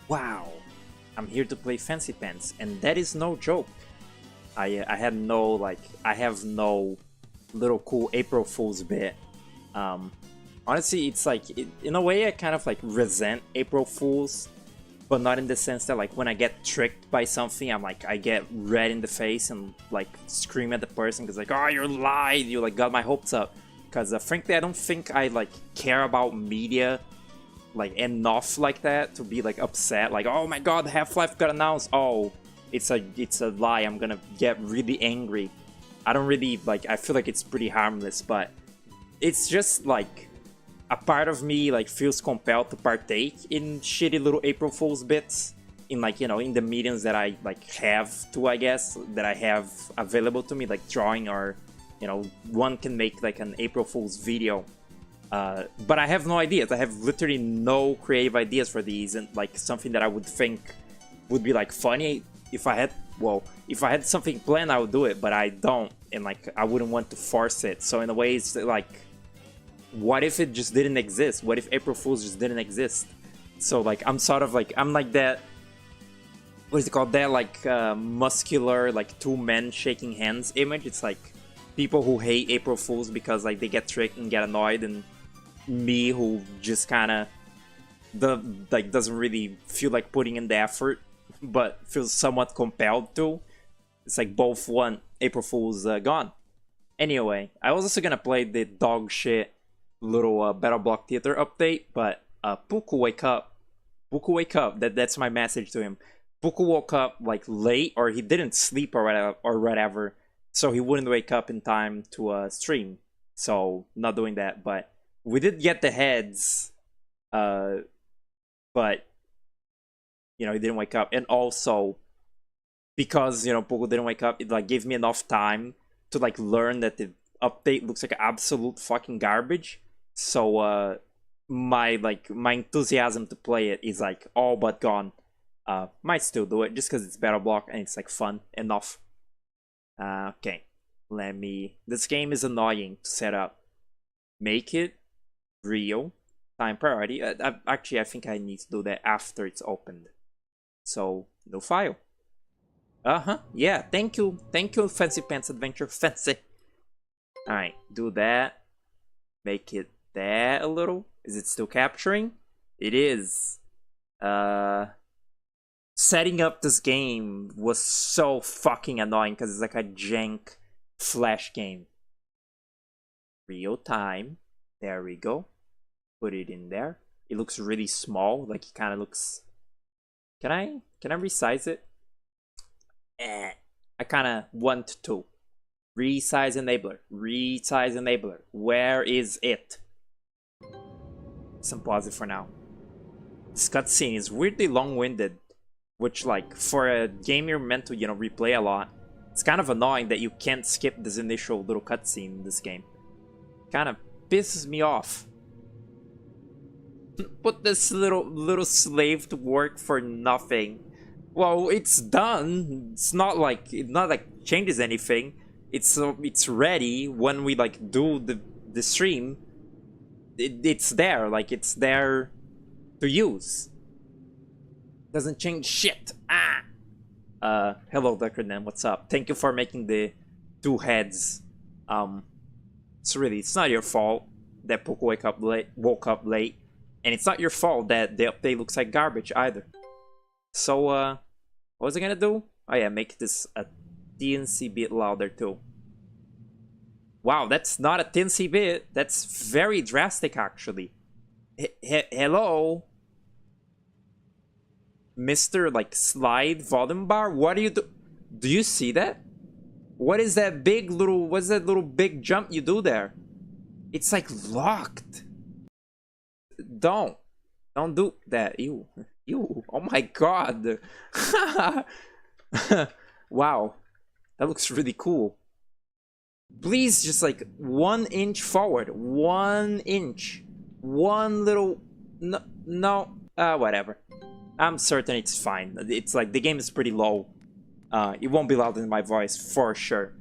Wow, I'm here to play Fancy Pants, and that is no joke. I had no I have no little cool April Fool's bit. Honestly, it's like in a way I kind of like resent April Fools, but not in the sense that like when I get tricked by something, I get red in the face and like scream at the person because like, oh, you lied, you like got my hopes up. Because frankly, I don't think I like care about media like enough like that to be like upset. Like, oh my god, Half-Life got announced. Oh, it's a lie. I'm gonna get really angry. I don't really like. I feel like it's pretty harmless, but it's just like a part of me like feels compelled to partake in shitty little April Fool's bits in like, you know, in the mediums that I like have to, I guess, that I have available to me, like drawing, or you know, one can make like an April Fool's video. But I have no ideas. I have literally no creative ideas for these, and like something that I would think would be like funny if I had, well, if I had something planned, I would do it, but I don't, and like I wouldn't want to force it. So in a way, it's like, what if it just didn't exist? What if April Fools just didn't exist? So like I'm sort of like, I'm like that, what is it called, that like muscular like two men shaking hands image. It's like people who hate April Fools because like they get tricked and get annoyed, and me who just kind of doesn't really feel like putting in the effort but feels somewhat compelled to. It's like both want April Fools gone. Anyway, I was also gonna play the dog shit little Battle Block Theater update, but Puku wake up. Puku wake up. That's my message to him. Puku woke up like late, or he didn't sleep or whatever, so he wouldn't wake up in time to stream. So not doing that, but we did get the heads, but you know, he didn't wake up, and also because, you know, Puku didn't wake up, it like gave me enough time to like learn that the update looks like absolute fucking garbage. So my enthusiasm to play it is like all but gone. Might still do it just because it's Battle Block and it's like fun enough. Okay, let me. This game is annoying to set up. Make it real time priority. Actually, I think I need to do that after it's opened. So no file. Yeah. Thank you, Fancy Pants Adventure. Fancy. All right, do that. Make it that a little. Is it still capturing? It is. Setting up this game was so fucking annoying because it's like a jank flash game. Real time. There we go. Put it in there. It looks really small. Like it kind of looks. Can I resize it? I kind of want to. Resize enabler. Resize enabler. Where is it? Some pause it for now. This cutscene is weirdly long-winded, which, like, for a game you're meant to, you know, replay a lot, it's kind of annoying that you can't skip this initial little cutscene in this game. Kind of pisses me off. Put this little slave to work for nothing. Well, it's done. It's not like changes anything. It's ready when we like do the stream. It's there, like it's there to use. Doesn't change shit. Hello, Dr. Nem, what's up? Thank you for making the two heads. It's not your fault that Puku woke up late, and it's not your fault that the update looks like garbage either. So, what was I gonna do? Oh yeah, make this a TNC bit louder too. Wow, that's not a TNC bit. That's very drastic, actually. Hello? Mr. like slide volume bar? What do you do? Do you see that? What is that big little, what's that little big jump you do there? It's like locked. Don't do that. Ew. Oh my god. Wow. That looks really cool. Please just like 1 inch forward. 1 inch. One little, no, whatever. I'm certain it's fine. It's like the game is pretty low. It won't be louder than my voice for sure.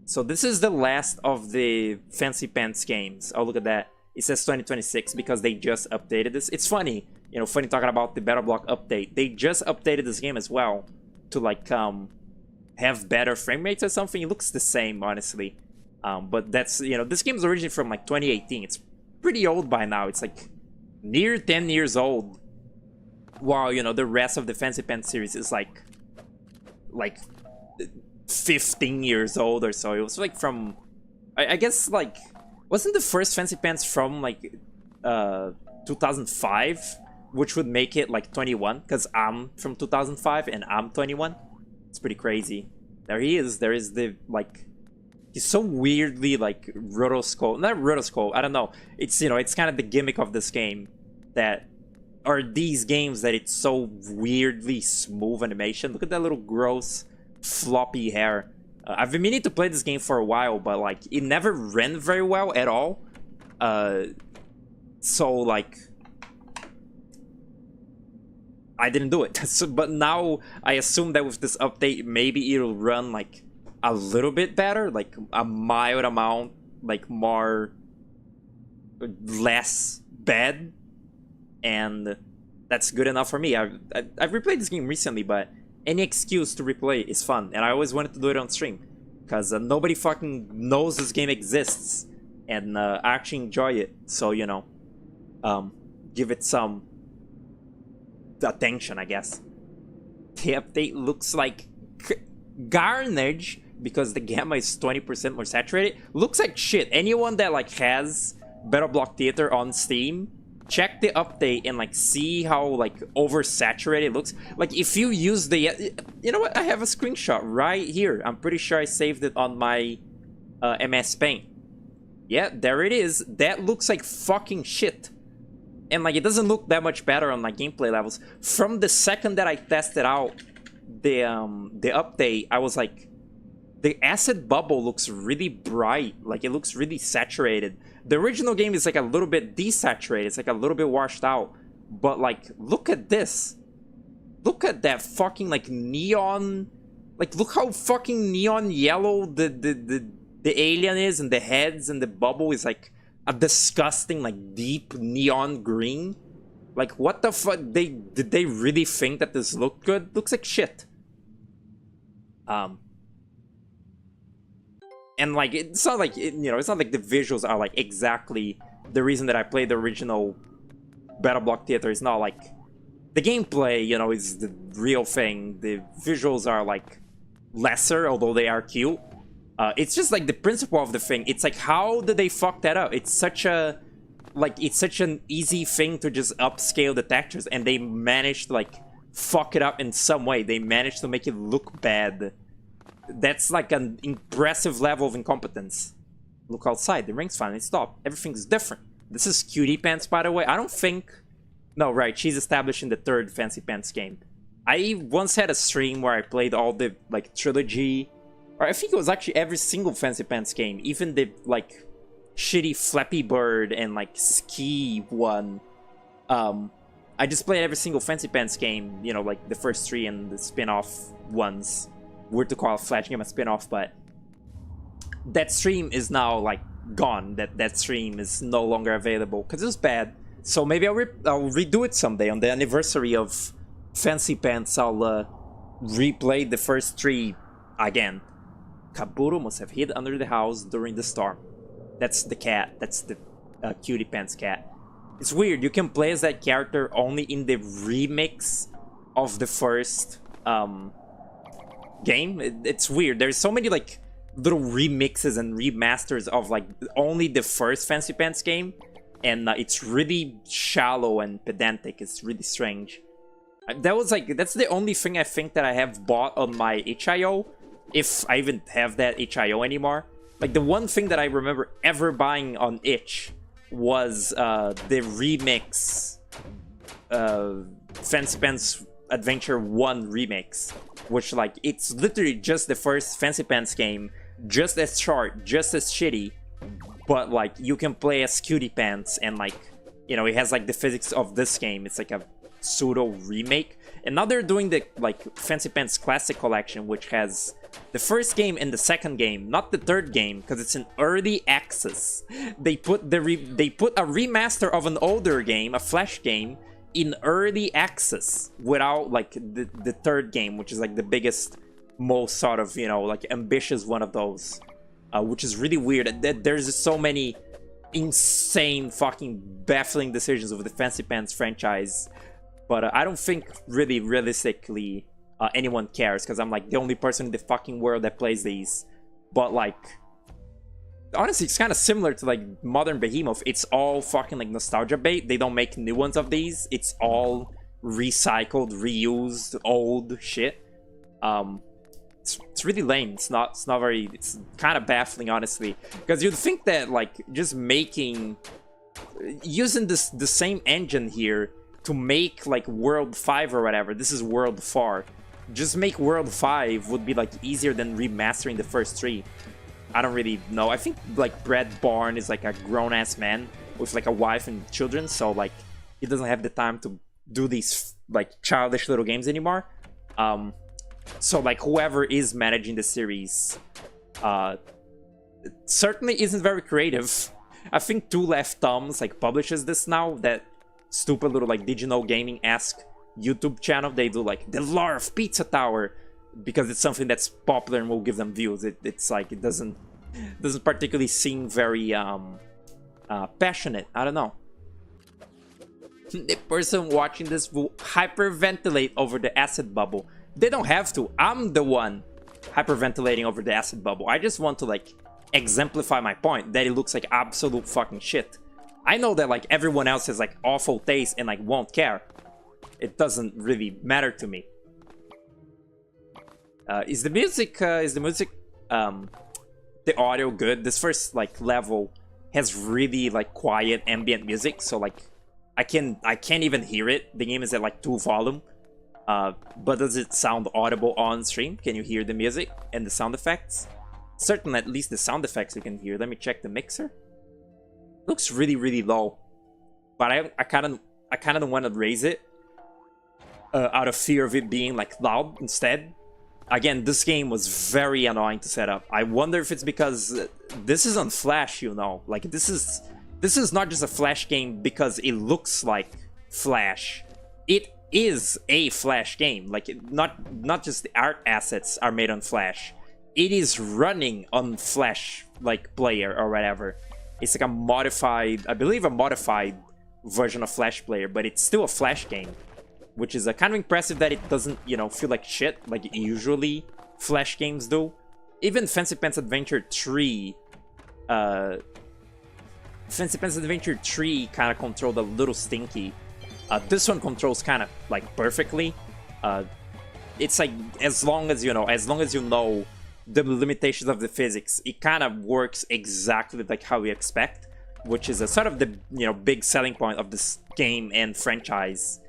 So this is the last of the Fancy Pants games. Oh, look at that. It says 2026 because they just updated this. It's funny you know, funny talking about the BattleBlock update. They just updated this game as well to like have better frame rates or something. It looks the same, honestly. But that's, you know, this game is originally from like 2018. It's pretty old by now. It's like near 10 years old. While, you know, the rest of the Fancy Pants series is like 15 years old or so. It was like from, I guess, like, wasn't the first Fancy Pants from like 2005, which would make it like 21, because I'm from 2005 and I'm 21. It's pretty crazy. There he is. There is the, like, he's so weirdly like rotoscope, not rotoscope, I don't know. It's, you know, it's kind of the gimmick of this game, that are these games that it's so weirdly smooth animation. Look at that little gross floppy hair. I've been meaning to play this game for a while, but like it never ran very well at all. So like I didn't do it. So, but now I assume that with this update, maybe it'll run like a little bit better, like a mild amount, like more, less bad, and that's good enough for me. I've replayed this game recently, but any excuse to replay is fun, and I always wanted to do it on stream, because nobody fucking knows this game exists, and I actually enjoy it, so, you know, give it some attention, I guess. The update looks like garbage, because the gamma is 20% more saturated. Looks like shit. Anyone that like has BattleBlock Theater on Steam, check the update and like see how like oversaturated it looks. Like if you use the, you know what, I have a screenshot right here. I'm pretty sure I saved it on my MS Paint. Yeah, there it is. That looks like fucking shit. And like it doesn't look that much better on my gameplay levels. From the second that I tested out the update, I was like, the acid bubble looks really bright. Like it looks really saturated. The original game is like a little bit desaturated. It's like a little bit washed out. But like, look at this. Look at that fucking like neon. Like look how fucking neon yellow the alien is, and the heads and the bubble is like a disgusting like deep neon green. Like what the fuck? Did they really think that this looked good? Looks like shit. And like it's not like you know, it's not like the visuals are like exactly the reason that I played the original BattleBlock Theater. It's not like the gameplay, you know, is the real thing. The visuals are like lesser, although they are cute. It's just like the principle of the thing. It's like, how did they fuck that up? It's such a like, it's such an easy thing to just upscale the textures, and they managed to like fuck it up in some way. They managed to make it look bad. That's like an impressive level of incompetence. Look outside, the ring's finally stopped. Everything's different. This is Cutie Pants, by the way. I don't think... No, right, she's established in the third Fancy Pants game. I once had a stream where I played all the, like, trilogy. Or I think it was actually every single Fancy Pants game. Even the, like, shitty Flappy Bird and, like, Ski one. I just played every single Fancy Pants game. You know, like, the first three and the spin-off ones. Weird to call a Flash game a spin-off, but that stream is now like gone. That stream is no longer available because it was bad. So maybe I'll redo it someday on the anniversary of Fancy Pants. I'll replay the first three again. Kaburo must have hid under the house during the storm. That's the cat. That's the Cutie Pants cat. It's weird. You can play as that character only in the remix of the first game. It's weird. There's so many like little remixes and remasters of like only the first Fancy Pants game, and it's really shallow and pedantic. It's really strange. That was like, that's the only thing I think that I have bought on my itch.io, if I even have that itch.io anymore. Like the one thing that I remember ever buying on itch was the remix Fancy Pants Adventure 1 remix, which like it's literally just the first Fancy Pants game, just as short, just as shitty, but like you can play as Cutie Pants, and like, you know, it has like the physics of this game. It's like a pseudo remake, and now they're doing the like Fancy Pants Classic Collection, which has the first game and the second game, not the third game, because it's an early access. They put a remaster of an older game, a Flash game, in early access without like the third game, which is like the biggest, most sort of, you know, like ambitious one of those, which is really weird. There's just so many insane fucking baffling decisions with the Fancy Pants franchise, but I don't think really realistically anyone cares, because I'm like the only person in the fucking world that plays these. But like honestly, it's kind of similar to like modern Behemoth. It's all fucking like nostalgia bait. They don't make new ones of these. It's all recycled, reused, old shit. It's really lame. It's not very. It's kind of baffling, honestly, because you'd think that like just using the same engine here to make like World 5 or whatever. This is World 4. Just make World 5 would be like easier than remastering the first 3. I don't really know. I think like Brad Barn is like a grown-ass man with like a wife and children, so like he doesn't have the time to do these like childish little games anymore. So like whoever is managing the series certainly isn't very creative. I think Two Left Thumbs like publishes this now, that stupid little like Did You Know Gaming-esque YouTube channel. They do like the lore of Pizza Tower because it's something that's popular and will give them views. It's like it doesn't particularly seem very passionate. I don't know. The person watching this will hyperventilate over the acid bubble. They don't have to. I'm the one hyperventilating over the acid bubble. I just want to like exemplify my point that it looks like absolute fucking shit. I know that like everyone else has like awful taste and like won't care. It doesn't really matter to me. Is the music the audio good? This first like level has really like quiet ambient music, so like I can't even hear it. The game is at like 2 volume. But does it sound audible on stream? Can you hear the music and the sound effects? Certainly, at least the sound effects you can hear. Let me check the mixer. Looks really low, but I kind of want to raise it out of fear of it being like loud instead. Again, this game was very annoying to set up. I wonder if it's because this is on Flash, you know. Like this is not just a Flash game because it looks like Flash. It is a Flash game. Like not just the art assets are made on Flash. It is running on Flash like player or whatever. It's like a modified, I believe a modified version of Flash player, but it's still a Flash game, which is kind of impressive that it doesn't, you know, feel like shit like usually Flash games do. Even Fancy Pants Adventure 3 Fancy Pants Adventure 3 kind of controlled a little stinky. This one controls kind of like perfectly. It's like as long as you know the limitations of the physics, it kind of works exactly like how we expect, which is a sort of the big selling point of this game and franchise.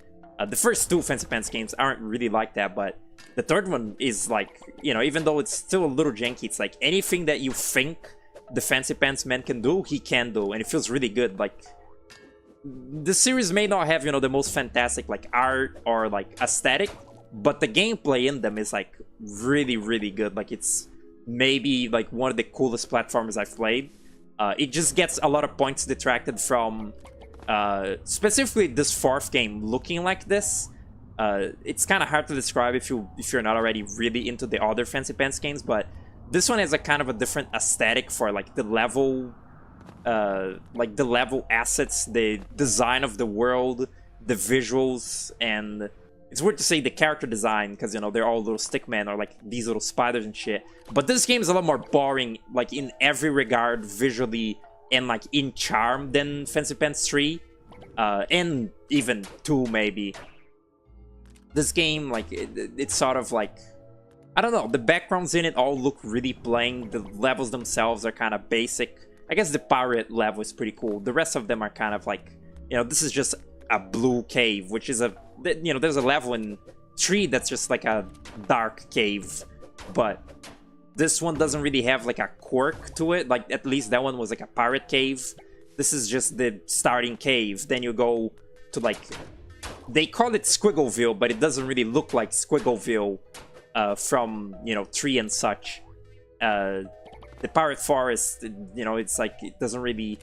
The first 2 Fancy Pants games aren't really like that, but the third one is like, even though it's still a little janky, it's like anything that you think the Fancy Pants man can do, he can do, and it feels really good. Like, the series may not have, the most fantastic, like, art or, like, aesthetic, but the gameplay in them is, like, really, really good. Like, it's maybe, like, one of the coolest platformers I've played. It just gets a lot of points detracted from, specifically this 4th game looking like this. It's kind of hard to describe if you're not already really into the other Fancy Pants games, but this one has a kind of a different aesthetic for, like, the level assets, the design of the world, the visuals, and it's weird to say the character design because they're all little stickmen or like these little spiders and shit. But this game is a lot more boring, like in every regard, visually and like in charm than Fancy Pants 3, and even 2 maybe. This game, like it's sort of like, I don't know, the backgrounds in it all look really plain. The levels themselves are kind of basic. I guess the pirate level is pretty cool. The rest of them are kind of like, this is just a blue cave, which is there's a level in 3 that's just like a dark cave. But this one doesn't really have like a quirk to it. Like, at least that one was like a pirate cave. This is just the starting cave. Then you go to like, they call it Squiggleville, but it doesn't really look like Squiggleville from, 3 and such. The Pirate Forest, it's like, it doesn't really...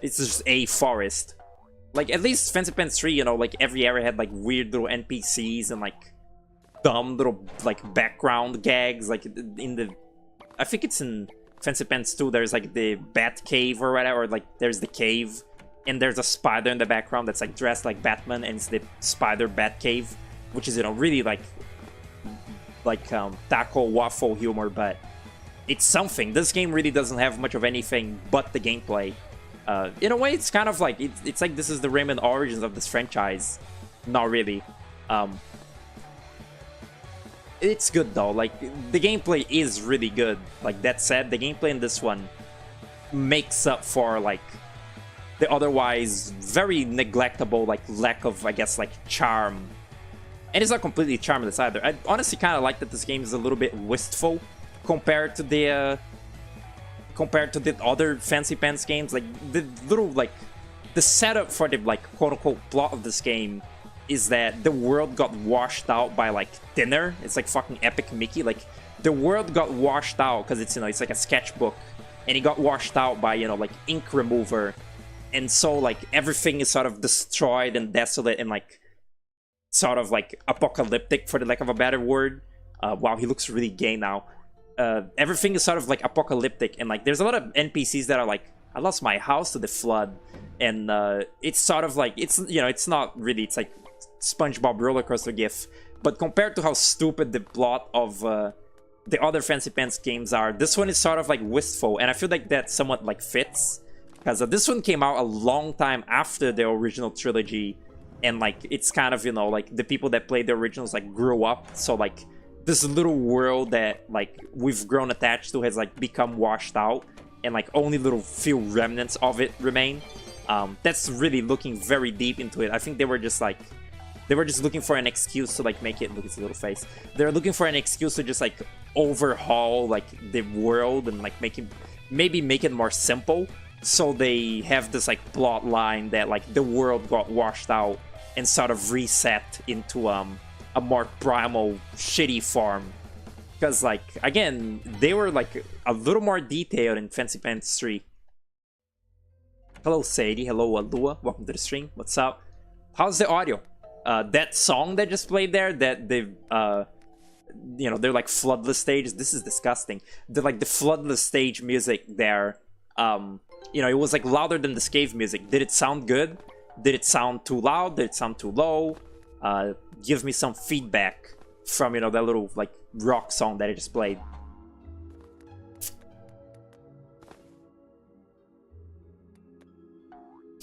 It's just a forest. Like, at least Fancy Pants 3, you know, like, every area had, like, weird little NPCs and, like, dumb little, like, background gags. Like, in the... I think it's in Fancy Pants 2, there's, like, the Bat Cave or whatever, or, like, there's the cave, and there's a spider in the background that's, like, dressed like Batman, and it's the Spider Bat Cave, which is, you know, really, like, taco waffle humor, but it's something. This game really doesn't have much of anything but the gameplay. In a way, it's kind of like it's like this is the Rayman origins of this franchise. Not really. It's good though. Like, the gameplay is really good. Like, that said, the gameplay in this one makes up for like the otherwise very neglectable like lack of, I guess, like charm. And it's not completely charmless either. I honestly kind of like that this game is a little bit wistful compared to the other Fancy Pants games. Like, the little, like, the setup for the, like, quote-unquote plot of this game is that the world got washed out by, like, thinner. It's like fucking Epic Mickey. Like, the world got washed out because it's, you know, it's like a sketchbook, and it got washed out by, you know, like, ink remover. And so, like, everything is sort of destroyed and desolate and, like, sort of, like, apocalyptic, for the lack of a better word. Wow, he looks really gay now. Everything is sort of like apocalyptic, and like there's a lot of NPCs that are like, I lost my house to the flood, and it's sort of like, it's, you know, it's not really, it's like SpongeBob roller coaster gif, but compared to how stupid the plot of the other Fancy Pants games are, this one is sort of like wistful, and I feel like that somewhat like fits, because this one came out a long time after the original trilogy, and like it's kind of, you know, like the people that played the originals like grew up, so like this little world that like we've grown attached to has like become washed out, and like only little few remnants of it remain. That's really looking very deep into it. I think they were just looking for an excuse to like make it, look at his little face. They're looking for an excuse to just like overhaul like the world and like maybe make it more simple. So they have this like plot line that like the world got washed out and sort of reset into a more primal, shitty form. Because, like, again, they were, like, a little more detailed in Fancy Pants 3. Hello, Sadie. Hello, Alua. Welcome to the stream. What's up? How's the audio? That song that just played there, that they've, you know, they're, like, floodless stages. This is disgusting. They're, like, the floodless stage music there, you know, it was, like, louder than the Scave music. Did it sound good? Did it sound too loud? Did it sound too low? Give me some feedback from, you know, that little like rock song that I just played.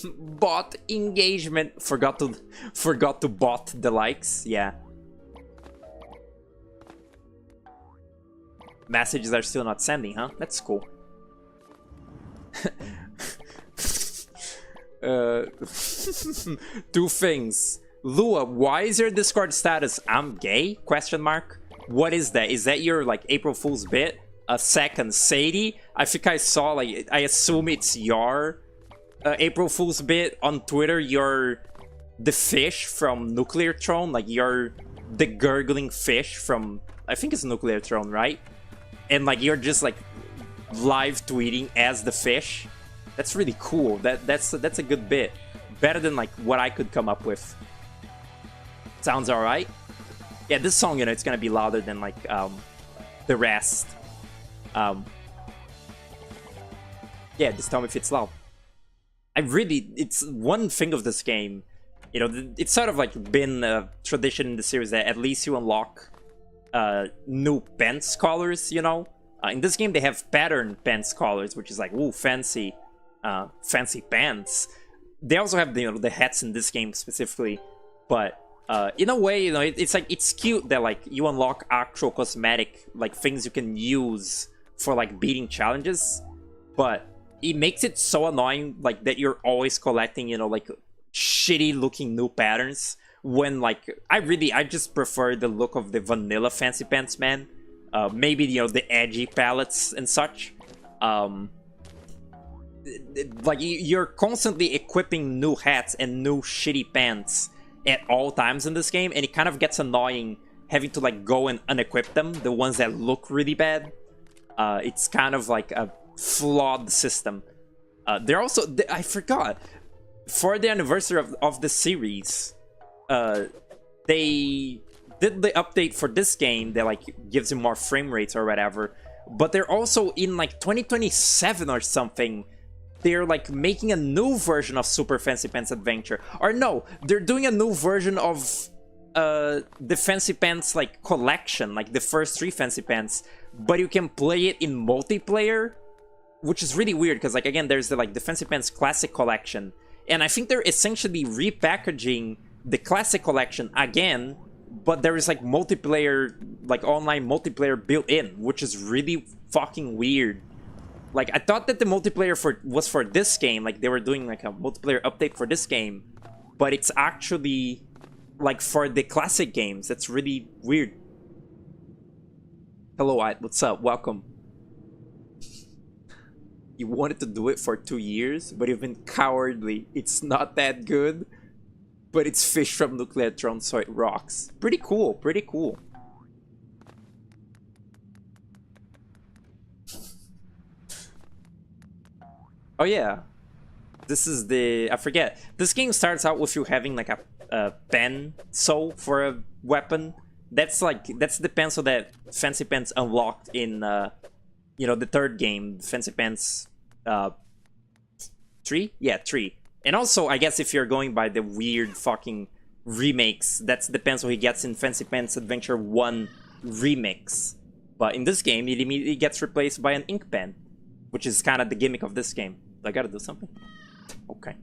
Bot engagement. Forgot to bot the likes. Yeah. Messages are still not sending, huh? That's cool. Two things. Lua, why is your Discord status I'm gay? Question mark. What is that? Is that your like April Fool's bit? A second, Sadie. I think I saw, like, I assume it's your April Fool's bit on Twitter. You're the fish from Nuclear Throne. Like, you're the gurgling fish from, I think it's Nuclear Throne, right? And like you're just like live tweeting as the fish. That's really cool. That's a good bit. Better than like what I could come up with. Sounds alright. Yeah, this song, you know, it's gonna be louder than like the rest. Yeah, just tell me if it's loud. It's one thing of this game, you know, it's sort of like been a tradition in the series that at least you unlock new pants colors, you know. In this game they have pattern pants colors, which is like, ooh, fancy pants. They also have the, you know, the hats in this game specifically, but in a way, you know, it's like, it's cute that like you unlock actual cosmetic like things you can use for like beating challenges, but it makes it so annoying like that you're always collecting, you know, like shitty looking new patterns, when like I just prefer the look of the vanilla Fancy Pants man. Maybe, you know, the edgy palettes and such. Like you're constantly equipping new hats and new shitty pants at all times in this game, and it kind of gets annoying having to like go and unequip them, the ones that look really bad. It's kind of like a flawed system. They're also, I forgot, for the anniversary of the series, they did the update for this game that like gives you more frame rates or whatever. But they're also in like 2027 or something. They're like making a new version of Super Fancy Pants Adventure. Or no, they're doing a new version of the Fancy Pants like collection, like the first 3 Fancy Pants, but you can play it in multiplayer, which is really weird because like again there's the Fancy Pants Classic Collection, and I think they're essentially repackaging the Classic Collection again, but there is like multiplayer, like online multiplayer built in, which is really fucking weird. Like I thought that the multiplayer was for this game, like they were doing like a multiplayer update for this game, but it's actually like for the classic games. That's really weird. Hello, what's up? Welcome. You wanted to do it for 2 years, but you've been cowardly. It's not that good, but it's fish from Nucleatron, so it rocks. Pretty cool, pretty cool. Oh yeah, this is the, I forget. This game starts out with you having like a pencil for a weapon. That's the pencil that Fancy Pants unlocked in you know, the third game, Fancy Pants 3? Yeah, 3. And also, I guess if you're going by the weird fucking remakes, that's the pencil he gets in Fancy Pants Adventure 1 Remix. But in this game, it immediately gets replaced by an ink pen, which is kind of the gimmick of this game. I gotta do something? Okay.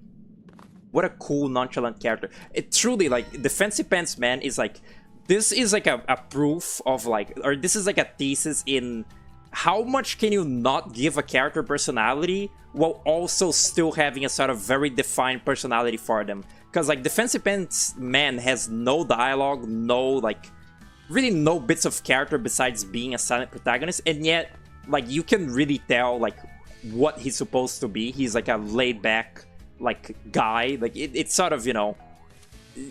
What a cool, nonchalant character. It truly, like, the Fancy Pants man is like, this is like a proof of like, or this is like a thesis in how much can you not give a character personality while also still having a sort of very defined personality for them. Because like the Fancy Pants man has no dialogue, no like, really no bits of character besides being a silent protagonist, and yet like you can really tell like what he's supposed to be. He's like a laid back like guy. Like it's sort of, you know,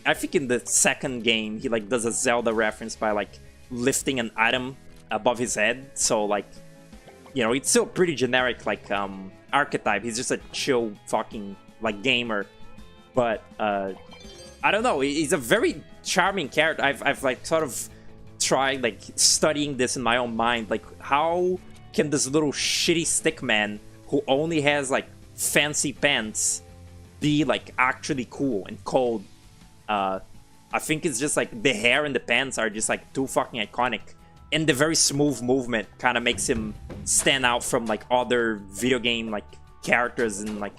I think in the second game he like does a Zelda reference by like lifting an item above his head. So like, you know, it's still pretty generic like archetype. He's just a chill fucking like gamer. But I don't know, he's a very charming character. I've like sort of tried like studying this in my own mind. Like how can this little shitty stick man who only has like fancy pants be like actually cool and cold? I think it's just like the hair and the pants are just like too fucking iconic, and the very smooth movement kind of makes him stand out from like other video game like characters, and like,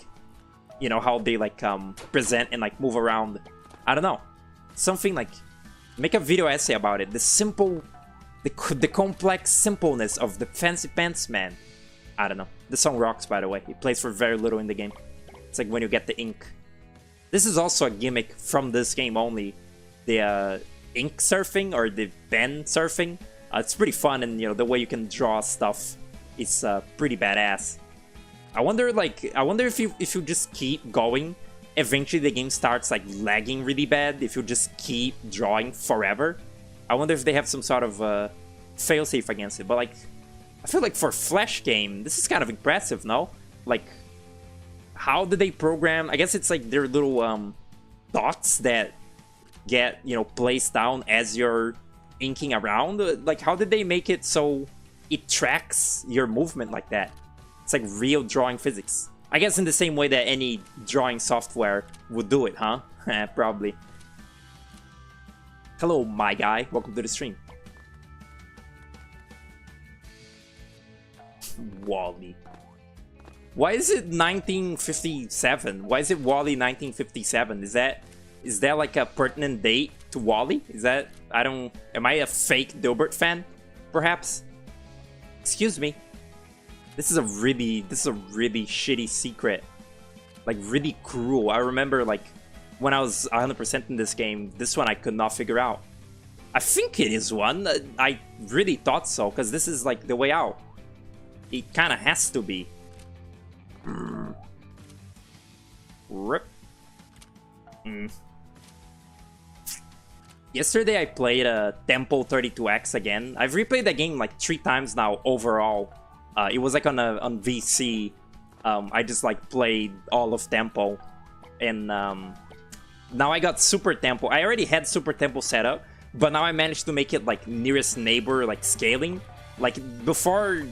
you know, how they like present and like move around. I don't know, something like make a video essay about it. The simple, the complex simpleness of the Fancy Pants man. I don't know. The song rocks, by the way. It plays for very little in the game. It's like when you get the ink. This is also a gimmick from this game only. The ink surfing or the pen surfing. It's pretty fun, and you know the way you can draw stuff is pretty badass. I wonder if you just keep going, eventually the game starts like lagging really bad. If you just keep drawing forever, I wonder if they have some sort of failsafe against it. But like, I feel like for Flash game, this is kind of impressive, no? Like, how did they program? I guess it's like their little dots that get, you know, placed down as you're inking around. Like, how did they make it so it tracks your movement like that? It's like real drawing physics. I guess in the same way that any drawing software would do it, huh? Probably. Hello, my guy. Welcome to the stream. Wally. Why is it 1957? Why is it Wally 1957? Is that like a pertinent date to Wally? Is that, I don't, am I a fake Dilbert fan? Perhaps? Excuse me. This is a really shitty secret. Like really cruel. I remember like when I was 100% in this game, this one I could not figure out. I think it is one. I really thought so, because this is like the way out. It kind of has to be. Rip. Yesterday I played Temple 32X again. I've replayed the game like 3 times now overall. It was like on VC. I just like played all of Temple, and now I got Super Tempo. I already had Super Tempo set up, but now I managed to make it like nearest neighbor, like scaling. Like before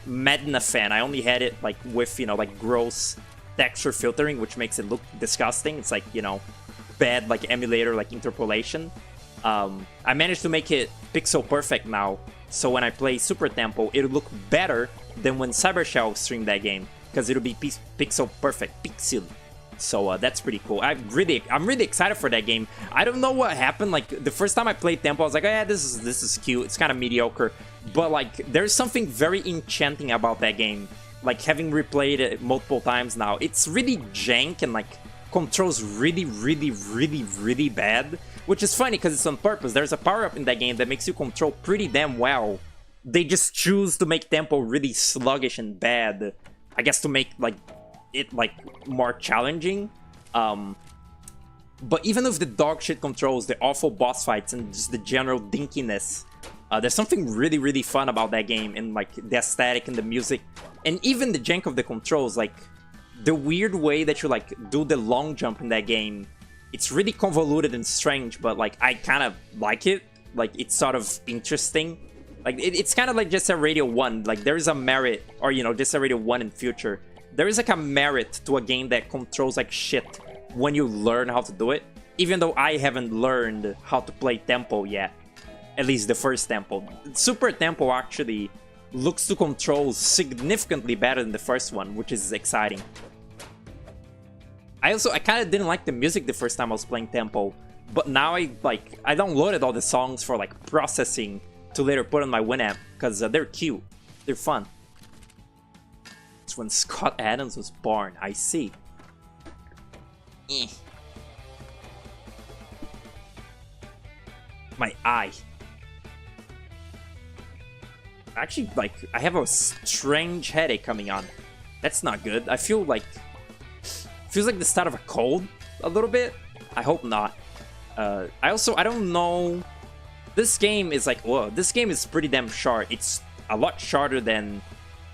Medina Fan, I only had it like with, you know, like gross texture filtering, which makes it look disgusting. It's like, you know, bad like emulator like interpolation. I managed to make it pixel perfect now, so when I play Super Tempo, it'll look better than when Cybershell streamed that game, because it'll be pixel perfect, pixel. So that's pretty cool. I'm really excited for that game. I don't know what happened. Like the first time I played Tempo, I was like, oh, yeah, this is cute. It's kind of mediocre, but like there's something very enchanting about that game. Like having replayed it multiple times now, it's really jank and like controls really bad. Which is funny because it's on purpose. There's a power-up in that game that makes you control pretty damn well. They just choose to make Tempo really sluggish and bad. I guess to make like it like more challenging. But even with the dog shit controls, the awful boss fights, and just the general dinkiness, there's something really fun about that game, and like the aesthetic and the music, and even the jank of the controls. Like the weird way that you like do the long jump in that game. It's really convoluted and strange, but like I kind of like it. Like it's sort of interesting. Like it's kind of like Jet Set Radio 1. Like there is a merit, or you know, Jet Set Radio 1 in future. There is like a merit to a game that controls like shit when you learn how to do it. Even though I haven't learned how to play Tempo yet. At least the first Tempo. Super Tempo actually looks to control significantly better than the first one, which is exciting. I kind of didn't like the music the first time I was playing Tempo, but now I downloaded all the songs for like processing to later put on my Winamp, because they're cute, they're fun. It's when Scott Adams was born, I see. My eye. Actually, like, I have a strange headache coming on. That's not good. I feel like... Feels like the start of a cold, a little bit. I hope not. I don't know. This game is like, whoa, this game is pretty damn short. It's a lot shorter than,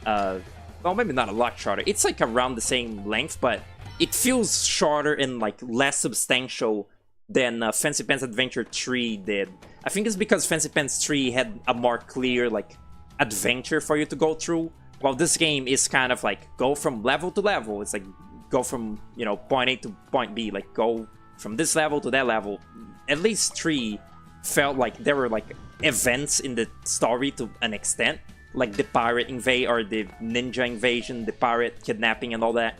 well, maybe not a lot shorter. It's like around the same length, but it feels shorter and like less substantial than Fancy Pants Adventure 3 did. I think it's because Fancy Pants 3 had a more clear like adventure for you to go through, while this game is kind of like go from level to level. It's like go from, you know, point A to point B, like go from this level to that level. At least 3 felt like there were like events in the story to an extent, like the pirate invade or the ninja invasion, the pirate kidnapping and all that.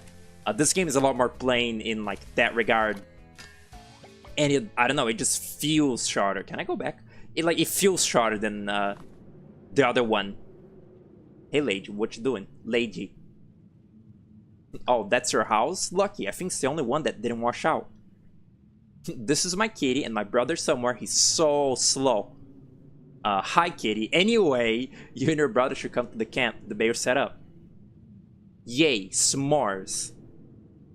This game is a lot more plain in like that regard, and I don't know, it just feels shorter. Can I go back? It feels shorter than the other one. Hey Lady, what you doing? Lady. Oh, that's your house? Lucky, I think it's the only one that didn't wash out. This is my kitty, and my brother somewhere, he's so slow. Hi kitty. Anyway, you and your brother should come to the camp the bear set up. Yay, s'mores.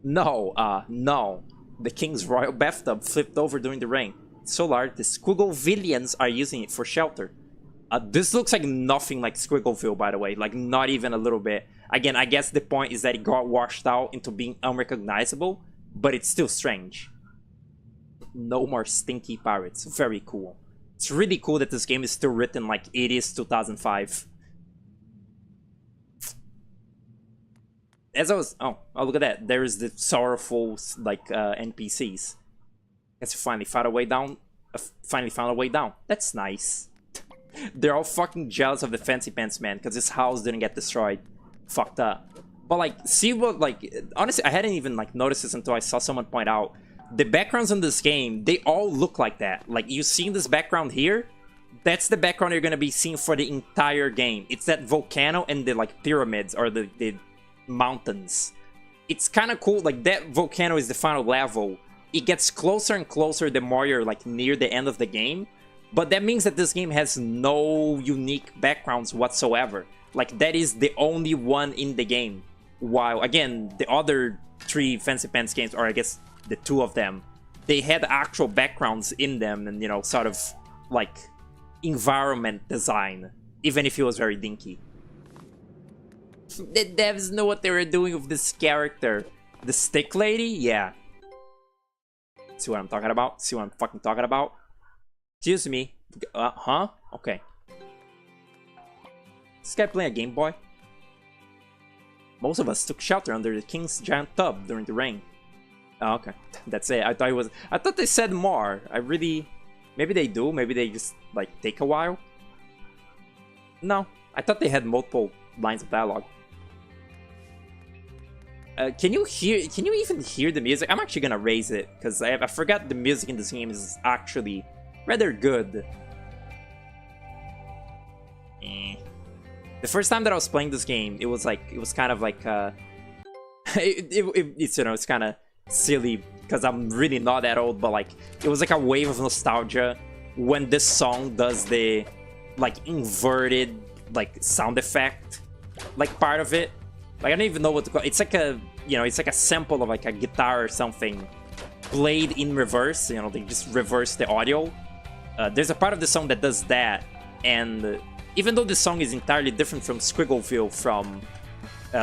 No, no. The king's royal bathtub flipped over during the rain. It's so large, the Squigglevillians are using it for shelter. This looks like nothing like Squiggleville, by the way. Like, not even a little bit. Again, I guess the point is that it got washed out into being unrecognizable, but it's still strange. No more stinky pirates. Very cool. It's really cool that this game is still written like it is 2005. As I was... Oh, look at that. There's the sorrowful, like, NPCs. Guess you finally found a way down. Finally found a way down. That's nice. They're all fucking jealous of the Fancy Pants man because his house didn't get destroyed. Fucked up. But like, see what, like, honestly, I hadn't even like noticed this until I saw someone point out. The backgrounds in this game, they all look like that. Like, you see this background here? That's the background you're gonna be seeing for the entire game. It's that volcano and the like pyramids or the mountains. It's kind of cool. Like, that volcano is the final level. It gets closer and closer the more you're like near the end of the game. But that means that this game has no unique backgrounds whatsoever. Like, that is the only one in the game. While, again, the other 3 Fancy Pants games, or I guess the 2 of them, they had actual backgrounds in them and, you know, sort of, like, environment design. Even if it was very dinky. The devs know what they were doing with this character. The stick lady? Yeah. See what I'm talking about? See what I'm fucking talking about? Excuse me. Huh? Okay. This guy playing a Game Boy? Most of us took shelter under the king's giant tub during the rain. Oh, okay. That's it. I thought they said more. Maybe they do. Maybe they just, like, take a while. No. I thought they had multiple lines of dialogue. Can you even hear the music? I'm actually gonna raise it, because I forgot the music in this game is actually rather good. The first time that I was playing this game, it was kind of like it's, you know, it's kind of silly because I'm really not that old, but like it was like a wave of nostalgia when this song does the like inverted like sound effect like part of it. Like I don't even know what to call it. It's like a, you know, it's like a sample of like a guitar or something played in reverse. You know, they just reverse the audio. There's a part of the song that does that, and even though this song is entirely different from Squiggleville from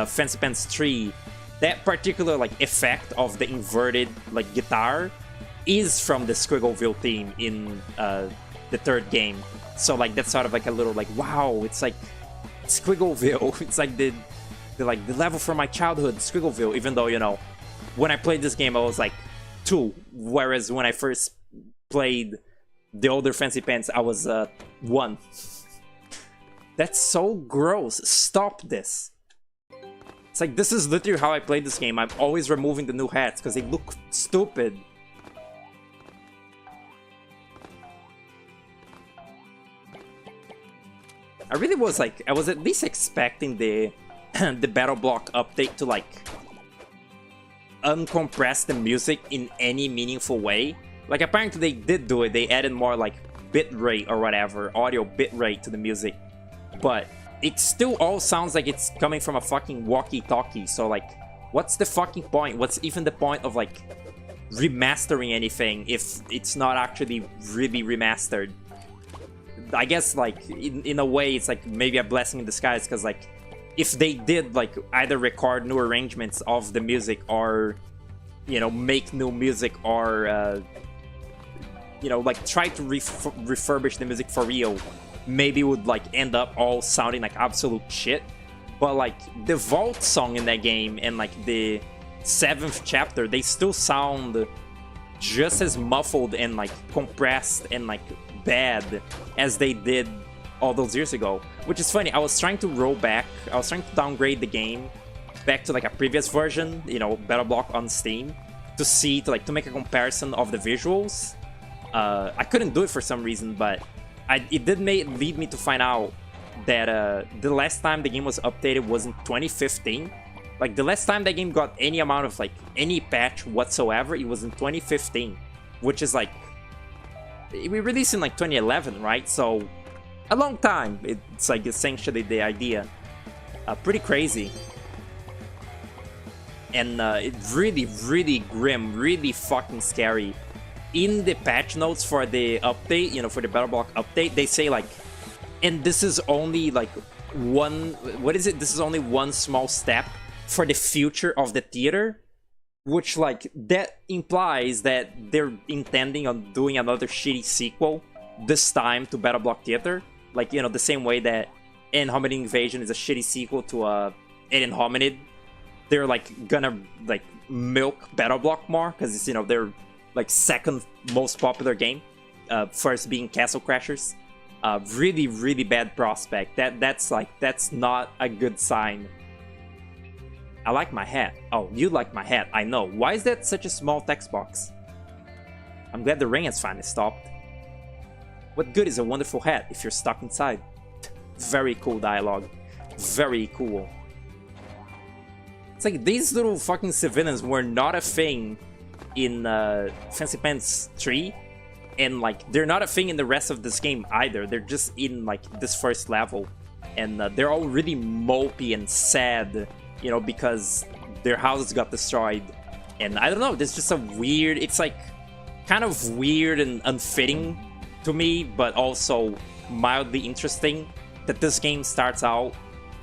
Fancy Pants 3, that particular like effect of the inverted like guitar is from the Squiggleville theme in the third game. So like that's sort of like a little like, wow, it's like Squiggleville. It's like the level from my childhood, Squiggleville. Even though, you know, when I played this game I was like 2, whereas when I first played the older Fancy Pants I was 1. That's so gross. Stop this. It's like, this is literally how I played this game. I'm always removing the new hats because they look stupid. I really was like, I was at least expecting the the Battle Block update to like uncompress the music in any meaningful way. Like apparently they did do it. They added more like bitrate or whatever, audio bitrate to the music. But it still all sounds like it's coming from a fucking walkie-talkie. So like, what's the fucking point? What's even the point of like remastering anything if it's not actually really remastered? I guess like in a way it's like maybe a blessing in disguise, because like if they did like either record new arrangements of the music or, you know, make new music or you know, like try to refurbish the music for real, maybe would like end up all sounding like absolute shit. But like the Vault song in that game and like the 7th chapter, they still sound just as muffled and like compressed and like bad as they did all those years ago. Which is funny, I was trying to roll back, I was trying to downgrade the game back to like a previous version, you know, Battle Block on Steam, to see, to make a comparison of the visuals. I couldn't do it for some reason, but it did lead me to find out that the last time the game was updated was in 2015. Like the last time that game got any amount of like any patch whatsoever, it was in 2015, which is like, we released in like 2011, right? So a long time. It's like essentially the idea. Pretty crazy. And it's really, really grim, really fucking scary. In the patch notes for the update, you know, for the Battle Block update, they say like, and this is only like one, what is it? This is only one small step for the future of the theater, which like that implies that they're intending on doing another shitty sequel, this time to Battle Block Theater. Like, you know, the same way that Alien Hominid Invasion is a shitty sequel to Alien Hominid. They're like gonna like milk Battle Block more because it's, you know, they're like second most popular game, first being Castle Crashers. Really, really bad prospect. That's not a good sign. I like my hat. Oh, you like my hat, I know. Why is that such a small text box? I'm glad the rain has finally stopped. What good is a wonderful hat if you're stuck inside? Very cool dialogue. Very cool. It's like these little fucking civilians were not a thing in Fancy Pants 3, and like they're not a thing in the rest of this game either. They're just in like this first level, and they're all really mopey and sad, you know, because their houses got destroyed. And I don't know, there's just a weird, it's like kind of weird and unfitting to me, but also mildly interesting that this game starts out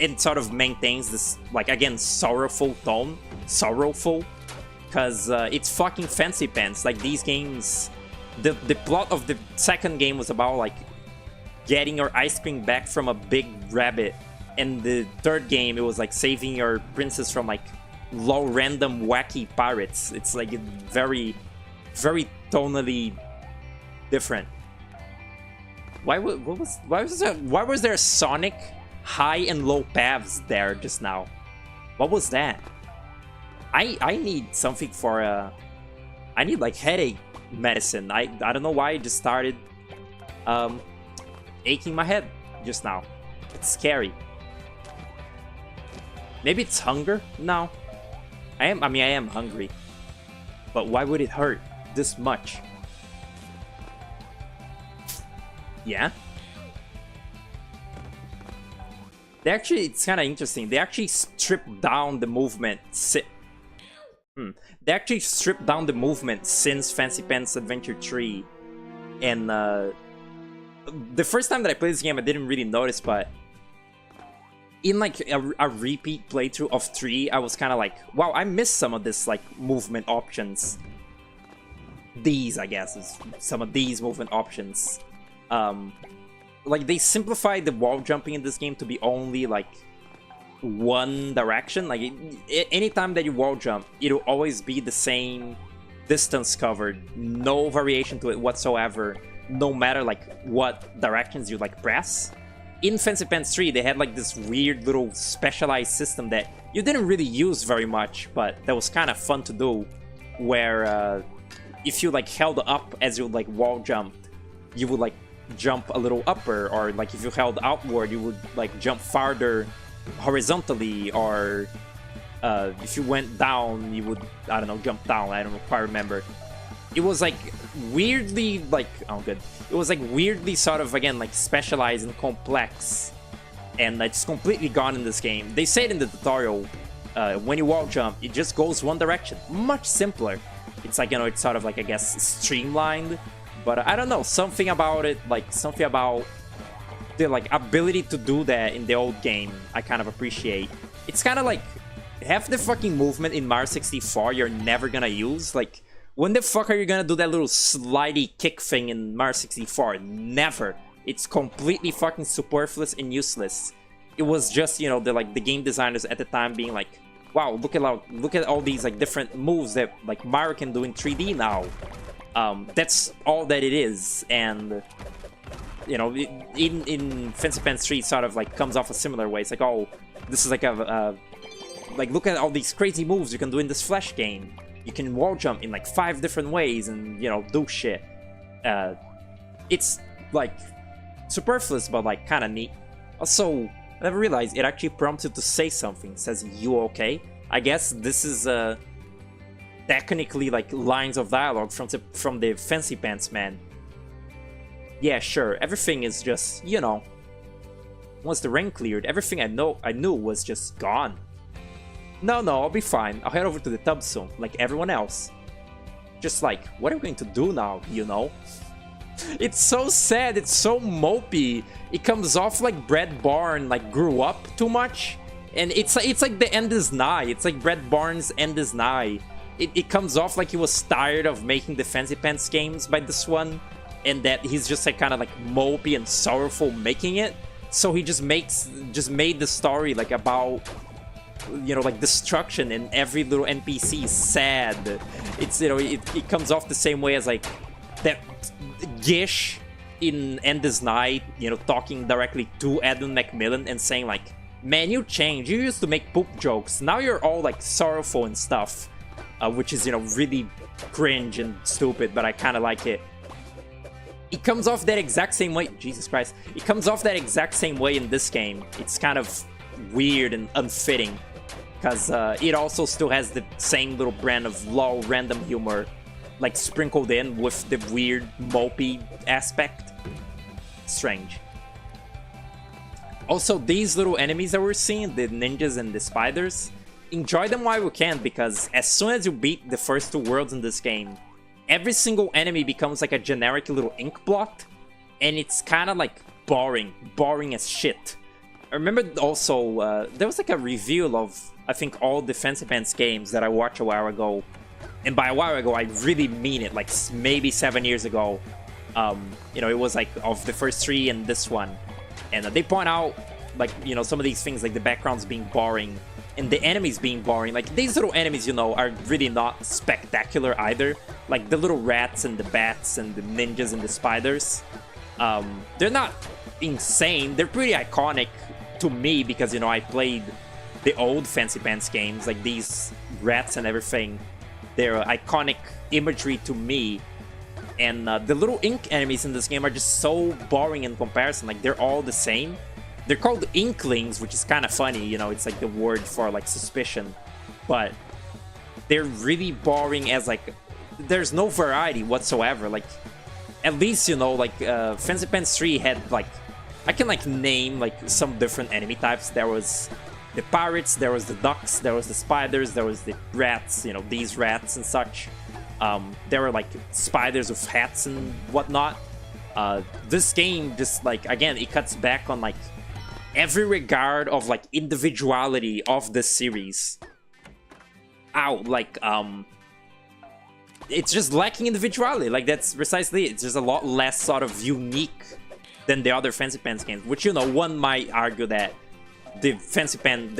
and sort of maintains this, like, again, sorrowful tone sorrowful, because it's fucking Fancy Pants. Like, these games, the plot of the second game was about like getting your ice cream back from a big rabbit, and the third game it was like saving your princess from like low random wacky pirates. It's like very tonally different. Why was there Sonic high and low paths there just now? What was that? I need something for I need like headache medicine. I don't know why I just started aching my head just now. It's scary. Maybe it's hunger? No. I am hungry. But why would it hurt this much? Yeah. They actually, it's kind of interesting. They actually stripped down the movement. They actually stripped down the movement since Fancy Pants Adventure 3. And the first time that I played this game, I didn't really notice, but in like a repeat playthrough of 3, I was kind of like, wow, I missed some of this like movement options. These, I guess, is some of these movement options. Like, they simplified the wall jumping in this game to be only like one direction. Like, anytime that you wall jump, it'll always be the same distance covered, no variation to it whatsoever, no matter like what directions you like press. In Fancy Pants 3, they had like this weird little specialized system that you didn't really use very much, but that was kind of fun to do, where if you like held up as you like wall jumped, you would like jump a little upper, or like if you held outward, you would like jump farther horizontally, or if you went down, you would, I don't know, jump down. I don't quite remember. It was like weirdly like, oh good, it was like weirdly sort of, again, like specialized and complex, and it's completely gone in this game. They said in the tutorial, when you wall jump, it just goes one direction, much simpler. It's like, you know, it's sort of like, I guess, streamlined, but I don't know, something about it, like something about the like ability to do that in the old game, I kind of appreciate. It's kind of like half the fucking movement in Mario 64 you're never gonna use. Like, when the fuck are you gonna do that little slidey kick thing in Mario 64? Never. It's completely fucking superfluous and useless. It was just, you know, the game designers at the time being like, wow, look at all these like different moves that like Mario can do in 3D now. That's all that it is. And you know, in Fancy Pants 3 sort of like comes off a similar way. It's like, oh, this is like like, look at all these crazy moves you can do in this Flash game. You can wall jump in like 5 different ways and, you know, do shit. It's like superfluous, but like kind of neat. Also, I never realized it actually prompts you to say something. It says, "You okay?" I guess this is technically like lines of dialogue from the Fancy Pants man. Yeah, sure. Everything is just, you know, once the rain cleared, everything I knew was just gone. No, I'll be fine. I'll head over to the tub soon, like everyone else. Just like, what are we going to do now, you know? It's so sad, it's so mopey. It comes off like Brett Barnes like grew up too much. And it's like the end is nigh. It's like Brett Barnes' end is nigh. It comes off like he was tired of making the Fancy Pants games by this one, and that he's just like kind of like mopey and sorrowful making it. So he just made the story like about, you know, like destruction, and every little NPC is sad. It's, you know, it comes off the same way as like that Gish in End is Night, you know, talking directly to Edmund Macmillan and saying like, man, you changed. You used to make poop jokes. Now you're all like sorrowful and stuff, which is, you know, really cringe and stupid, but I kind of like it. It comes off that exact same way. Jesus Christ. It comes off that exact same way in this game. It's kind of weird and unfitting, because it also still has the same little brand of low random humor, like sprinkled in with the weird mopey aspect. Strange. Also, these little enemies that we're seeing, the ninjas and the spiders, enjoy them while you can, because as soon as you beat the first 2 worlds in this game, every single enemy becomes like a generic little ink blot, and it's kind of like boring as shit. I remember also, there was like a reveal of I think all the Fancy Pants games that I watched a while ago, and by a while ago, I really mean it, like maybe 7 years ago, you know, it was like of the first 3 and this one. And they point out, like, you know, some of these things, like the backgrounds being boring and the enemies being boring. Like, these little enemies, you know, are really not spectacular either. Like, the little rats and the bats and the ninjas and the spiders. They're not insane. They're pretty iconic to me because, you know, I played the old Fancy Pants games. Like, these rats and everything, they're iconic imagery to me. And the little ink enemies in this game are just so boring in comparison. Like, they're all the same. They're called inklings, which is kind of funny, you know, it's like the word for, like, suspicion. But they're really boring as, like, there's no variety whatsoever. Like, at least, you know, like, Fancy Pants 3 had, like, I can, like, name, like, some different enemy types. There was the pirates, there was the ducks, there was the spiders, there was the rats, you know, these rats and such. There were, like, spiders with hats and whatnot. This game just, like, again, it cuts back on, like, every regard of, like, individuality of the series. Like, it's just lacking individuality. Like, that's precisely it. It's just a lot less sort of unique than the other Fancy Pants games, which, you know, one might argue that the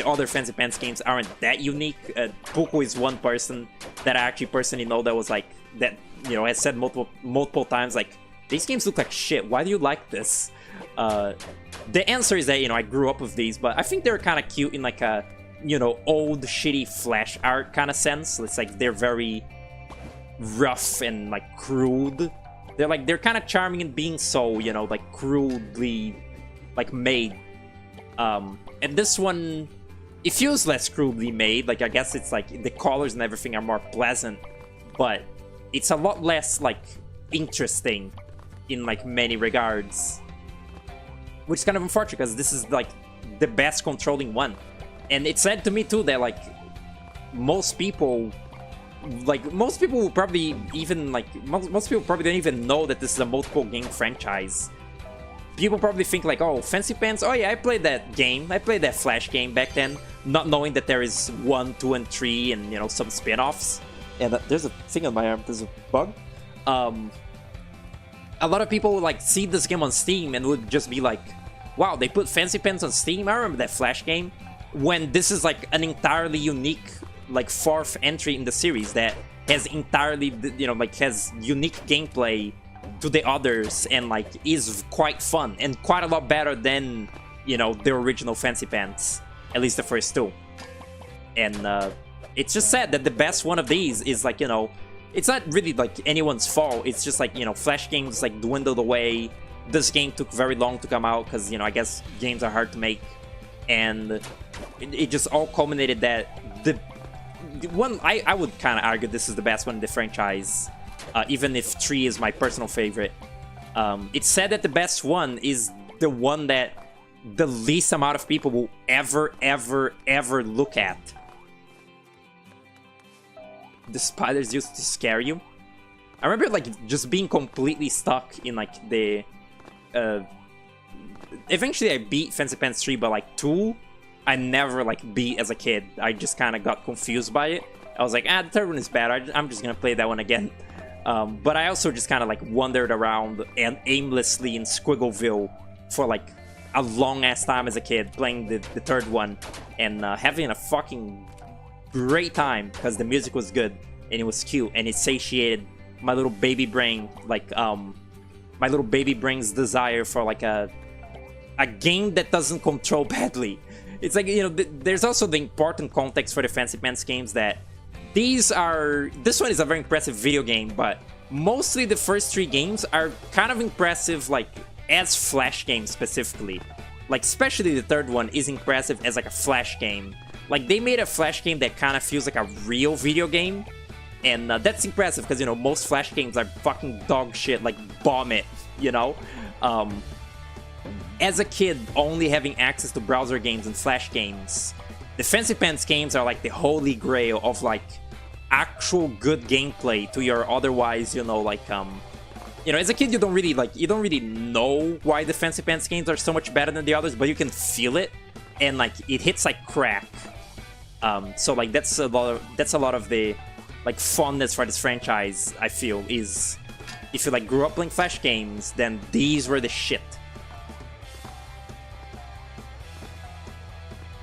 other Fancy Pants games aren't that unique. Puko is one person that I actually personally know that was like, that, you know, has said multiple times, like, these games look like shit, why do you like this? The answer is that, you know, I grew up with these, but I think they're kind of cute in, like, a, you know, old shitty flash art kind of sense. It's like they're very rough and, like, crude. They're kind of charming in being so, you know, like, crudely, like, made. And this one, it feels less crudely made. Like, I guess it's like the colors and everything are more pleasant, but it's a lot less, like, interesting in, like, many regards, which is kind of unfortunate because this is, like, the best controlling one. And it's said to me too that, like, most people will probably even, like, most people probably don't even know that this is a multiple game franchise. People probably think, like, oh, Fancy Pants, oh yeah, I played that game, I played that Flash game back then, not knowing that there is 1, 2, and 3 and, you know, some spin-offs. And there's a thing on my arm, there's a bug. A lot of people, like, see this game on Steam and would just be like, wow, they put Fancy Pants on Steam? I remember that Flash game. When this is, like, an entirely unique, like, 4th entry in the series that has entirely, you know, like, has unique gameplay to the others and, like, is quite fun and quite a lot better than, you know, the original Fancy Pants, at least the first 2. And it's just sad that the best one of these is, like, you know, it's not really, like, anyone's fault. It's just, like, you know, Flash games, like, dwindled away. This game took very long to come out because, you know, I guess games are hard to make. And it just all culminated that the one, I would kind of argue this is the best one in the franchise, even if 3 is my personal favorite. It's said that the best one is the one that the least amount of people will ever look at. The spiders used to scare you. I remember, like, just being completely stuck in, like, the... Eventually I beat Fancy Pants 3, but, like, 2, I never, like, beat as a kid. I just kind of got confused by it. I was like, the third one is bad, I'm just gonna play that one again. But I also just kind of, like, wandered around and aimlessly in Squiggleville for, like, a long-ass time as a kid, playing the third one, and having a fucking great time, because the music was good, and it was cute, and it satiated my little baby brain, like, my little baby brain's desire for, like, a game that doesn't control badly. It's like, you know, there's also the important context for the Fancy Pants games that this one is a very impressive video game, but mostly the first 3 games are kind of impressive, like, as Flash games specifically. Like, especially the third one is impressive as, like, a Flash game. Like, they made a Flash game that kind of feels like a real video game, and that's impressive because, you know, most Flash games are fucking dog shit, like Bomb It, you know? As a kid, only having access to browser games and Flash games, the Fancy Pants games are like the holy grail of, like, actual good gameplay to your otherwise, you know, like, you know, as a kid, you don't really know why the Fancy Pants games are so much better than the others, but you can feel it, and, like, it hits like crack. So like that's a lot of the like fondness for this franchise. I feel is if you like grew up playing Flash games, then these were the shit.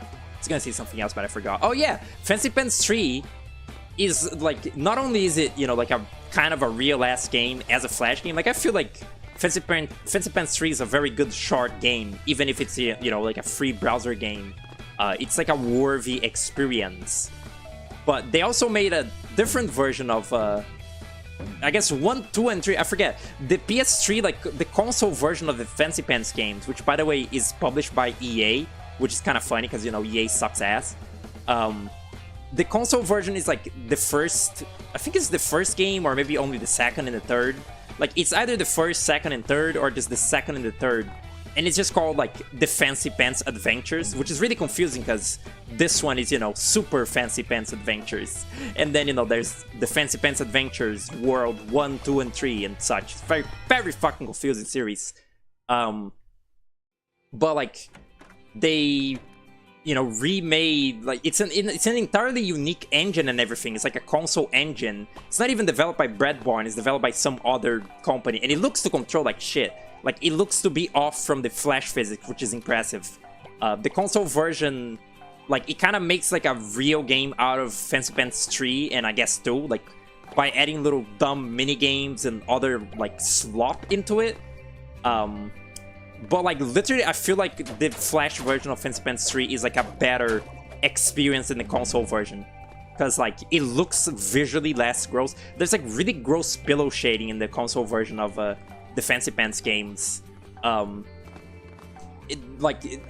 I was gonna say something else, but I forgot. Oh yeah, Fancy Pants 3 is like, not only is it, you know, like a kind of a real ass game as a Flash game, like I feel like Fancy Pants 3 is a very good short game, even if it's, you know, like a free browser game. It's like a worthy experience. But they also made a different version of, I guess 1, 2, and 3, I forget. The PS3, like the console version of the Fancy Pants games, which by the way is published by EA, which is kind of funny because, you know, EA sucks ass. The console version is like the first, I think it's the first game, or maybe only the second and the third. Like it's either the first, second, and third, or just the second and the third. And it's just called like the Fancy Pants Adventures, which is really confusing because this one is, you know, Super Fancy Pants Adventures. And then, you know, there's the Fancy Pants Adventures World 1, 2, and 3 and such. It's very, very fucking confusing series. But like they, you know, remade, like it's an entirely unique engine and everything. It's like a console engine. It's not even developed by Breadborn, it's developed by some other company, and it looks to control like shit. Like it looks to be off from the Flash physics, which is impressive. The console version, like it kind of makes like a real game out of Fancy Pants 3 and I guess 2, like by adding little dumb mini games and other like slop into it. But like literally, I feel like the Flash version of Fancy Pants 3 is like a better experience than the console version. Because like it looks visually less gross. There's like really gross pillow shading in the console version of the Fancy Pants games. I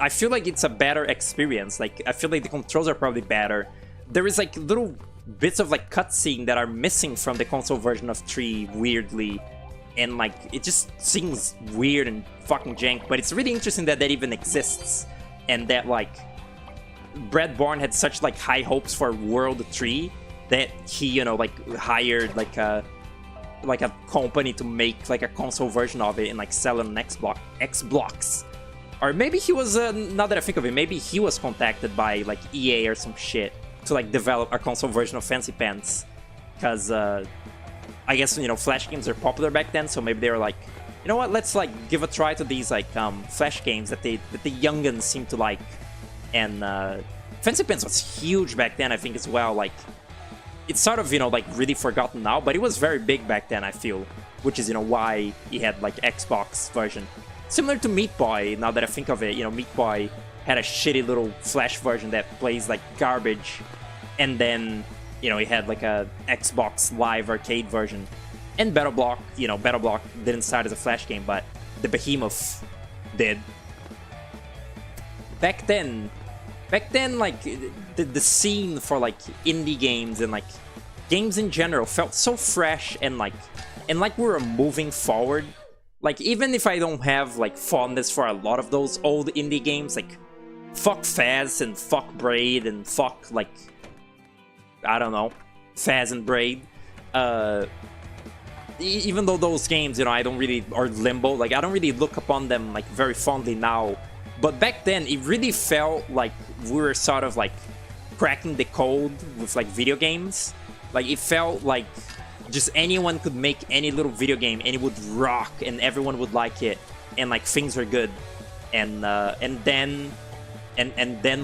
feel like it's a better experience. Like I feel like the controls are probably better. There is like little bits of like cutscene that are missing from the console version of 3 weirdly. And like it just seems weird and fucking jank, but it's really interesting that that even exists, and that like Breadborn had such like high hopes for World 3 that he, you know, like hired like a company to make like a console version of it and like sell it on Xbox. Or maybe he was now that I think of it, maybe he was contacted by like EA or some shit to like develop a console version of Fancy Pants, because I guess, you know, Flash games are popular back then, so maybe they were like, you know what, let's like give a try to these like Flash games that the youngins seem to like. And Fancy Pants was huge back then, I think, as well. Like it's sort of, you know, like really forgotten now, but it was very big back then, I feel, which is, you know, why he had like Xbox version. Similar to Meat Boy, now that I think of it, you know, Meat Boy had a shitty little Flash version that plays like garbage, and then, you know, he had like a Xbox Live Arcade version. And Battle Block, you know, Battle Block didn't start as a Flash game, but the Behemoth did. Back then, like, the scene for like indie games and like games in general felt so fresh and like we were moving forward. Like, even if I don't have like fondness for a lot of those old indie games, like fuck Faz and fuck Braid and fuck like, I don't know, Faz and Braid. Even though those games, you know, I don't really, or Limbo, like I don't really look upon them like very fondly now. But back then, it really felt like we were sort of like cracking the code with like video games. Like it felt like just anyone could make any little video game and it would rock and everyone would like it and like things were good. And then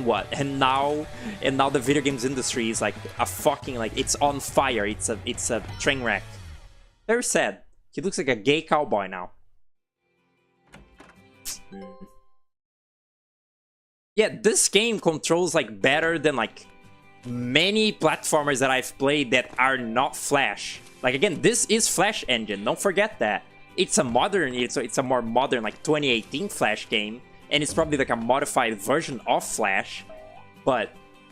what? And now the video games industry is like a fucking, like, it's on fire. It's a train wreck. Very sad. He looks like a gay cowboy now. Yeah, this game controls like better than like many platformers that I've played that are not Flash. Like, again, this is Flash engine. Don't forget that. It's a modern, it's a more modern, like 2018 Flash game, and it's probably like a modified version of Flash. But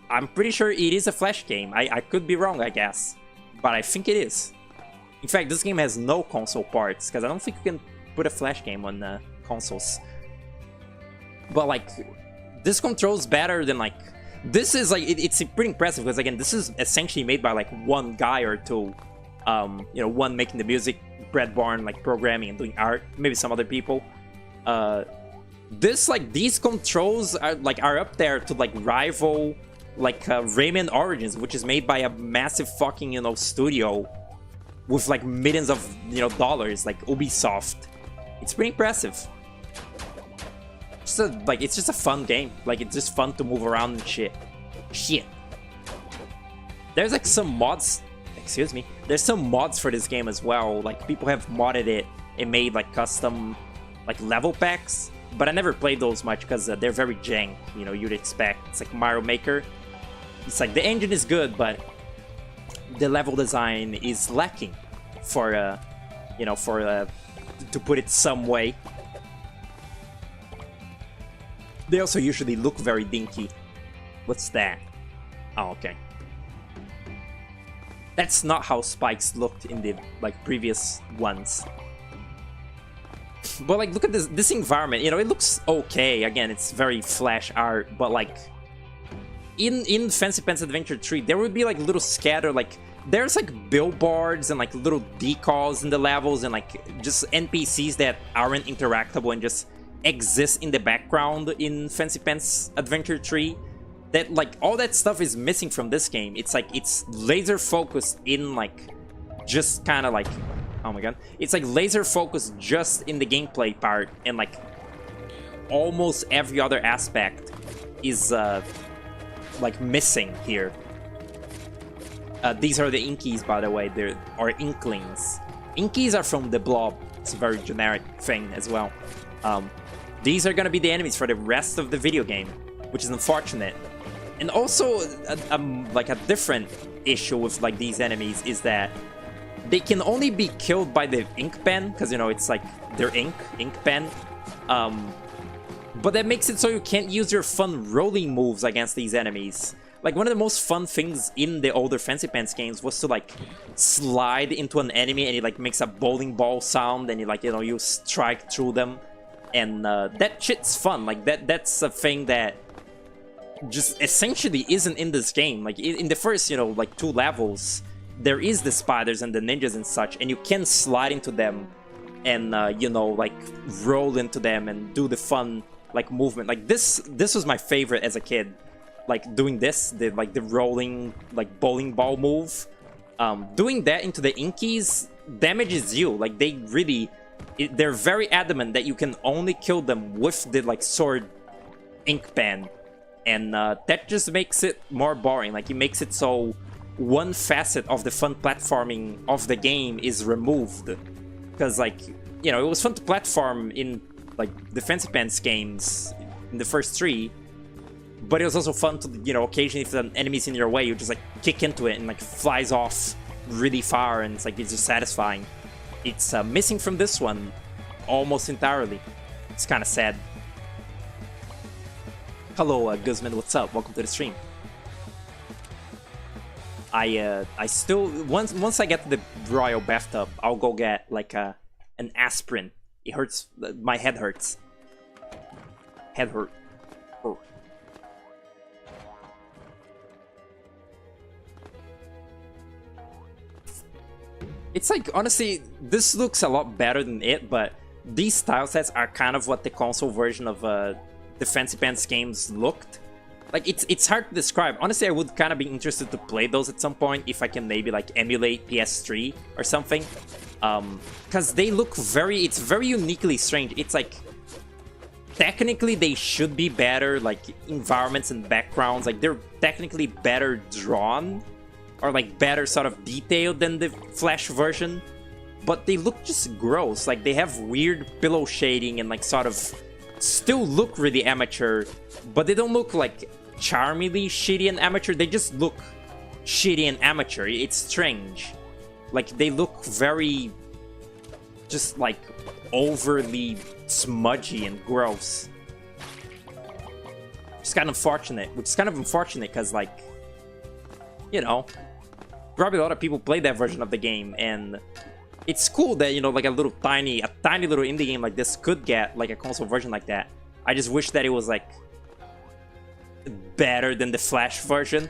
I'm pretty sure it is a Flash game. I could be wrong, I guess, but I think it is. In fact, this game has no console parts, because I don't think you can put a Flash game on consoles. But like, this controls better than like, this is like, it's pretty impressive, because again, this is essentially made by like one guy or two. You know, one making the music, Breadborn like programming and doing art, maybe some other people. These controls are up there to like rival like Rayman Origins, which is made by a massive fucking, you know, studio with like millions of, you know, dollars, like Ubisoft. It's pretty impressive. Like, it's just a fun game. Like, it's just fun to move around and shit. There's like some mods, excuse me, there's some mods for this game as well. Like, people have modded it and made like custom like level packs, but I never played those much because they're very jank, you know, you'd expect. It's like Mario Maker. It's like the engine is good, but the level design is lacking for you know, for to put it some way. They also usually look very dinky. What's that? Oh, okay. That's not how spikes looked in the like previous ones. But like, look at this environment. You know, it looks okay. Again, it's very flash art, but like in Fancy Pants Adventure 3, there would be like little scatter, like there's like billboards and like little decals in the levels and like just NPCs that aren't interactable and just exist in the background in Fancy Pants Adventure 3. That like all that stuff is missing from this game. It's like it's laser focused in like just kind of like, oh my god, it's like laser focused just in the gameplay part, and like almost every other aspect is like missing here. These are the Inkies, by the way. They're or Inklings. Inkies are from the Blob. It's a very generic thing as well. These are gonna be the enemies for the rest of the video game, which is unfortunate. And also, like a different issue with like these enemies is that they can only be killed by the ink pen, because, you know, it's like their ink pen. But that makes it so you can't use your fun rolling moves against these enemies. Like, one of the most fun things in the older Fancy Pants games was to like slide into an enemy and it like makes a bowling ball sound, and you like, you know, you strike through them. And that shit's fun. Like, that's a thing that just essentially isn't in this game. Like, in the first, you know, like 2 levels, there is the spiders and the ninjas and such, and you can slide into them and, you know, like roll into them and do the fun, like, movement. Like, this was my favorite as a kid. Like, doing this, the rolling, like, bowling ball move. Doing that into the Inkies damages you. Like, they really... they're very adamant that you can only kill them with the, like, sword ink pen. And that just makes it more boring. Like, it makes it so one facet of the fun platforming of the game is removed. Because, like, you know, it was fun to platform in, like, the Fancy Pants games in the first 3. But it was also fun to, you know, occasionally if an enemy's in your way, you just, like, kick into it and, like, flies off really far. And it's, like, it's just satisfying. It's missing from this one almost entirely. It's kind of sad. Hello, Guzman, what's up? Welcome to the stream. I still... Once I get to the royal bathtub, I'll go get, like, an aspirin. It hurts... My head hurts. Head hurt. Oh. It's like, honestly, this looks a lot better than it, but these tile sets are kind of what the console version of the Fancy Pants games looked. Like, it's hard to describe. Honestly, I would kind of be interested to play those at some point if I can maybe, like, emulate PS3 or something. Because they look very... It's very uniquely strange. It's like... Technically, they should be better, like, environments and backgrounds. Like, they're technically better drawn. Or, like, better sort of detailed than the Flash version. But they look just gross. Like, they have weird pillow shading and, like, sort of... Still look really amateur. But they don't look, like, charmingly shitty and amateur. They just look shitty and amateur. It's strange. Like, they look very... Just, like, overly smudgy and gross. It's kind of unfortunate. Which is kind of unfortunate because, like... You know... Probably a lot of people play that version of the game, and it's cool that, you know, like a tiny little indie game like this could get like a console version like that. I just wish that it was like better than the Flash version.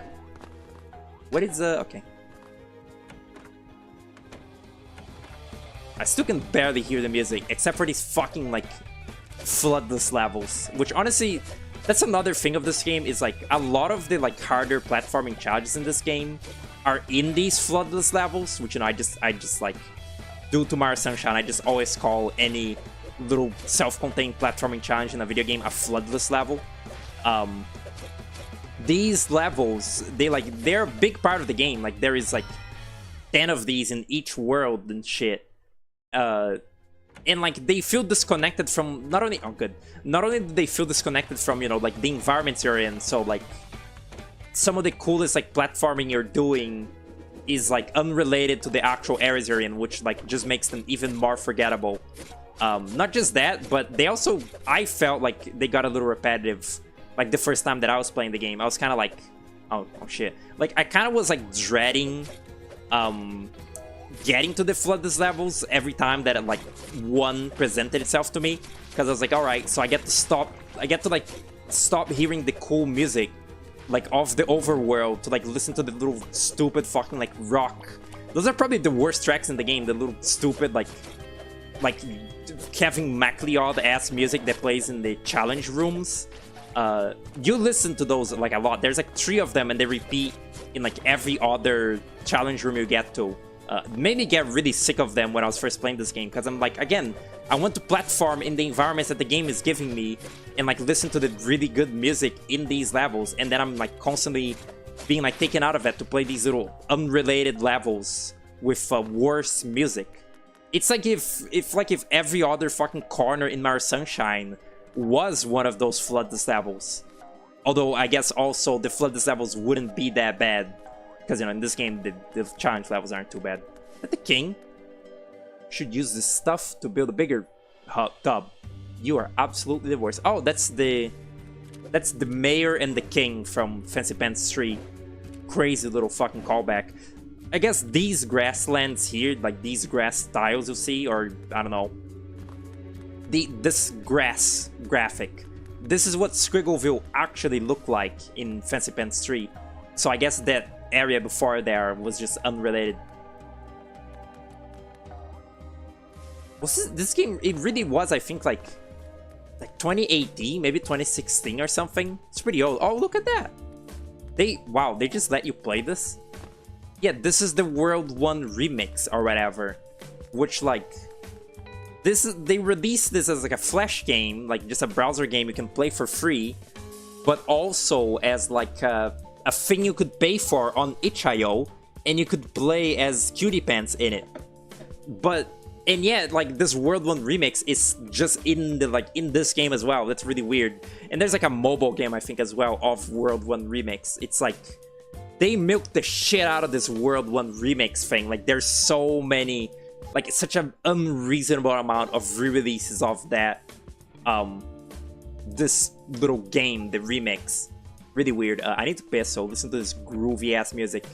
What is okay. I still can barely hear the music, except for these fucking like floodless levels, which honestly, that's another thing of this game is like a lot of the like harder platforming challenges in this game are in these floodless levels, which I just like due to Mario Sunshine, I just always call any little self-contained platforming challenge in a video game a floodless level. These levels, they're a big part of the game. Like there is like 10 of these in each world and shit. And like they feel disconnected from not only do they feel disconnected from, you know, like the environments you're in. So like some of the coolest like platforming you're doing is like unrelated to the actual areas you're in, which like just makes them even more forgettable. Not just that, but they also, I felt like they got a little repetitive. Like the first time that I was playing the game, I was kind of like, oh shit. Like I kind of was like dreading getting to the floodless levels every time that like one presented itself to me, because I was like, all right, so I get to like stop hearing the cool music like of the overworld to like listen to the little stupid fucking like rock. Those are probably the worst tracks in the game, the little stupid like Kevin MacLeod ass music that plays in the challenge rooms. You listen to those like a lot. There's like 3 of them and they repeat in like every other challenge room you get to. Made me get really sick of them when I was first playing this game, because I'm like, again, I want to platform in the environments that the game is giving me and like listen to the really good music in these levels, and then I'm like constantly being like taken out of it to play these little unrelated levels with worse music. It's like if every other fucking corner in Mario Sunshine was one of those floodless levels. Although I guess also the floodless levels wouldn't be that bad, because, you know, in this game, the challenge levels aren't too bad. But the king should use this stuff to build a bigger tub. You are absolutely the worst. Oh, that's the mayor and the king from Fancy Pants 3. Crazy little fucking callback. I guess these grasslands here, like these grass tiles you see, or I don't know, this grass graphic. This is what Squiggleville actually looked like in Fancy Pants 3. So I guess that area before there was just unrelated. Was this game? It really was, I think, like 2018, maybe 2016 or something. It's pretty old. Oh, look at that! Wow, they just let you play this? Yeah, this is the World 1 remix or whatever, which like they released this as like a flash game, like just a browser game you can play for free, but also as like a thing you could pay for on itch.io, and you could play as Cutie Pants in it. And yeah, like this World 1 remix is just in this game as well. That's really weird. And there's like a mobile game, I think, as well of World 1 remix. It's like they milked the shit out of this World 1 remix thing. Like there's so many, like it's such an unreasonable amount of re-releases of that this little game, the remix. Really weird. I need to peso. Listen to this groovy ass music.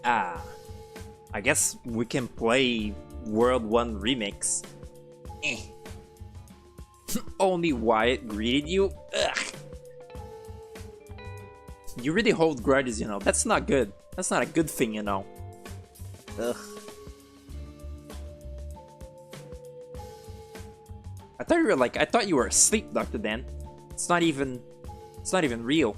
Ah, I guess we can play World 1 Remix. Eh. Only Wyatt greeted you? Ugh. You really hold grudges, you know. That's not good. That's not a good thing, you know. Ugh. I thought you were asleep, Dr. Dan. It's not even real.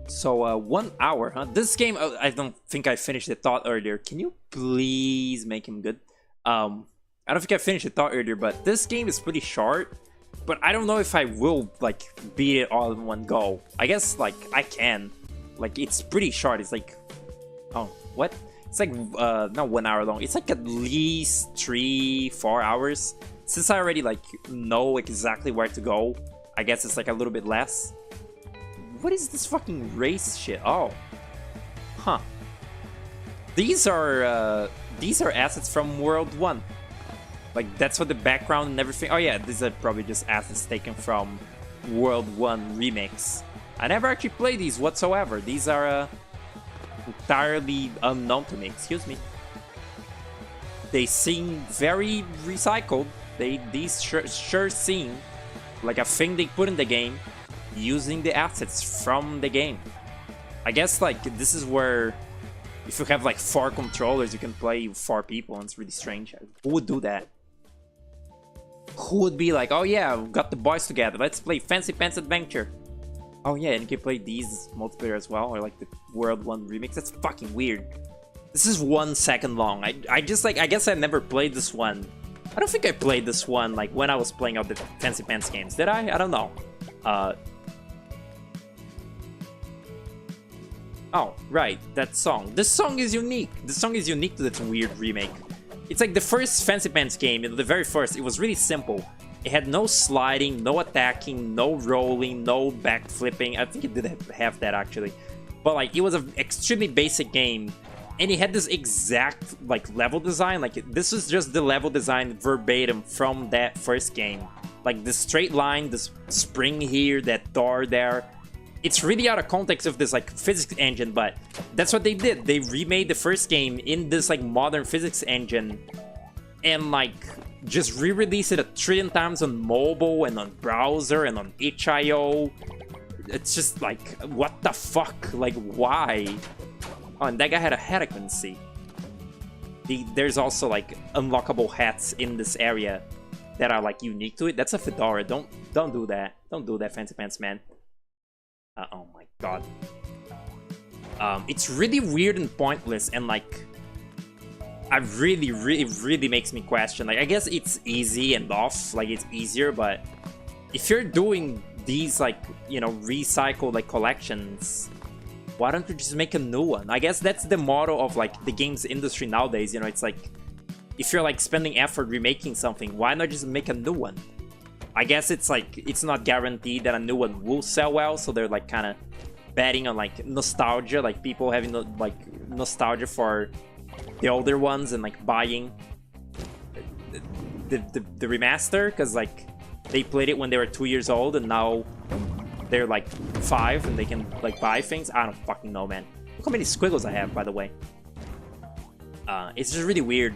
So, 1 hour, huh? This game, I don't think I finished the thought earlier. Can you please make him good? I don't think I finished the thought earlier, but this game is pretty short. But I don't know if I will, like, beat it all in one go. I guess, like, I can. Like, it's pretty short. It's like... Oh, what? It's like, not 1 hour long. It's like at least 3-4 hours. Since I already, like, know exactly where to go, I guess it's, like, a little bit less. What is this fucking race shit? Oh. Huh. These are assets from World 1. Like, that's what the background and everything... Oh yeah, these are probably just assets taken from World 1 Remix. I never actually played these whatsoever. These are, entirely unknown to me. Excuse me. They seem very recycled. These sure seem like a thing they put in the game using the assets from the game. I guess, like, this is where if you have, like, 4 controllers, you can play 4 people, and it's really strange. Who would do that? Who would be like, oh yeah, we got the boys together, let's play Fancy Pants Adventure. Oh yeah, and you can play these multiplayer as well, or like the World 1 Remix. That's fucking weird. This is 1 second long. I just, like, I guess I never played this one. I don't think I played this one, like, when I was playing out the Fancy Pants games. Did I? I don't know. Oh, right, that song. This song is unique. This song is unique to this weird remake. It's like the first Fancy Pants game, the very first, it was really simple. It had no sliding, no attacking, no rolling, no backflipping. I think it did have that, actually. But, like, it was an extremely basic game. And it had this exact, like, level design. Like, this is just the level design verbatim from that first game. Like, the straight line, this spring here, that door there. It's really out of context of this, like, physics engine, but that's what they did. They remade the first game in this, like, modern physics engine and, like, just re-released it 1 trillion times on mobile and on browser and on itch.io. It's just like, what the fuck? Like, why? Oh, and that guy had a hat I couldn't see. There's also, like, unlockable hats in this area that are, like, unique to it. That's a fedora. Don't do that. Don't do that, Fancy Pants man. Oh my god. It's really weird and pointless, and, like, I really makes me question. Like, I guess it's easy and off, like, it's easier, but if you're doing these, like, you know, recycled, like, collections, why don't you just make a new one? I guess that's the motto of, like, the games industry nowadays, you know. It's like, if you're, like, spending effort remaking something, why not just make a new one? I guess it's like, it's not guaranteed that a new one will sell well, so they're, like, kind of betting on, like, nostalgia, like, people having, like, nostalgia for the older ones and, like, buying the remaster, because, like, they played it when they were 2 years old, and now they're, like, 5, and they can, like, buy things. I don't fucking know, man. Look how many squiggles I have, by the way. It's just really weird.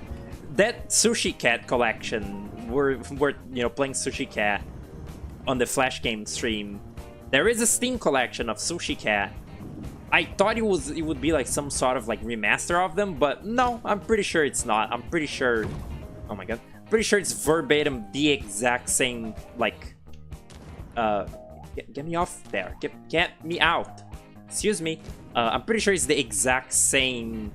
That Sushi Cat collection, we're you know, playing Sushi Cat on the Flash game stream. There is a Steam collection of Sushi Cat. I thought it would be like some sort of, like, remaster of them, but no, I'm pretty sure it's not. I'm pretty sure, oh my god, pretty sure it's verbatim the exact same, like, get me off there, get me out, excuse me. I'm pretty sure it's the exact same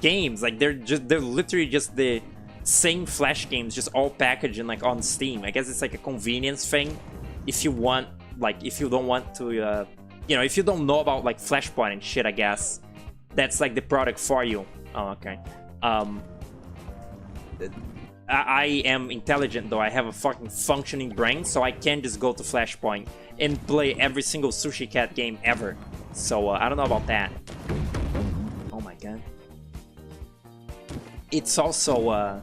games. Like, they're literally just the same Flash games, just all packaged and, like, on Steam. I guess it's like a convenience thing. If you want, like, if you don't want to, you know, if you don't know about, like, Flashpoint and shit, I guess that's, like, the product for you. Oh, okay. I am intelligent, though. I have a fucking functioning brain, so I can just go to Flashpoint and play every single Sushi Cat game ever. So, I don't know about that. Oh my god. It's also,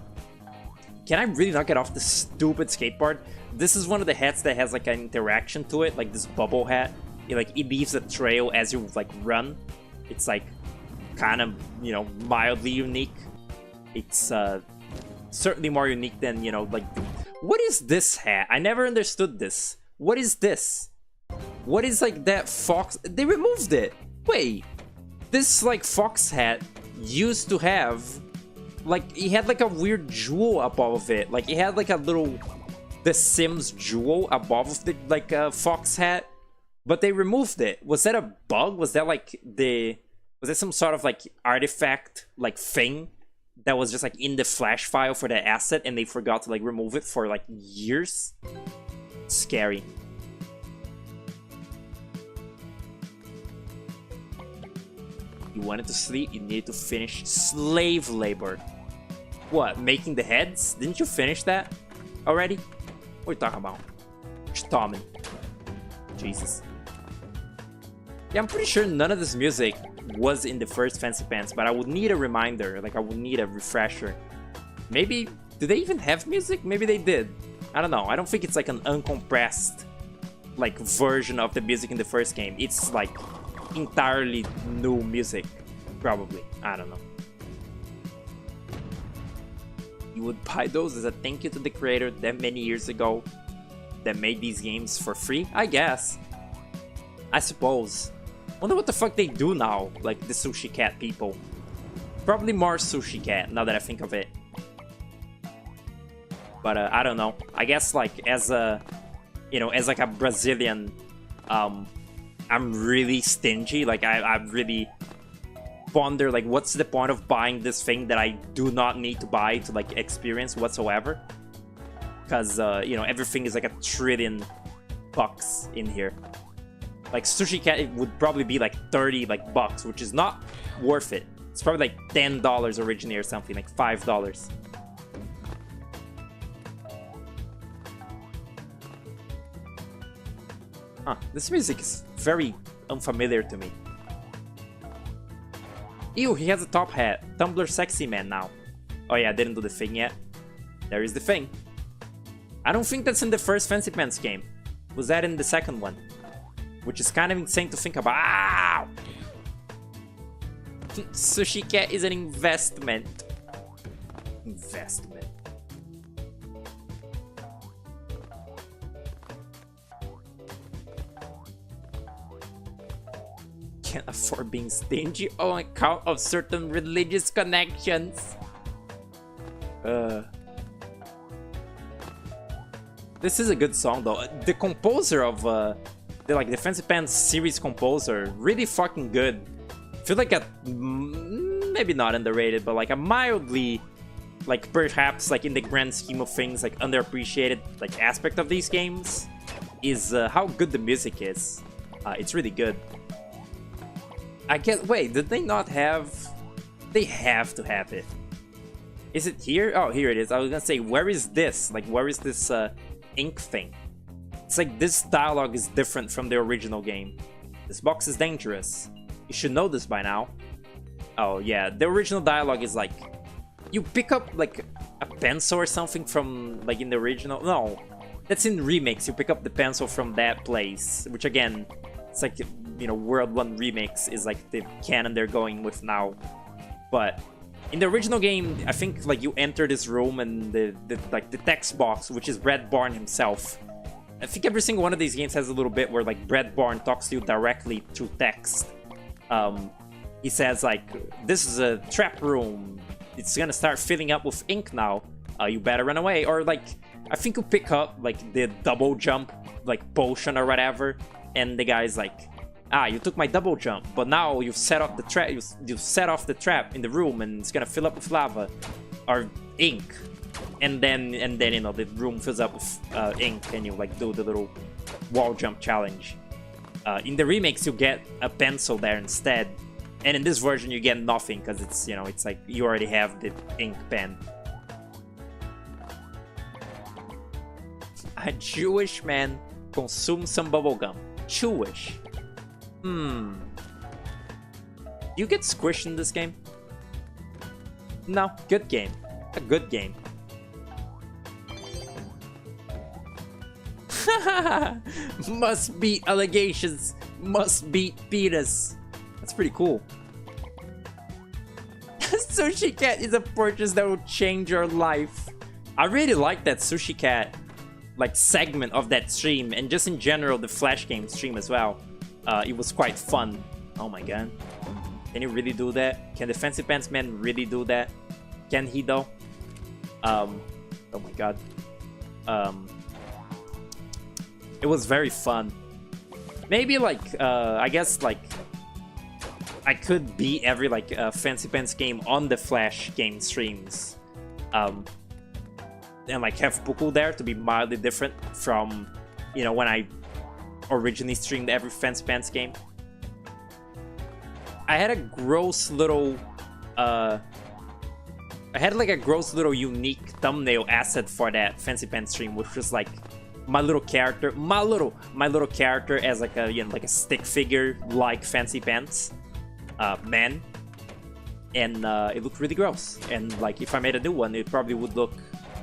can I really not get off this stupid skateboard? This is one of the hats that has, like, an interaction to it, like this bubble hat. it leaves a trail as you like run. It's like kind of, you know, mildly unique. It's certainly more unique than, you know, like what is this hat? I never understood this. What is this? What is like that fox? They removed it. Wait, this like fox hat used to have like, it had like a weird jewel above it. Like it had like a little The Sims jewel above the like fox hat, but they removed it. Was that a bug? Was that like was that some sort of like artifact like thing that was just like in the flash file for the asset and they forgot to like remove it for like years? Scary. You wanted to sleep, you needed to finish slave labor. What, making the heads? Didn't you finish that already? What are you talking about? Storming. Jesus. Yeah, I'm pretty sure none of this music was in the first Fancy Pants, but I would need a reminder. Like, I would need a refresher. Maybe... Do they even have music? Maybe they did. I don't know. I don't think it's like an uncompressed like version of the music in the first game. It's like entirely new music, probably. I don't know. You would buy those as a thank you to the creator that many years ago that made these games for free? I guess. I suppose. Wonder what the fuck they do now, like the Sushi Cat people. Probably more Sushi Cat, now that I think of it. But I don't know. I guess like as a, you know, as like a Brazilian, I'm really stingy. Like I really ponder like what's the point of buying this thing that I do not need to buy to like experience whatsoever. Because you know, everything is like $1 trillion in here. Like Sushi Cat, it would probably be like 30 like bucks, which is not worth it. It's probably like $10 originally or something, like $5. Huh, this music is very unfamiliar to me. Ew, he has a top hat. Tumblr sexy man now. Oh yeah, I didn't do the thing yet. There is the thing. I don't think that's in the first Fancy Pants game. Was that in the second one? Which is kind of insane to think about. Ow! Sushi Cat is an investment. Investment. Can't afford being stingy on account of certain religious connections. This is a good song though. The composer of the Fancy Pants series composer, really fucking good. I feel like a maybe not underrated, but like a mildly, like perhaps like in the grand scheme of things, like underappreciated like aspect of these games is how good the music is. It's really good. I guess. Wait, did they not have? They have to have it. Is it here? Oh, here it is. I was gonna say, where is this? Like, where is this ink thing? It's like this dialogue is different from the original game. This box is dangerous. You should know this by now. Oh yeah, the original dialogue is like, you pick up like a pencil or something from like in the original. No, that's in remakes. You pick up the pencil from that place, which again, it's like, you know, World 1 Remix is like the canon they're going with now. But in the original game, I think like you enter this room and the text box, which is Red Barn himself. I think every single one of these games has a little bit where like Red Barn talks to you directly through text. He says like, this is a trap room. It's gonna start filling up with ink now. You better run away. Or like, I think you pick up like the double jump like potion or whatever. And the guy's like, you took my double jump, but now you've set off the trap. You've set off the trap in the room, and it's gonna fill up with lava or ink. And then you know the room fills up with ink, and you like do the little wall jump challenge. In the remakes, you get a pencil there instead, and in this version, you get nothing because it's, you know, it's like you already have the ink pen. A Jewish man consumes some bubblegum. Jewish. Do you get squished in this game? No, good game. A good game. Must be allegations. Must beat Fetus. That's pretty cool. Sushi Cat is a purchase that will change your life. I really like that Sushi Cat like segment of that stream, and just in general the Flash game stream as well. It was quite fun. Oh my god. Can he really do that? Can the Fancy Pants man really do that? Can he though? Oh my god. It was very fun. Maybe like I guess like I could beat every like Fancy Pants game on the Flash game streams, and like have Puku there to be mildly different from, you know, when I originally streamed every Fancy Pants game. I had a gross little unique thumbnail asset for that Fancy Pants stream, which was like my little character as like a, you know, like a stick figure like Fancy Pants man, and it looked really gross. And like if I made a new one, it probably would look,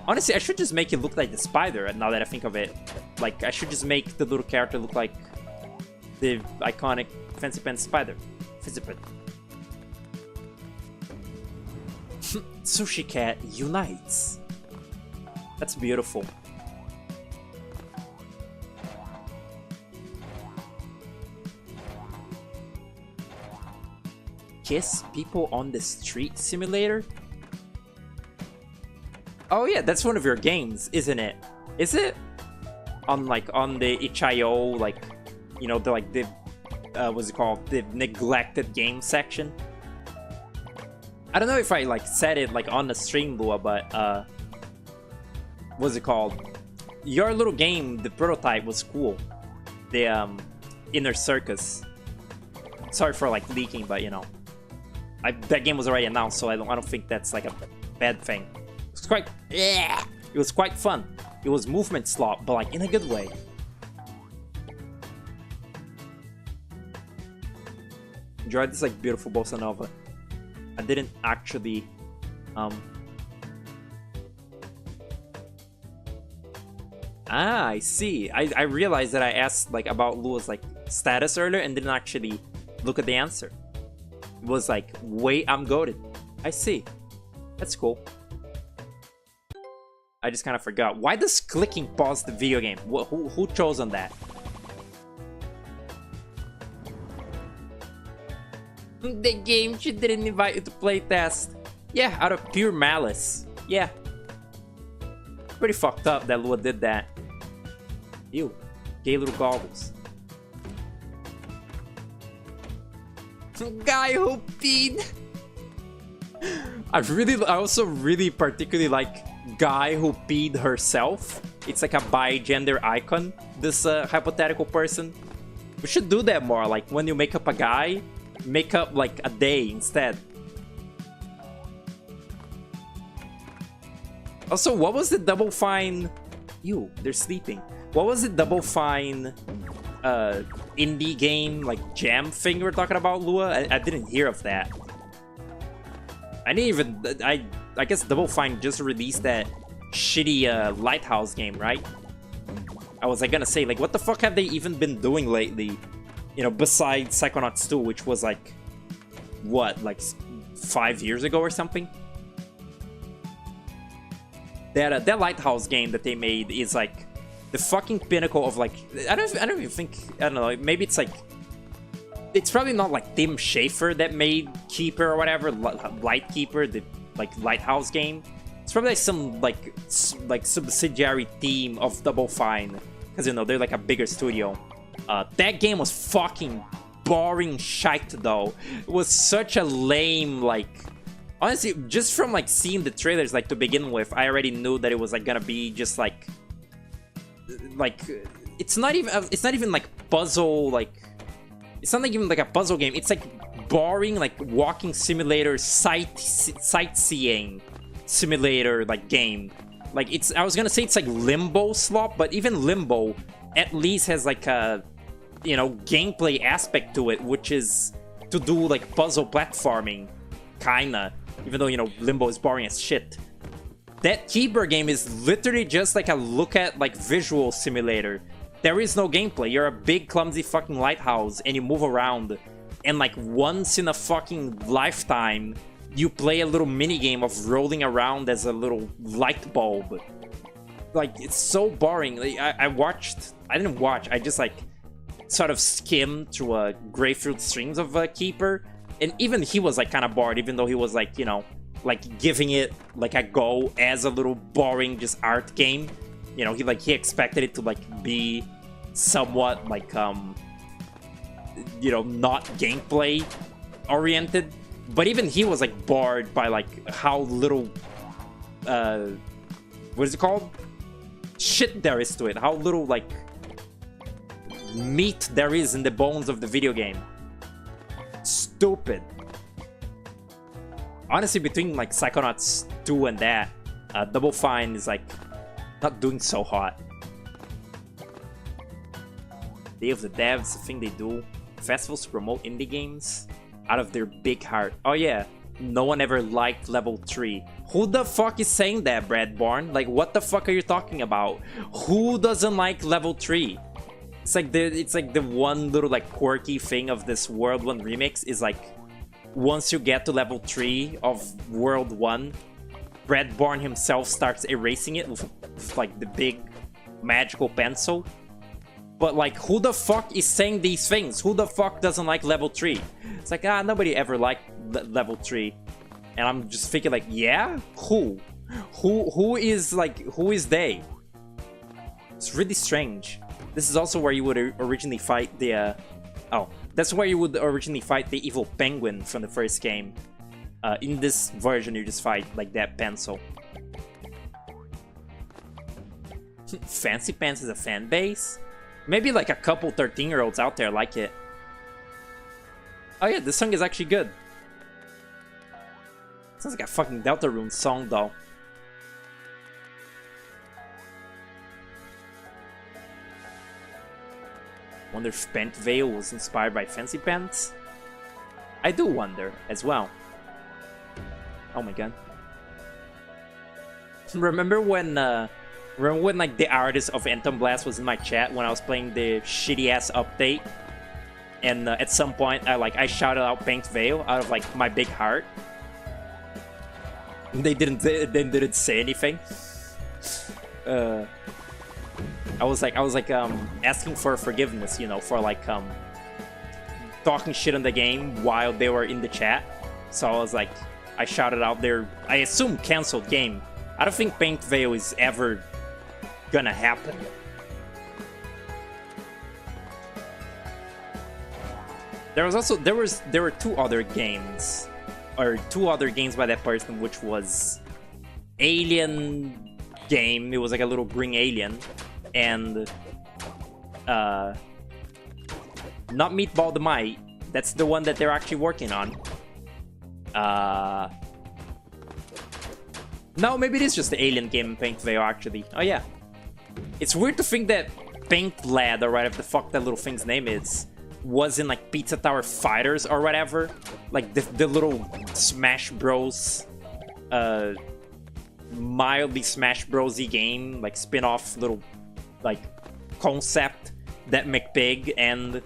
honestly I should just make it look like the spider. And now that I think of it, like I should just make the little character look like the iconic Fancy Pants spider. Sushi Cat unites. That's beautiful. Kiss people on the street simulator? Oh yeah, that's one of your games, isn't it? Is it? On like on the itch.io, like, you know, the like the what's it called? The neglected game section. I don't know if I like said it like on the stream, Lua, but what's it called? Your little game, the prototype was cool. The Inner Circus. Sorry for like leaking, but you know, that game was already announced, so I don't think that's like a bad thing. It was quite fun. It was movement slop, but like in a good way. Enjoyed this like beautiful bossa nova. I didn't actually I see. I realized that I asked like about Lua's like status earlier and didn't actually look at the answer. It was like, wait, I'm goated. I see. That's cool. I just kind of forgot. Why does clicking pause the video game? Who chose on that? The game she didn't invite you to play test. Yeah, out of pure malice. Yeah. Pretty fucked up that Lua did that. Ew. Gay little goggles. Guy who peed. I also really particularly like Guy who peed herself. It's like a bi-gender icon, this hypothetical person. We should do that more, like when you make up a guy, make up like a day instead. Also, what was the Double Fine? Ew, they're sleeping. What was the Double Fine indie game like jam thing you were talking about, Lua? I didn't hear of that. I didn't even. I guess Double Fine just released that shitty Lighthouse game, right? I was like gonna say, like, what the fuck have they even been doing lately? You know, besides Psychonauts 2, which was like, what, like 5 years ago or something? That Lighthouse game that they made is like the fucking pinnacle of like, I don't even think, I don't know, maybe it's like, it's probably not like Tim Schafer that made Keeper or whatever, Lightkeeper, the like Lighthouse game. It's probably like some like subsidiary team of Double Fine, because you know they're like a bigger studio. That game was fucking boring shite though. It was such a lame, like, honestly, just from like seeing the trailers like to begin with, I already knew that it was like gonna be just like it's not even like puzzle, like it's not like even like a puzzle game. It's like boring, like walking simulator, sightseeing simulator like game. Like it's, I was gonna say it's like Limbo slop, but even Limbo at least has like a, you know, gameplay aspect to it, which is to do like puzzle platforming, kinda. Even though, you know, Limbo is boring as shit. That Keeper game is literally just like a look at like visual simulator. there is no gameplay. You're a big, clumsy fucking lighthouse, and you move around. And like once in a fucking lifetime, you play a little mini game of rolling around as a little light bulb. Like, it's so boring. Like, I didn't watch, I just like sort of skimmed through a Greyfield streams of Keeper. And even he was like kind of bored, even though he was like, you know, like giving it like a go as a little boring just art game. You know, he expected it to like be somewhat like you know, not gameplay oriented. But even he was like bored by like how little what is it called? Shit there is to it. How little like meat there is in the bones of the video game. Stupid. Honestly, between like Psychonauts 2 and that, Double Fine is like not doing so hot. Day of the Devs, the thing they do. Festivals to promote indie games out of their big heart. Oh yeah, no one ever liked Level 3. Who the fuck is saying that, Bradborn? Like, what the fuck are you talking about? Who doesn't like Level 3? It's like the one little like quirky thing of this World 1 remix is like, once you get to Level 3 of World 1, Bradborn himself starts erasing it with like the big magical pencil. But like, who the fuck is saying these things? Who the fuck doesn't like Level 3? It's like, nobody ever liked Level 3. And I'm just thinking like, yeah? Who? Who is they? It's really strange. This is also where you would originally fight the, oh, that's where you would originally fight the evil penguin from the first game. In this version, you just fight like that pencil. Fancy Pants is a fan base? Maybe like a couple 13-year-olds out there like it. Oh yeah, this song is actually good. Sounds like a fucking Deltarune song though. Wonder if Bent Veil was inspired by Fancy Pants? I do wonder as well. Oh my god. Remember when like the artist of Anthem Blast was in my chat when I was playing the shitty ass update, and at some point I shouted out Paint Veil out of like my big heart. They didn't say anything. I was like asking for forgiveness, you know, for like talking shit on the game while they were in the chat. So I was like, I shouted out their, I assume, canceled game. I don't think Paint Veil is ever gonna happen. There were two other games by that person, which was Alien game. It was like a little green alien, and not Meatball the Might. That's the one that they're actually working on. No, maybe it is just the Alien game in Paint Veil actually. Oh yeah. It's weird to think that Paint Lad, or whatever the fuck that little thing's name is, was in like Pizza Tower Fighters or whatever. Like the little Smash Bros. Mildly Smash Bros-y game, like spin-off little like concept that McPig and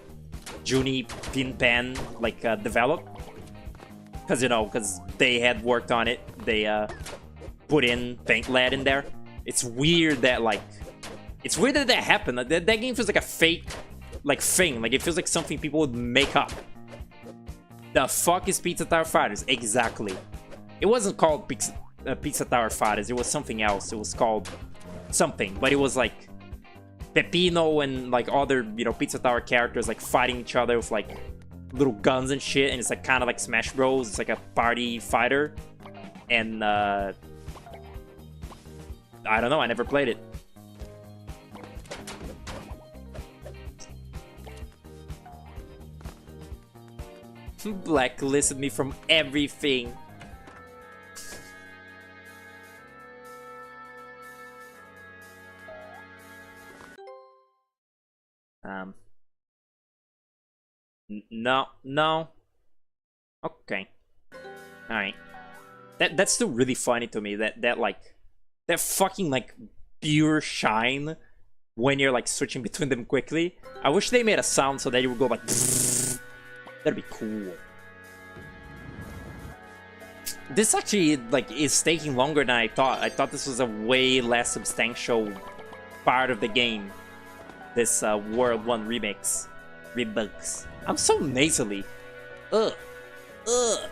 Junie Pinpan like developed. Because, you know, because they had worked on it. They put in Paint Lad in there. It's weird that like, it's weird that happened. That game feels like a fake like thing. Like it feels like something people would make up. The fuck is Pizza Tower Fighters? Exactly. It wasn't called Pizza Tower Fighters. It was something else. It was called something, but it was like Peppino and like other, you know, Pizza Tower characters like fighting each other with like little guns and shit, and it's like kind of like Smash Bros. It's like a party fighter, and I don't know. I never played it. Blacklisted me from everything. No. Okay. Alright. That's still really funny to me, that like, that fucking like pure shine when you're like switching between them quickly. I wish they made a sound so that it would go like that'd be cool. This actually like is taking longer than I thought. I thought this was a way less substantial part of the game. This World 1 remix. Rebugs. I'm so nasally. Ugh. Ugh.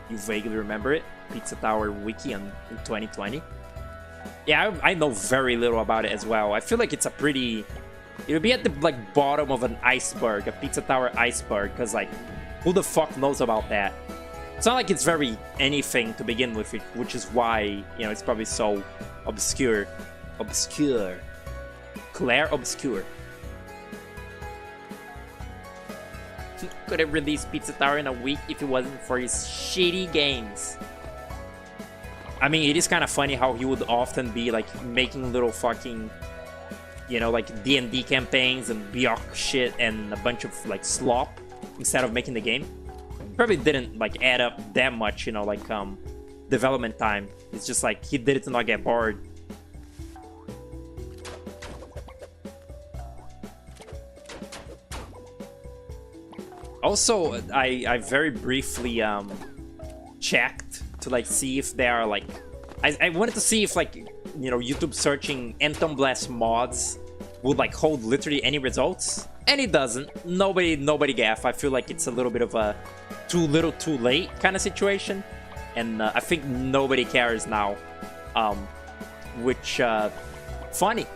You vaguely remember it? Pizza Tower Wiki in 2020? Yeah, I know very little about it as well. I feel like it's a pretty... It would be at the like bottom of an iceberg, a Pizza Tower iceberg, because like, who the fuck knows about that? It's not like it's very anything to begin with, which is why, you know, it's probably so obscure. Obscure. Claire Obscure. Could have released Pizza Tower in a week if it wasn't for his shitty games. I mean, it is kind of funny how he would often be like making little fucking, you know, like D&D campaigns and Bjork shit and a bunch of like slop instead of making the game. Probably didn't like add up that much, you know, like development time. It's just like he did it to not get bored. Also, I very briefly checked to like see if there are like I wanted to see if like, you know, YouTube searching Entom Blast mods would like hold literally any results, and it doesn't. Nobody gaff. I feel like it's a little bit of a too little too late kind of situation, and I think nobody cares now, which funny.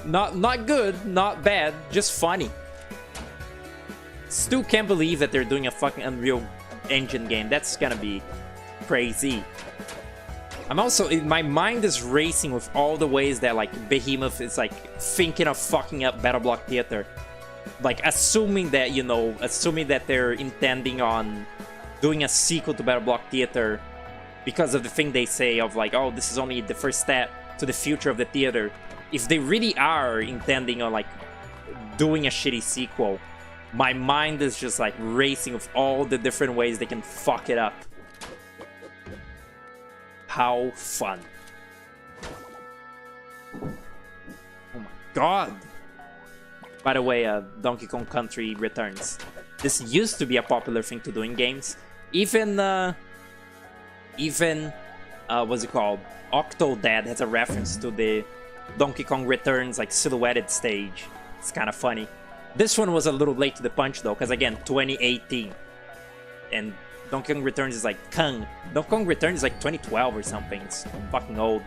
Not good, not bad, just funny. Still can't believe that they're doing a fucking Unreal Engine game. That's gonna be crazy. I'm also, my mind is racing with all the ways that like Behemoth is like thinking of fucking up BattleBlock Theater. Like assuming that, you know, assuming that they're intending on doing a sequel to BattleBlock Theater because of the thing they say of like, oh, this is only the first step to the future of the theater. If they really are intending on like doing a shitty sequel, my mind is just like racing with all the different ways they can fuck it up. How fun. Oh my god. By the way, Donkey Kong Country Returns. This used to be a popular thing to do in games. Even what's it called? Octodad has a reference to the Donkey Kong Returns like silhouetted stage. It's kind of funny. This one was a little late to the punch though, because again, 2018. And Donkey Kong Returns is like Kong. Donkey Kong Returns is like 2012 or something. It's fucking old.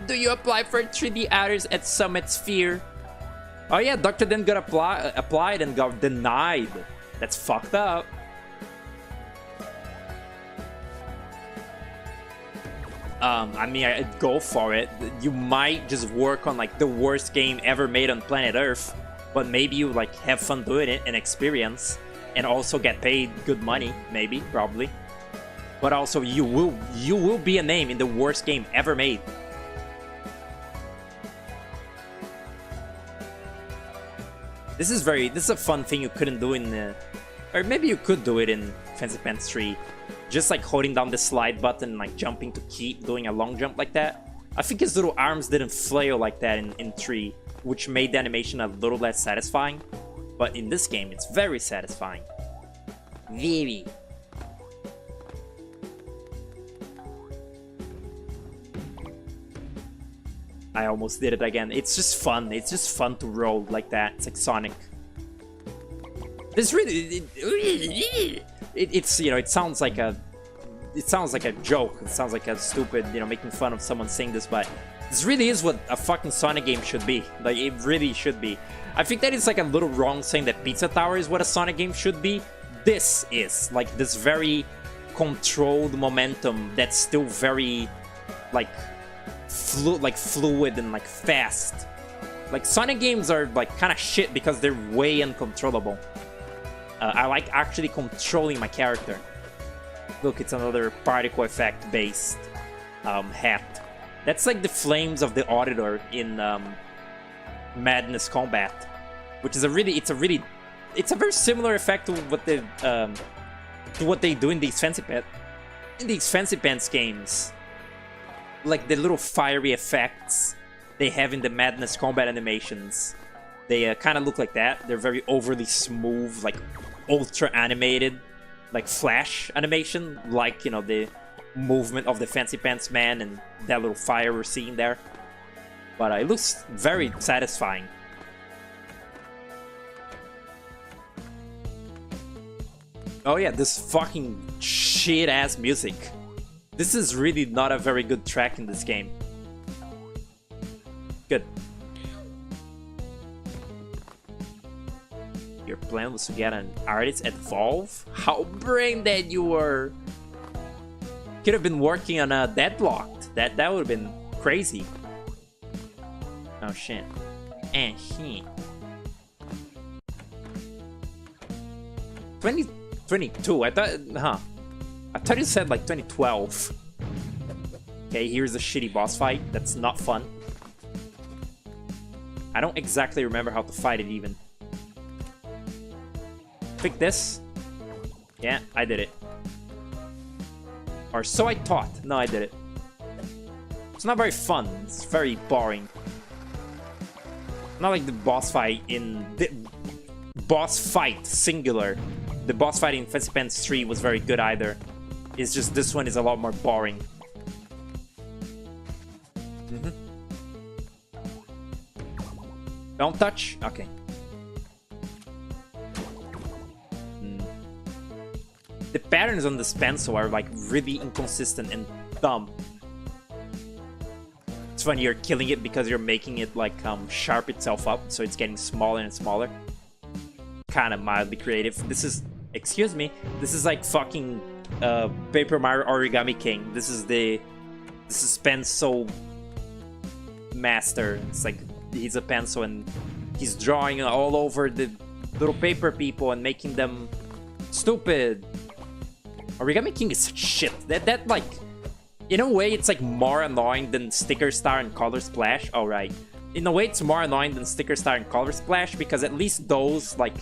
Do you apply for 3D Outers at Summit Sphere? Oh yeah, Dr. Den got applied and got denied. That's fucked up. I mean, I'd go for it. You might just work on like the worst game ever made on planet Earth, but maybe you like have fun doing it and experience, and also get paid good money, maybe, probably. But also, you will be a name in the worst game ever made. This is a fun thing you couldn't do in, or maybe you could do it in Fancy Pants 3. Just like holding down the slide button and like jumping to keep doing a long jump like that. I think his little arms didn't flail like that in 3, which made the animation a little less satisfying. But in this game, it's very satisfying. Very. I almost did it again. It's just fun. It's just fun to roll like that. It's like Sonic. This really... It's, you know, it sounds like a joke. It sounds like a stupid, you know, making fun of someone saying this, but this really is what a fucking Sonic game should be. Like, it really should be. I think that it's like a little wrong saying that Pizza Tower is what a Sonic game should be. This is like this very controlled momentum that's still very like fluid and like fast. Like Sonic games are like kind of shit because they're way uncontrollable. I like actually controlling my character. Look, it's another particle effect based hat. That's like the flames of the Auditor in Madness Combat, which is a really it's a very similar effect to what they do in these Fancy Pants games. Like the little fiery effects they have in the Madness combat animations. They kind of look like that. They're very overly smooth, like ultra animated, like flash animation, like, you know, the movement of the Fancy Pants man and that little fire we're seeing there. But it looks very satisfying. Oh yeah, this fucking shit-ass music. This is really not a very good track in this game. Good. Your plan was to get an artist at Valve? How brain dead you were! Could have been working on a Deadlocked. That would have been crazy. Oh shit. And he. 2022. I thought you said like 2012. Okay, here's a shitty boss fight. That's not fun. I don't exactly remember how to fight it even. Pick this. Yeah, I did it. Or so I thought. No, I did it. It's not very fun. It's very boring. Not like the boss fight in... The boss fight, singular. The boss fight in Fancy Pants 3 was very good either. It's just this one is a lot more boring. Don't touch? Okay. The patterns on this pencil are like really inconsistent and dumb. It's funny, you're killing it because you're making it like sharp itself up, so it's getting smaller and smaller. Kind of mildly creative. This is, excuse me, this is like fucking Paper Mario Origami King. This is pencil master. It's like he's a pencil and he's drawing all over the little paper people and making them stupid. Origami King is such shit. That like, in a way, it's like more annoying than Sticker Star and Color Splash. Oh, right. In a way, it's more annoying than Sticker Star and Color Splash because at least those, like,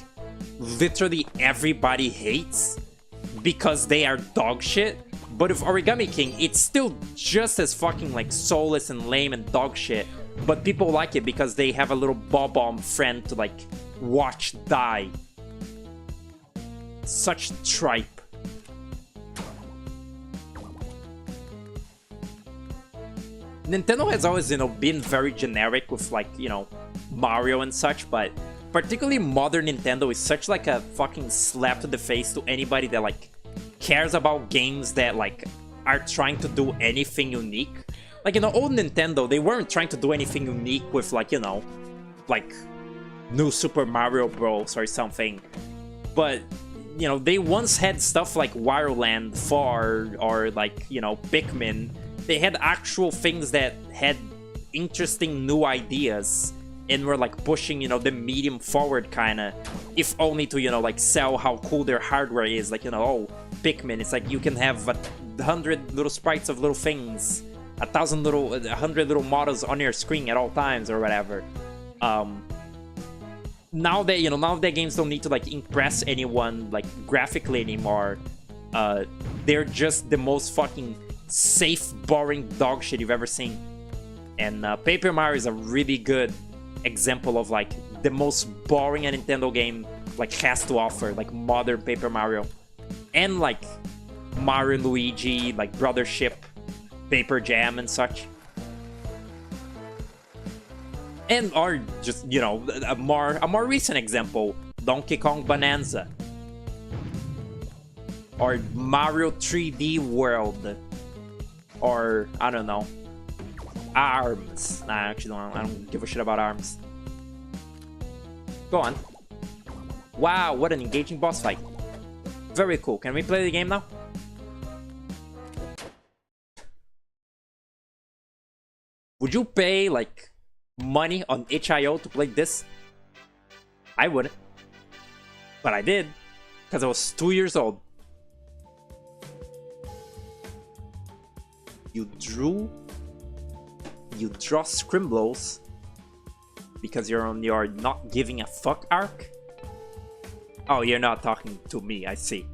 literally everybody hates because they are dog shit. But with Origami King, it's still just as fucking, like, soulless and lame and dog shit. But people like it because they have a little bob-omb friend to, like, watch die. Such tripe. Nintendo has always, you know, been very generic with, like, you know, Mario and such, but particularly modern Nintendo is such, like, a fucking slap to the face to anybody that, like, cares about games that, like, are trying to do anything unique. Like, you know, old Nintendo, they weren't trying to do anything unique with, like, you know, like, new Super Mario Bros. Or something. But, you know, they once had stuff like Wario Land 4 or, like, you know, Pikmin. They had actual things that had interesting new ideas and were like pushing, you know, the medium forward kind of, if only to, you know, like sell how cool their hardware is. Like, you know, oh, Pikmin, it's like you can have 100 little sprites of little things, 1,000 little, 100 little models on your screen at all times or whatever. Now that, you know, now that games don't need to like impress anyone like graphically anymore, they're just the most fucking safe, boring dog shit you've ever seen. And Paper Mario is a really good example of like the most boring a Nintendo game like has to offer, like modern Paper Mario. And like Mario and Luigi, like Brothership, Paper Jam and such. And or just, you know, a more recent example, Donkey Kong Bonanza. Or Mario 3D World. Or, I don't know, ARMS. Nah, I actually I don't give a shit about ARMS. Go on. Wow, what an engaging boss fight. Very cool. Can we play the game now? Would you pay, like, money on itch.io to play this? I wouldn't. But I did. Because I was 2 years old. You draw scribbles because you're on your not giving a fuck arc? Oh, you're not talking to me, I see.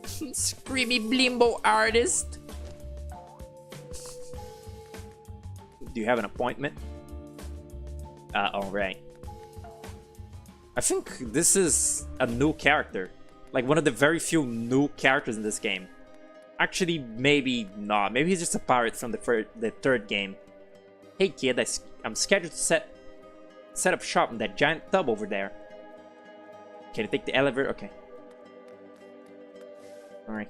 Screamy Blimbo artist. Do you have an appointment? Alright. I think this is a new character. Like one of the very few new characters in this game. Actually, maybe not. Maybe he's just a pirate from the third game. Hey kid, I'm scheduled to set up shop in that giant tub over there. Can you take the elevator? Okay. Alright.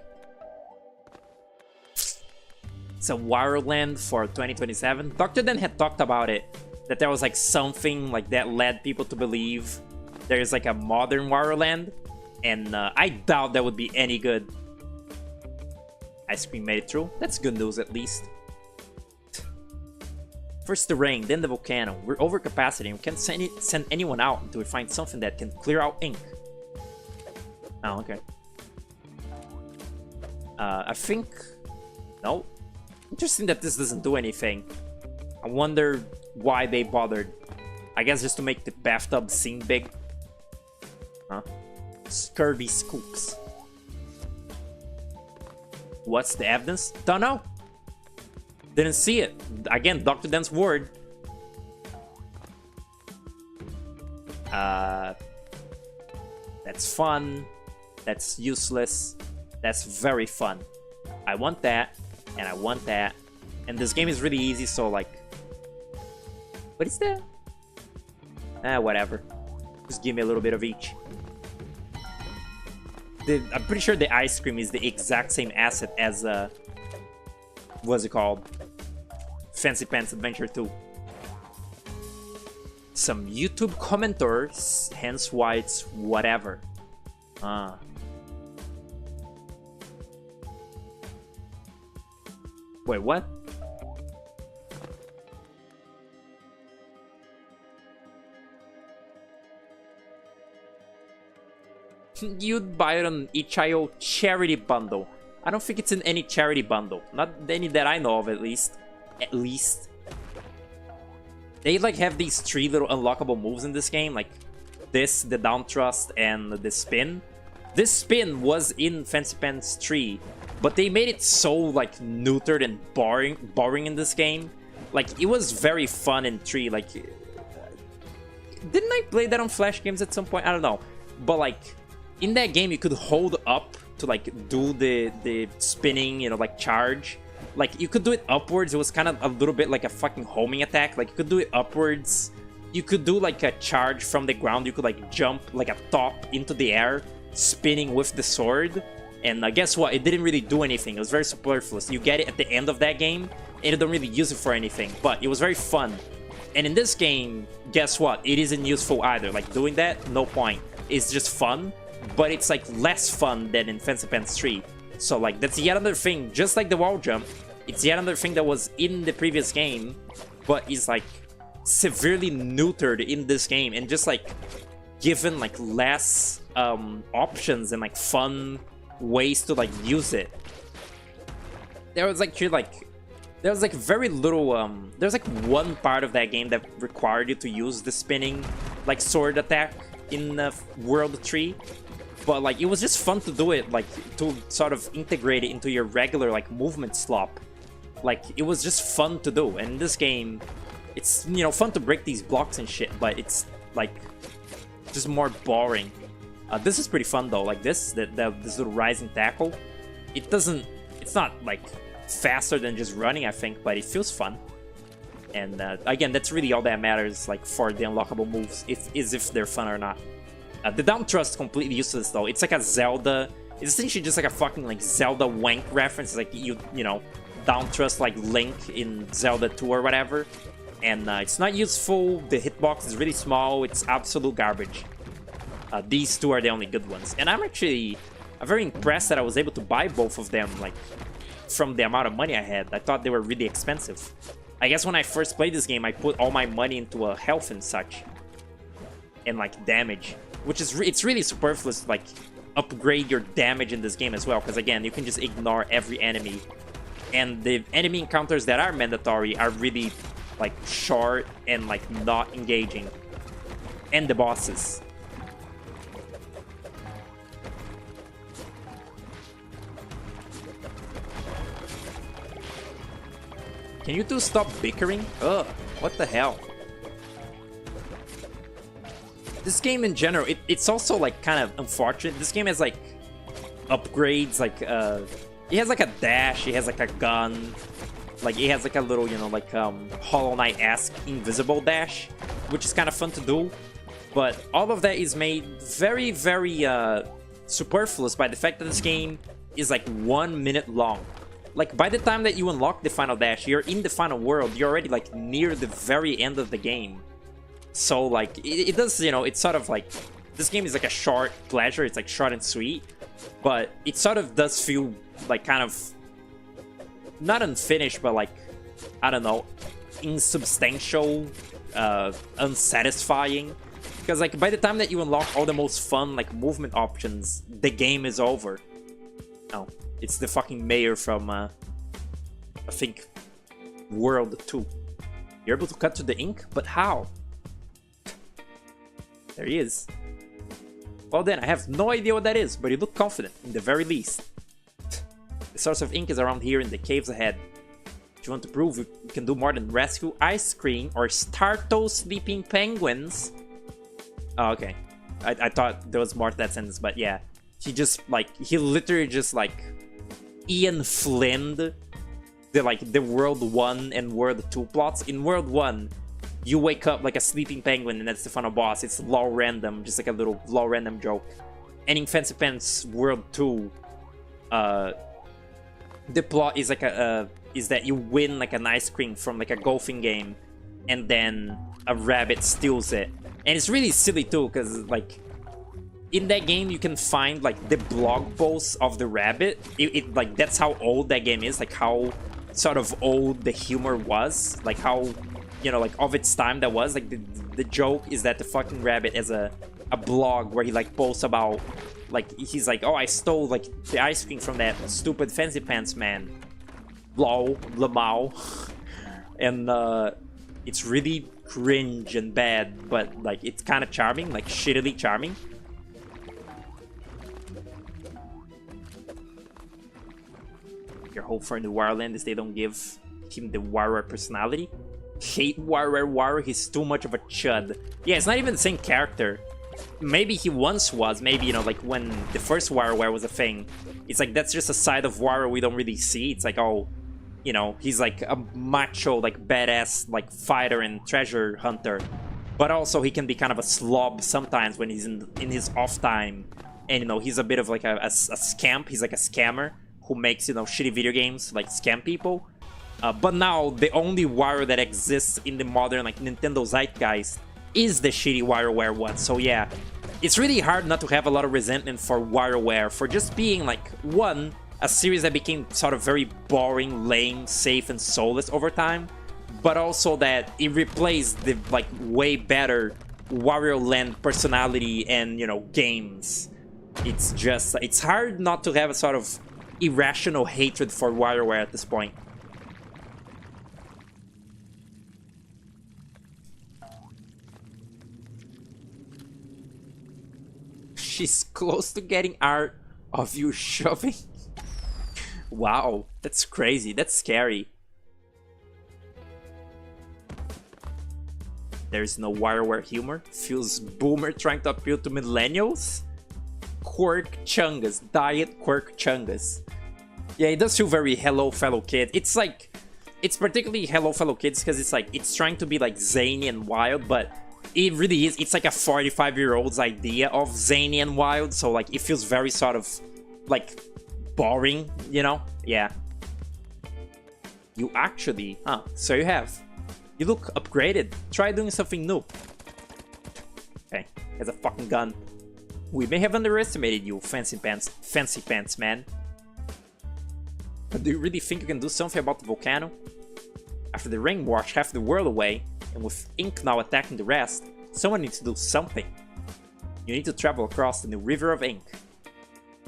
It's a Wireland for 2027. Dr. Den had talked about it. That there was like something like that led people to believe there's like a modern Wireland. And I doubt that would be any good. Ice cream made it through. That's good news at least. First the rain, then the volcano. We're over capacity. We can't send anyone out until we find something that can clear out ink. Oh, okay. I think... No. Interesting that this doesn't do anything. I wonder why they bothered. I guess just to make the bathtub seem big. Huh? Scurvy Scoops. What's the evidence? Don't know. Didn't see it. Again, Dr. Den's word. That's fun. That's useless. That's very fun. I want that. And I want that. And this game is really easy, so like... What is that? Whatever. Just give me a little bit of each. I'm pretty sure the ice cream is the exact same asset as... what's it called? Fancy Pants Adventure 2. Some YouTube commenters, hence why it's whatever. Wait, what? You'd buy it on itch.io charity bundle. I don't think it's in any charity bundle. Not any that I know of, at least. At least. They like have these 3 little unlockable moves in this game, like this, the down thrust, and the spin. This spin was in Fancy Pants 3, but they made it so like neutered and boring in this game. Like it was very fun in 3. Like, didn't I play that on Flash games at some point? I don't know, but like in that game you could hold up to like do the spinning, you know, like charge. Like you could do it upwards. It was kind of a little bit like a fucking homing attack. Like you could do it upwards. You could do like a charge from the ground. You could like jump like a top into the air, spinning with the sword. And guess what? It didn't really do anything. It was very superfluous. You get it at the end of that game, and you don't really use it for anything. But it was very fun. And in this game, guess what? It isn't useful either. Like doing that, no point. It's just fun, but it's like less fun than in Fancy Pants 3. So like that's yet another thing, just like the wall jump, it's yet another thing that was in the previous game, but is like severely neutered in this game and just like given like less options and like fun ways to like use it. There was like very little there's like one part of that game that required you to use the spinning like sword attack in World 3. But like it was just fun to do it, like to sort of integrate it into your regular like movement slop. Like it was just fun to do. And in this game, it's, you know, fun to break these blocks and shit, but it's like just more boring. This is pretty fun though. Like this little rising tackle. It's not like faster than just running, I think, but it feels fun. And again, that's really all that matters, like for the unlockable moves, if they're fun or not. The down thrust completely useless though. It's like a Zelda. It's essentially just like a fucking like Zelda wank reference. It's like you know, down thrust like Link in Zelda 2 or whatever. And it's not useful. The hitbox is really small. It's absolute garbage. These 2 are the only good ones. And I'm very impressed that I was able to buy both of them like from the amount of money I had. I thought they were really expensive. I guess when I first played this game, I put all my money into health and such. And like damage. Which is it's really superfluous to like upgrade your damage in this game as well, because again, you can just ignore every enemy, and the enemy encounters that are mandatory are really like short and like not engaging, and the bosses. Can you two stop bickering? Ugh, what the hell? This game in general, it's also like kind of unfortunate. This game has like upgrades, like it has like a dash, it has like a gun, like it has like a little, you know, like Hollow Knight-esque invisible dash, which is kind of fun to do. But all of that is made very, very superfluous by the fact that this game is like 1 minute long. Like by the time that you unlock the final dash, you're in the final world, you're already like near the very end of the game. So like it does, you know, it's sort of like, this game is like a short pleasure, it's like short and sweet, but it sort of does feel like kind of not unfinished, but like, I don't know, insubstantial, unsatisfying. Because like by the time that you unlock all the most fun like movement options, the game is over. Oh, it's the fucking mayor from I think World 2. You're able to cut to the ink, but how? There he is. Well then, I have no idea what that is, but you look confident, in the very least. The source of ink is around here in the caves ahead. If you want to prove you can do more than rescue ice cream or startle sleeping penguins... Oh, okay. I thought there was more to that sentence, but yeah. He just, like, he literally just, like, Ian Flynn'd the World 1 and World 2 plots. In World 1, you wake up like a sleeping penguin and that's the final boss. It's law random, just like a little law random joke. And in Fancy Pants World 2, the plot is like is that you win like an ice cream from like a golfing game, and then a rabbit steals it. And it's really silly too, because like in that game you can find like the blog posts of the rabbit. It like that's how old that game is, like how sort of old the humor was, like how, you know, like of its time that was. Like the joke is that the fucking rabbit has a blog where he like posts about, like he's like, oh, I stole like the ice cream from that stupid Fancy Pants man, lol, lamau. And it's really cringe and bad, but like it's kind of charming, like shittily charming. Your hope for the Wireland is they don't give him the WarWare personality. Hate WarWare, he's too much of a chud. Yeah, it's not even the same character. Maybe he once was, maybe, you know, like when the first WarWare was a thing. It's like that's just a side of WarWare we don't really see. It's like, oh, you know, he's like a macho, like badass, like fighter and treasure hunter. But also he can be kind of a slob sometimes when he's in his off time. And, you know, he's a bit of like a scamp. He's like a scammer who makes, you know, shitty video games, like scam people. But now the only WarWare that exists in the modern like Nintendo zeitgeist is the shitty WarWare one. So yeah, it's really hard not to have a lot of resentment for WarWare for just being like, one, a series that became sort of very boring, lame, safe, and soulless over time, but also that it replaced the like way better Wario Land personality and, you know, games. It's just, it's hard not to have a sort of irrational hatred for WarWare at this point. She's close to getting art of you shoving. Wow, that's crazy. That's scary. There's no WarWare humor. Feels boomer trying to appeal to millennials. Quirk Chungus. Diet Quirk Chungus. Yeah, it does feel very Hello Fellow Kid. It's like, it's particularly Hello Fellow Kids because it's like, it's trying to be like zany and wild, but it really is. It's like a 45-year-old's idea of zany and wild, so like it feels very sort of like boring, you know? Yeah. You actually, so you have. You look upgraded. Try doing something new. Okay, has a fucking gun. We may have underestimated you, Fancy Pants man. But do you really think you can do something about the volcano? After the rain washed half the world away, and with ink now attacking the rest, someone needs to do something. You need to travel across the new river of ink.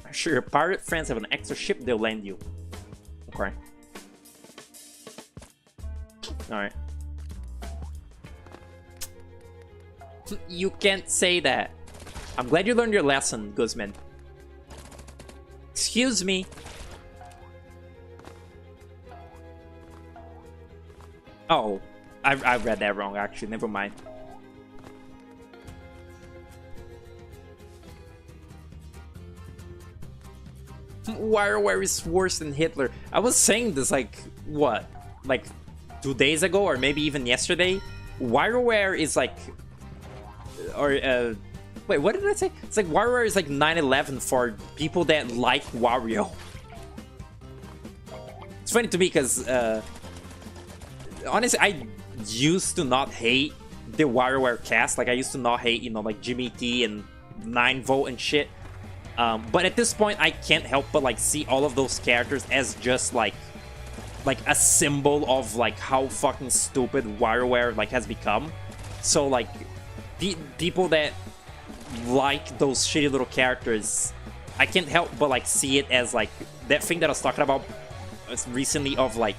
I'm sure your pirate friends have an extra ship they'll lend you. Okay. Alright. You can't say that. I'm glad you learned your lesson, Guzman. Excuse me. Oh, I read that wrong, actually. Never mind. WarioWare is worse than Hitler. I was saying this, like, what? Like, 2 days ago, or maybe even yesterday? WarioWare is like... Or, wait, what did I say? It's like WarioWare is like 9/11 for people that like Wario. It's funny to me because, honestly, I used to not hate the WarioWare cast. Like, I used to not hate, you know, like Jimmy T and 9-Volt and shit. But at this point, I can't help but like see all of those characters as just like a symbol of like how fucking stupid WarioWare like has become. So like people that like those shitty little characters, I can't help but like see it as like that thing that I was talking about recently of like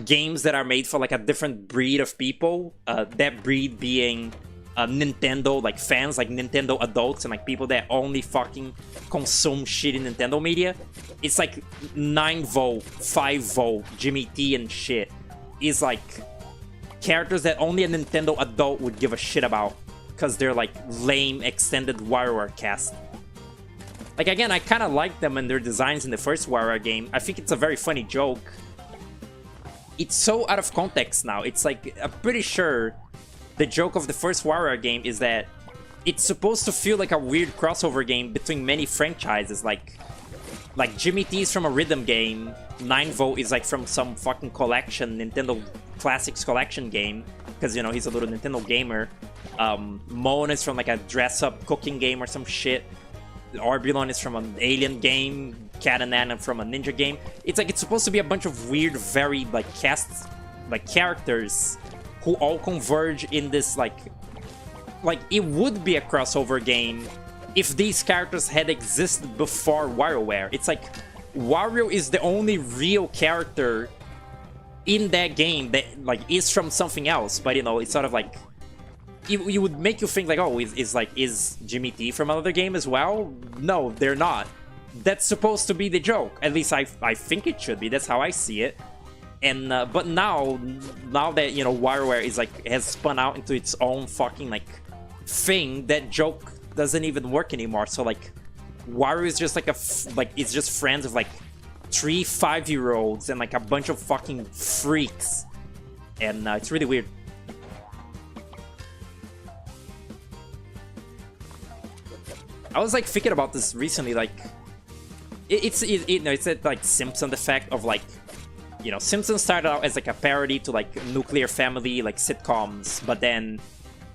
games that are made for like a different breed of people. That breed being Nintendo like fans, like Nintendo adults and like people that only fucking consume shitty Nintendo media. It's like 9-Volt, 5-Volt, Jimmy T and shit is like characters that only a Nintendo adult would give a shit about because they're like lame extended WarioWare cast. Like, again, I kind of like them and their designs in the first WarioWare game. I think it's a very funny joke. It's so out of context now. It's like, I'm pretty sure the joke of the first WarioWare game is that it's supposed to feel like a weird crossover game between many franchises. Like Jimmy T is from a rhythm game, 9-Volt is like from some fucking collection, Nintendo Classics collection game, because, you know, he's a little Nintendo gamer. Moan is from like a dress-up cooking game or some shit. Orbulon is from an Alien game, Cat and Nana from a ninja game. It's like it's supposed to be a bunch of weird, very like casts, like characters who all converge in this like it would be a crossover game if these characters had existed before WarioWare. It's like Wario is the only real character in that game that like is from something else, but you know, it's sort of like it would make you think like, oh, is Jimmy T from another game as well? No, they're not. That's supposed to be the joke. At least I think it should be. That's how I see it. And but now that, you know, WarioWare is like has spun out into its own fucking like thing, that joke doesn't even work anymore. So like Wario is just like it's just friends of like 3 5-year-olds and like a bunch of fucking freaks, and it's really weird. I was like thinking about this recently, like it's that like Simpsons effect of like, you know, Simpsons started out as like a parody to like nuclear family like sitcoms, but then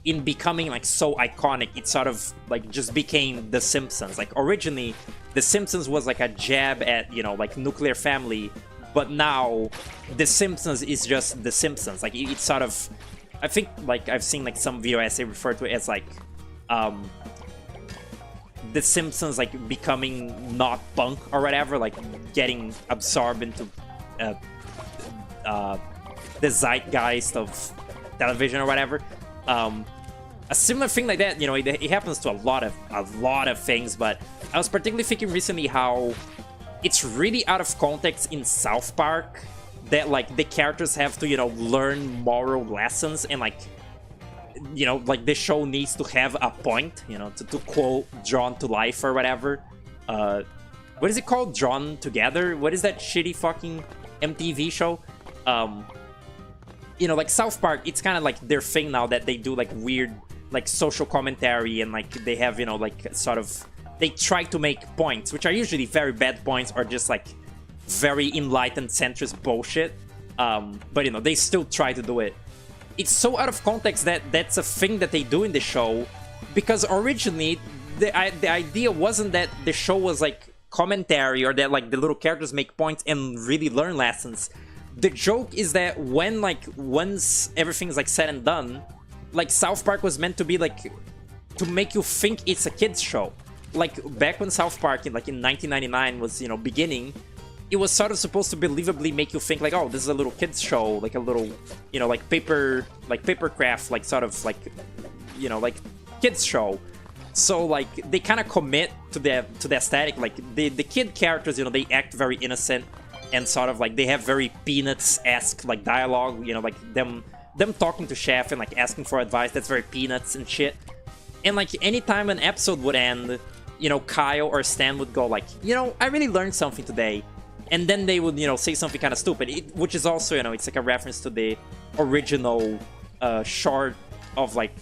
in becoming like so iconic, it sort of like just became The Simpsons. Like originally, The Simpsons was like a jab at, you know, like nuclear family, but now The Simpsons is just The Simpsons. Like it's sort of, I think like I've seen like some video essay refer to it as like The Simpsons like becoming not punk or whatever, like getting absorbed into the zeitgeist of television or whatever. A similar thing like that, you know, it happens to a lot of things, but I was particularly thinking recently how it's really out of context in South Park that like the characters have to, you know, learn moral lessons, and like, you know, like the show needs to have a point, you know, to quote Drawn to Life or whatever. What is it called? Drawn Together? What is that shitty fucking MTV show? You know, like South Park, it's kind of like their thing now that they do like weird like social commentary, and like they have, you know, like sort of, they try to make points, which are usually very bad points or just like very enlightened centrist bullshit. But you know, they still try to do it. It's so out of context that that's a thing that they do in the show, because originally the idea wasn't that the show was like commentary or that like the little characters make points and really learn lessons. The joke is that when like once everything's like said and done, like South Park was meant to be like to make you think it's a kids show. Like back when South Park in 1999 was, you know, beginning, it was sort of supposed to believably make you think like, oh, this is a little kids show, like a little, you know, like papercraft, like sort of like, you know, like kids show. So like they kind of commit to the aesthetic. Like the kid characters, you know, they act very innocent. and sort of like they have very Peanuts-esque like dialogue, you know, like them talking to Chef and like asking for advice. That's very Peanuts and shit. And like anytime an episode would end, you know, Kyle or Stan would go like, you know, I really learned something today. And then they would, you know, say something kind of stupid, which is also, you know, it's like a reference to the original short of like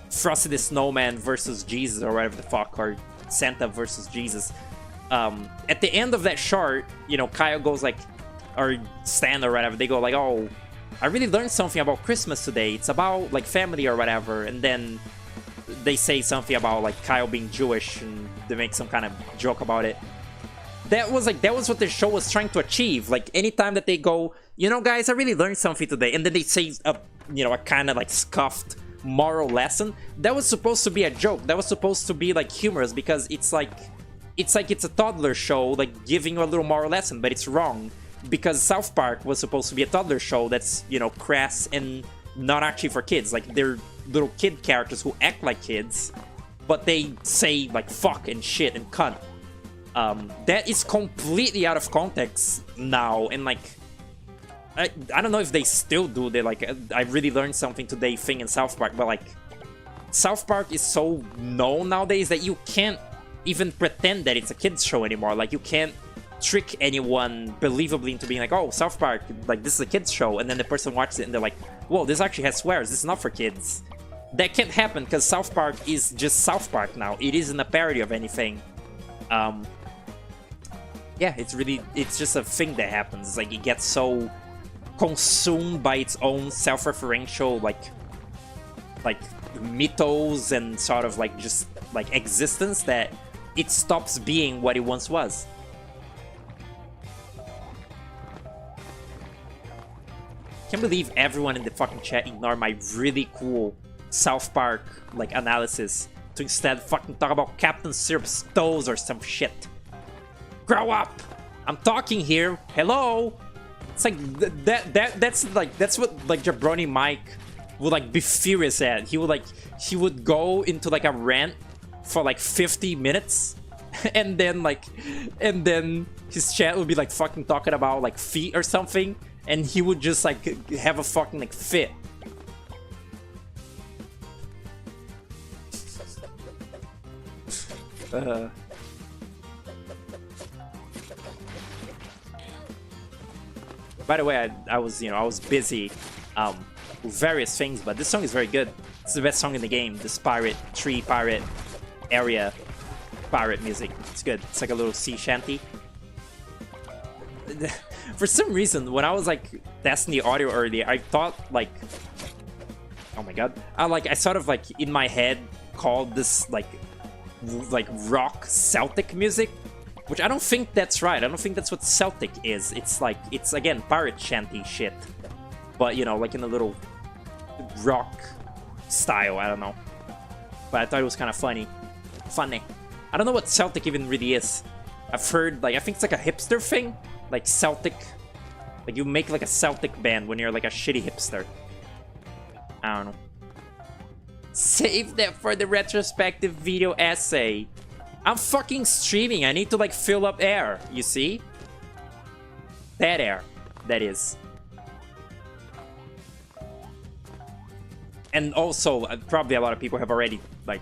Frosty the Snowman versus Jesus or whatever the fuck, or Santa versus Jesus. At the end of that short, you know, Kyle goes like, or Stan or whatever, they go like, oh, I really learned something about Christmas today. It's about like family or whatever. And then they say something about like Kyle being Jewish and they make some kind of joke about it. That was what the show was trying to achieve. Like anytime that they go, you know, guys, I really learned something today, and then they say a kind of like scuffed moral lesson, that was supposed to be a joke. That was supposed to be like humorous, because it's a toddler show like giving you a little moral lesson, but it's wrong, because South Park was supposed to be a toddler show that's, you know, crass and not actually for kids. Like they're little kid characters who act like kids, but they say like fuck and shit and cunt. That is completely out of context now, and like I don't know if they still do the like I really learned something today thing in South Park, but like South Park is so known nowadays that you can't even pretend that it's a kids show anymore. Like you can't trick anyone believably into being like, oh, South Park, like this is a kids show, and then the person watches it and they're like, whoa, this actually has swears, this is not for kids. That can't happen, because South Park is just South Park now. It isn't a parody of anything. Yeah, it's just a thing that happens. It's like it gets so consumed by its own self-referential like mythos and sort of like just like existence that it stops being what it once was. Can't believe everyone in the fucking chat ignored my really cool South Park like analysis to instead fucking talk about Captain Syrup's toes or some shit. Grow up! I'm talking here. Hello. It's like that's what like Jabroni Mike would like be furious at. He would go into like a rant for like 50 minutes, and then his chat would be like fucking talking about like feet or something, and he would just like have a fucking like fit. By the way, I was busy with various things, but this song is very good. It's the best song in the game. This tree pirate area pirate music. It's good. It's like a little sea shanty. For some reason, when I was like testing the audio earlier, I thought like, oh my god, I sort of like in my head called this like rock Celtic music, which I don't think that's right. I don't think that's what Celtic is. It's again pirate shanty shit, but you know, like in a little rock style. I don't know, but I thought it was kind of funny. I don't know what Celtic even really is. I've heard like, I think it's like a hipster thing, like Celtic. Like you make like a Celtic band when you're like a shitty hipster. I don't know. Save that for the retrospective video essay. I'm fucking streaming. I need to like fill up air, you see? That air, that is. And also, probably a lot of people have already like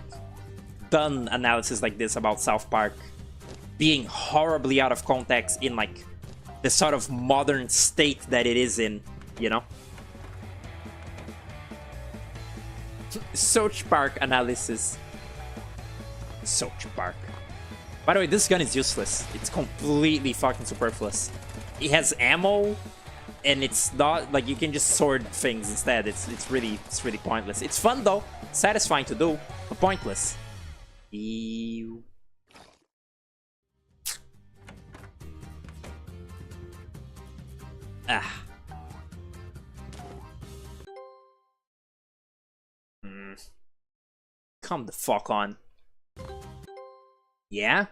done analysis like this about South Park being horribly out of context in like the sort of modern state that it is in, you know? South Park analysis. South Park. By the way, this gun is useless. It's completely fucking superfluous. It has ammo, and it's not like you can just sword things instead. It's really pointless. It's fun though, satisfying to do, but pointless. Ew. Ah. Come the fuck on. Yeah?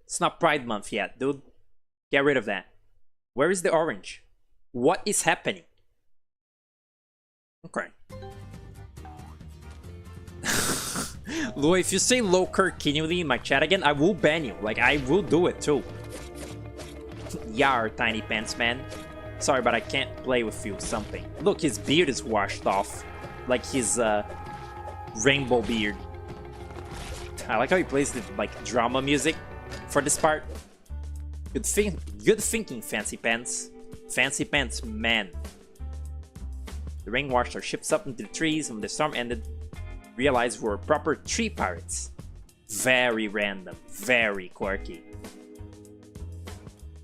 It's not Pride Month yet, dude. Get rid of that. Where is the orange? What is happening? Okay. Lou, if you say low continually in my chat again, I will ban you. Like, I will do it too. Yar, Tiny Pants Man. Sorry, but I can't play with you, something. Look, his beard is washed off. Like his, rainbow beard. I like how he plays the, like, drama music for this part. Good thinking, Fancy Pants. Fancy Pants Man. The rain washed our ships up into the trees, and when the storm ended, realized we're proper tree pirates. Very random, very quirky.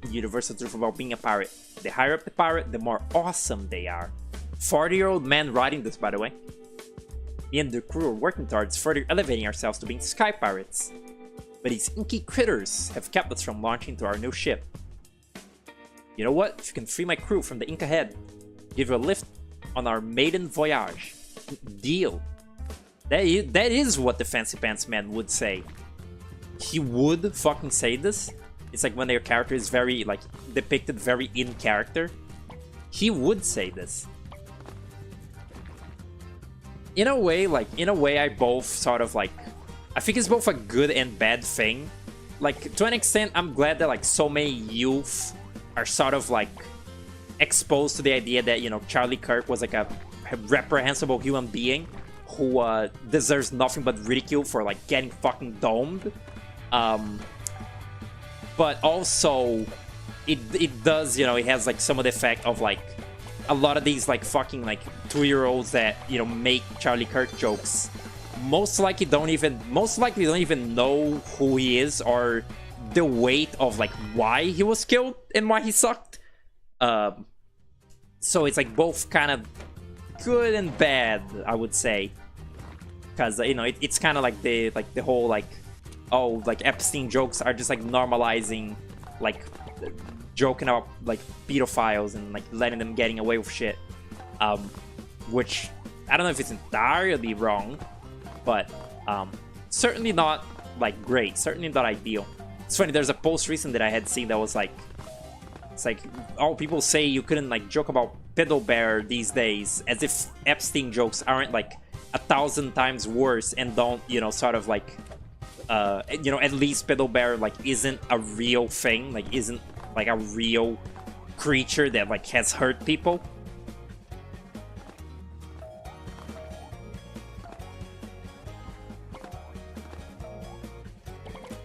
Universal truth about being a pirate. The higher up the pirate, the more awesome they are. 40-year-old man writing this, by the way. Me and the crew are working towards further elevating ourselves to being sky pirates. But these inky critters have kept us from launching to our new ship. You know what? If you can free my crew from the ink ahead, give you a lift on our maiden voyage. Deal. That is what the Fancy Pants Man would say. He would fucking say this. It's like when their character is very, like, depicted very in character. He would say this. In a way, I both sort of, like... I think it's both a good and bad thing. Like, to an extent, I'm glad that, like, so many youth are sort of, like, exposed to the idea that, you know, Charlie Kirk was, like, a reprehensible human being who deserves nothing but ridicule for, like, getting fucking domed. But also, it does, you know, it has, like, some of the effect of, like, a lot of these, like, fucking, like, 2-year-olds that, you know, make Charlie Kirk jokes most likely don't even know who he is or the weight of, like, why he was killed and why he sucked. So it's, like, both kind of good and bad, I would say. Because, you know, it's kind of like the whole, like, oh, like, Epstein jokes are just, like, normalizing, like, joking about, like, pedophiles and, like, letting them getting away with shit. Which, I don't know if it's entirely wrong, but certainly not, like, great. Certainly not ideal. It's funny, there's a post recent that I had seen that was, like, it's like, oh, people say you couldn't, like, joke about Pedo Bear these days, as if Epstein jokes aren't, like, 1,000 times worse and don't, you know, sort of, like, you know, at least Pedo Bear, like, isn't a real thing, like, isn't, like, a real creature that, like, has hurt people.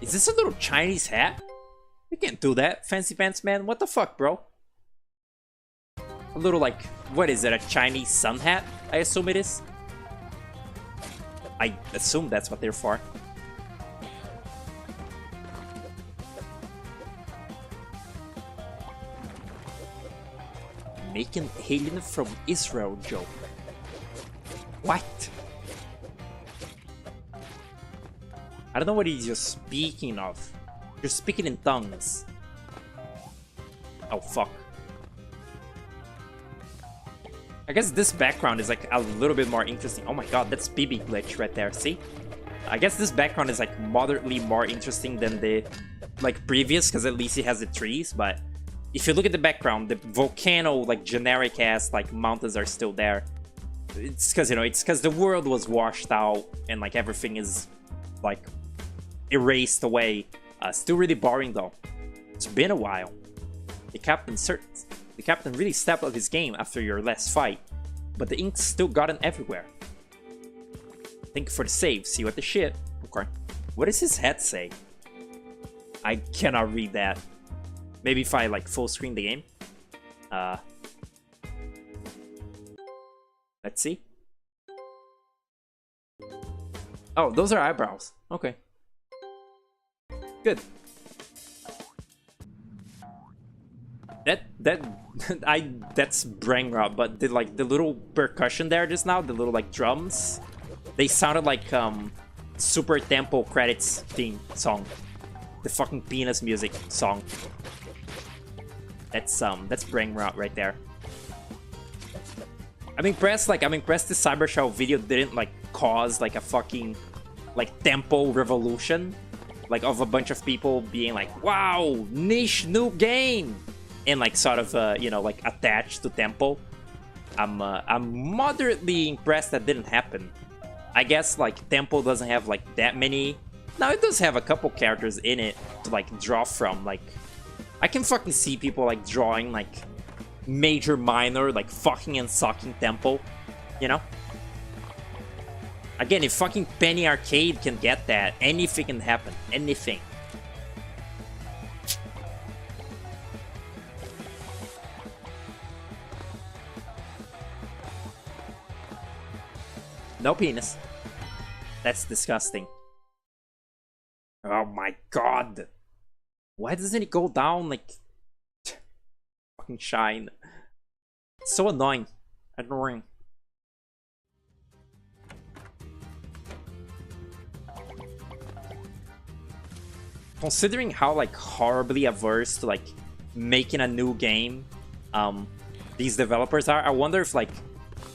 Is this a little Chinese hat? You can't do that, Fancy Pants Man. What the fuck, bro? A little, like, what is it, a Chinese sun hat? I assume it is. I assume that's what they're for. Making alien from Israel joke. What? I don't know what he's just speaking of. You're speaking in tongues. Oh, fuck. I guess this background is, like, a little bit more interesting. Oh my god, that's BB Glitch right there, see? I guess this background is, like, moderately more interesting than the, like, previous, because at least it has the trees, but if you look at the background, the volcano, like, generic-ass, like, mountains are still there. It's because, you know, it's because the world was washed out, and, like, everything is, like, erased away. Still really boring, though. It's been a while. The captain really stepped up his game after your last fight, but the ink's still gotten everywhere. Thank you for the save. See you at the ship. Okay. What does his head say? I cannot read that. Maybe if I, like, full screen the game. Let's see. Oh, those are eyebrows. Okay. Good. That's brain rot, but the, like, the little percussion there just now, the little, like, drums, they sounded like Super Tempo credits theme song, the fucking penis music song. That's brain rot right there. I'm impressed. Like, I'm impressed the Cybershell video didn't, like, cause, like, a fucking, like, tempo revolution, like, of a bunch of people being like, wow, niche new game, and, like, sort of, you know, like, attached to tempo. I'm moderately impressed that didn't happen. I guess, like, tempo doesn't have, like, that many. Now, it does have a couple characters in it to, like, draw from, like, I can fucking see people like drawing like major, minor, like fucking and sucking tempo, you know? Again, if fucking Penny Arcade can get that, anything can happen. Anything. No penis. That's disgusting. Oh my god. Why doesn't it go down like fucking shine? It's so annoying. Annoying. Considering how like horribly averse to like making a new game these developers are, I wonder if like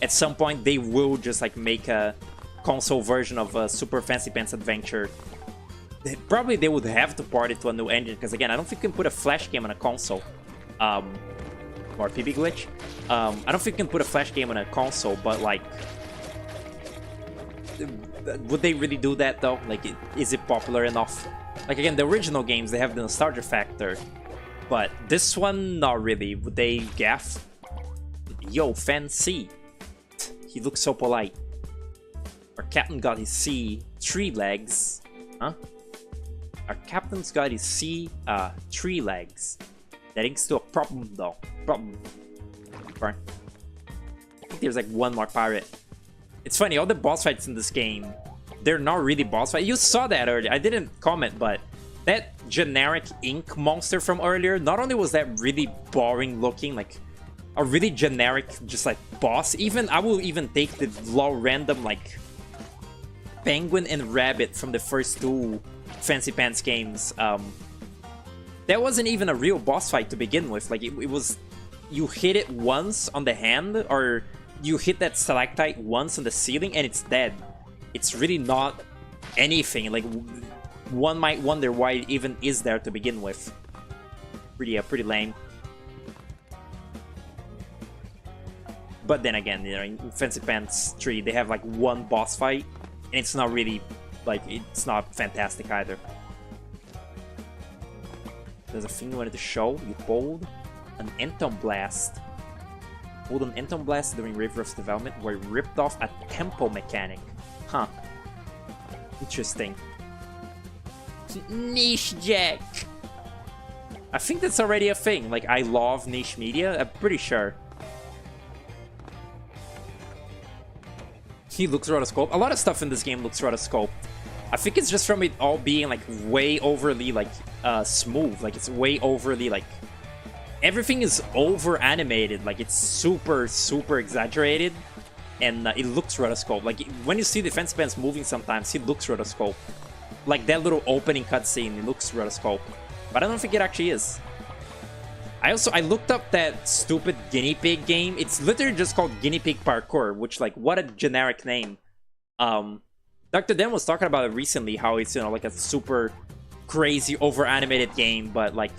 at some point they will just like make a console version of Super Fancy Pants Adventure. Probably they would have to port it to a new engine, because again, I don't think you can put a flash game on a console. Or PB glitch. I don't think you can put a flash game on a console, but like, would they really do that though? Like, is it popular enough? Like again, the original games, they have the nostalgia factor, but this one, not really. Would they gaff? Yo, Fancy. He looks so polite. Our captain got his C 3 legs. Huh? Our captain's got his C 3 legs. That ain't still a problem though. Problem. Right. I think there's like one more pirate. It's funny, all the boss fights in this game, they're not really boss fights. You saw that earlier. I didn't comment, but that generic ink monster from earlier, not only was that really boring looking, like a really generic just like boss, even I will even take the low random like penguin and rabbit from the first two Fancy Pants games. That wasn't even a real boss fight to begin with. Like it was, you hit it once on the hand, or you hit that stalactite once on the ceiling and it's dead. It's really not anything. Like one might wonder why it even is there to begin with. Pretty lame. But then again, you know, in Fancy Pants 3, they have like one boss fight, and it's not really, like, it's not fantastic either. There's a thing you wanted to show. You pulled an Entom Blast. Pulled an Entom Blast during River's development, where it ripped off a tempo mechanic. Huh. Interesting. Niche Jack. I think that's already a thing. Like, I love niche media. I'm pretty sure. He looks rotoscope. A lot of stuff in this game looks rotoscope. I think it's just from it all being like way overly like smooth. Like it's way overly like everything is over animated. Like it's super exaggerated, and it looks rotoscope. Like when you see the Fancy Pants moving, sometimes it looks rotoscope. Like that little opening cutscene, it looks rotoscope, but I don't think it actually is. I looked up that stupid guinea pig game. It's literally just called Guinea Pig Parkour, which, like, what a generic name. Dr. Den was talking about it recently, how it's, you know, like a super crazy over-animated game, but, like,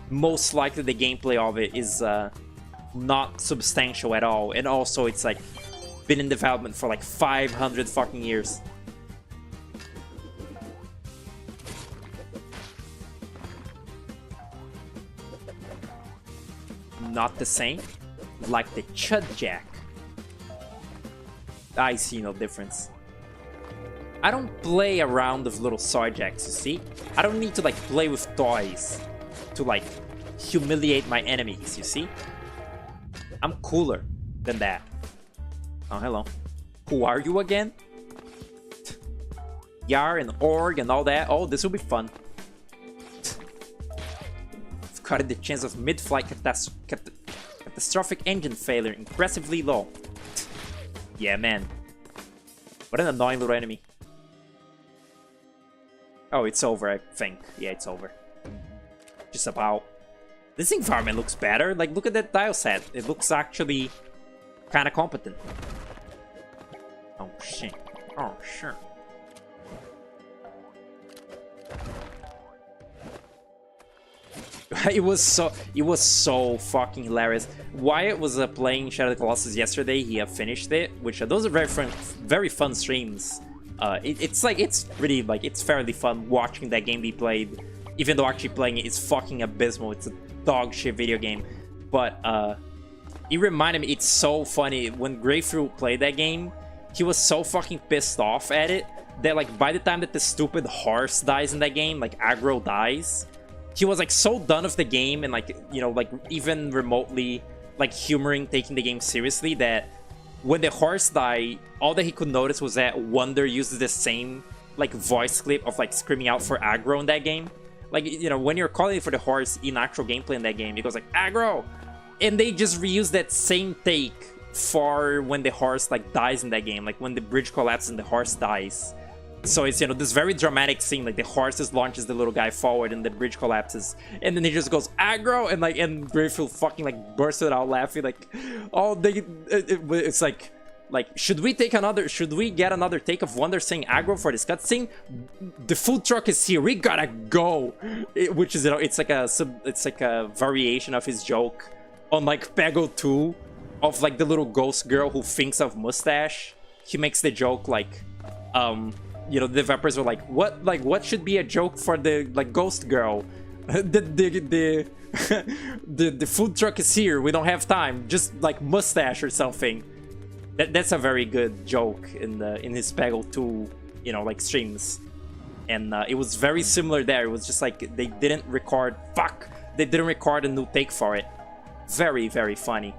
most likely the gameplay of it is not substantial at all. And also, it's, like, been in development for, like, 500 fucking years. Not the same, like the Chud Jack. I see no difference. I don't play around with little soy jacks, you see? I don't need to like play with toys to like humiliate my enemies, you see? I'm cooler than that. Oh, hello. Who are you again? Yar and Org and all that. Oh, this will be fun. Cut the chance of mid-flight catastrophic engine failure impressively low. Yeah, man. What an annoying little enemy. Oh, it's over, I think. Yeah, it's over. Just about. This environment looks better. Like, look at that tile set. It looks actually kind of competent. Oh, shit. Oh, sure. It was so fucking hilarious. Wyatt was playing Shadow of the Colossus yesterday. He finished it, which those are very fun streams. It's really like it's fairly fun watching that game be played, even though actually playing it is fucking abysmal. It's a dog shit video game. But it reminded me, it's so funny, when Greyfruit played that game, he was so fucking pissed off at it that like by the time that the stupid horse dies in that game, like Aggro dies, he was like so done with the game and like, you know, like even remotely like humoring taking the game seriously, that when the horse died, all that he could notice was that Wonder uses the same like voice clip of like screaming out for Aggro in that game. Like, you know, when you're calling for the horse in actual gameplay in that game, it goes like Aggro, and they just reuse that same take for when the horse like dies in that game, like when the bridge collapses and the horse dies. So it's, you know, this very dramatic scene, like the horse just launches the little guy forward and the bridge collapses, and then he just goes Aggro, and like, and Greyfruit fucking like bursted out laughing, like, oh, it's like should we get another take of Wonder saying Aggro for this cutscene? The food truck is here, we gotta go. Which is, you know, it's like a variation of his joke on like Peggle 2 of like the little ghost girl who thinks of Mustache. He makes the joke like, you know, the developers were like, what should be a joke for the like ghost girl? the food truck is here, we don't have time, just like Mustache or something. That's a very good joke in his Peggle 2, you know, like streams. And it was very similar there. It was just like they didn't record a new take for it. Very, very funny.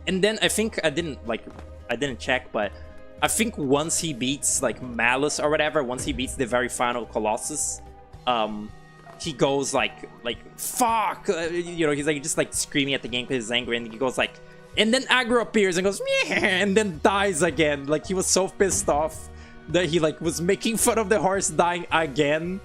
And then I think I didn't check, but I think once he beats like Malice or whatever, once he beats the very final Colossus, he goes like fuck, you know, he's like just like screaming at the game because he's angry, and he goes like, and then Aggro appears and goes meh, and then dies again. Like he was so pissed off that he like was making fun of the horse dying again,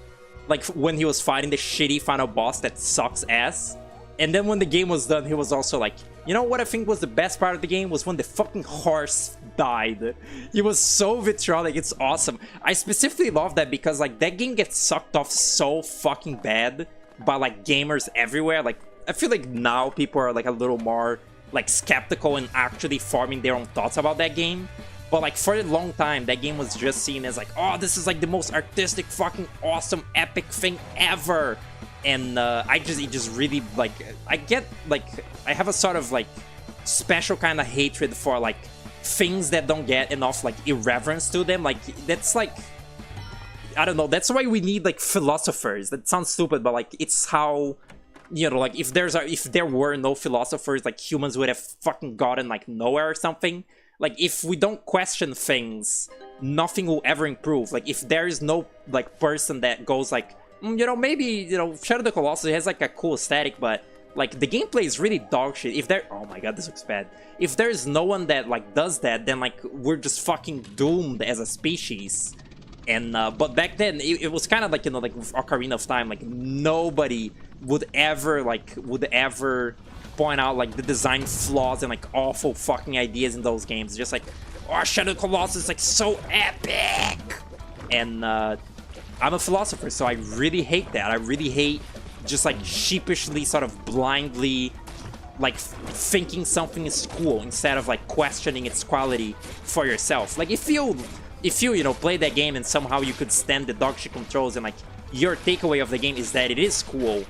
like when he was fighting the shitty final boss that sucks ass. And then when the game was done, he was also like, you know what I think was the best part of the game was when the fucking horse died. He was so vitriolic, it's awesome. I specifically love that because like that game gets sucked off so fucking bad by like gamers everywhere. Like I feel like now people are like a little more like skeptical and actually forming their own thoughts about that game. But like for a long time, that game was just seen as like, oh, this is like the most artistic, fucking awesome, epic thing ever. And it just really like, I have a sort of like special kind of hatred for like things that don't get enough like irreverence to them. Like that's like, I don't know, that's why we need like philosophers. That sounds stupid, but like it's how, you know, like if there were no philosophers, like humans would have fucking gotten like nowhere or something. Like if we don't question things, nothing will ever improve. Like if there is no like person that goes like, you know, maybe, you know, Shadow of the Colossus has like a cool aesthetic, but like the gameplay is really dog shit. If there, oh my god, this looks bad. If there's no one that like does that, then like we're just fucking doomed as a species. And but back then it was kind of like, you know, like with Ocarina of Time, like nobody would ever point out like the design flaws and like awful fucking ideas in those games. Just like, oh, Shadow of the Colossus is like so epic. And I'm a philosopher, so I really hate that. I really hate just like sheepishly sort of blindly like thinking something is cool instead of like questioning its quality for yourself. Like if you know, play that game and somehow you could stand the dogshit controls and like your takeaway of the game is that it is cool,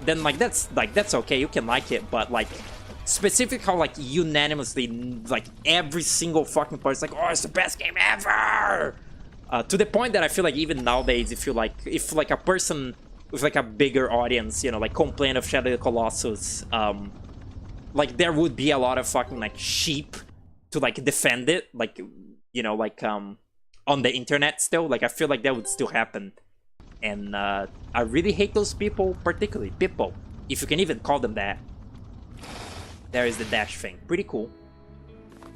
then like that's okay, you can like it. But like specific how like unanimously like every single fucking person is like, oh, it's the best game ever, to the point that I feel like even nowadays, if like a person with like a bigger audience, you know, like complain of Shadow of the Colossus, like there would be a lot of fucking like sheep to like defend it, like, you know, like on the internet still. Like I feel like that would still happen. And I really hate those people, particularly people, if you can even call them that. There is the dash thing, pretty cool.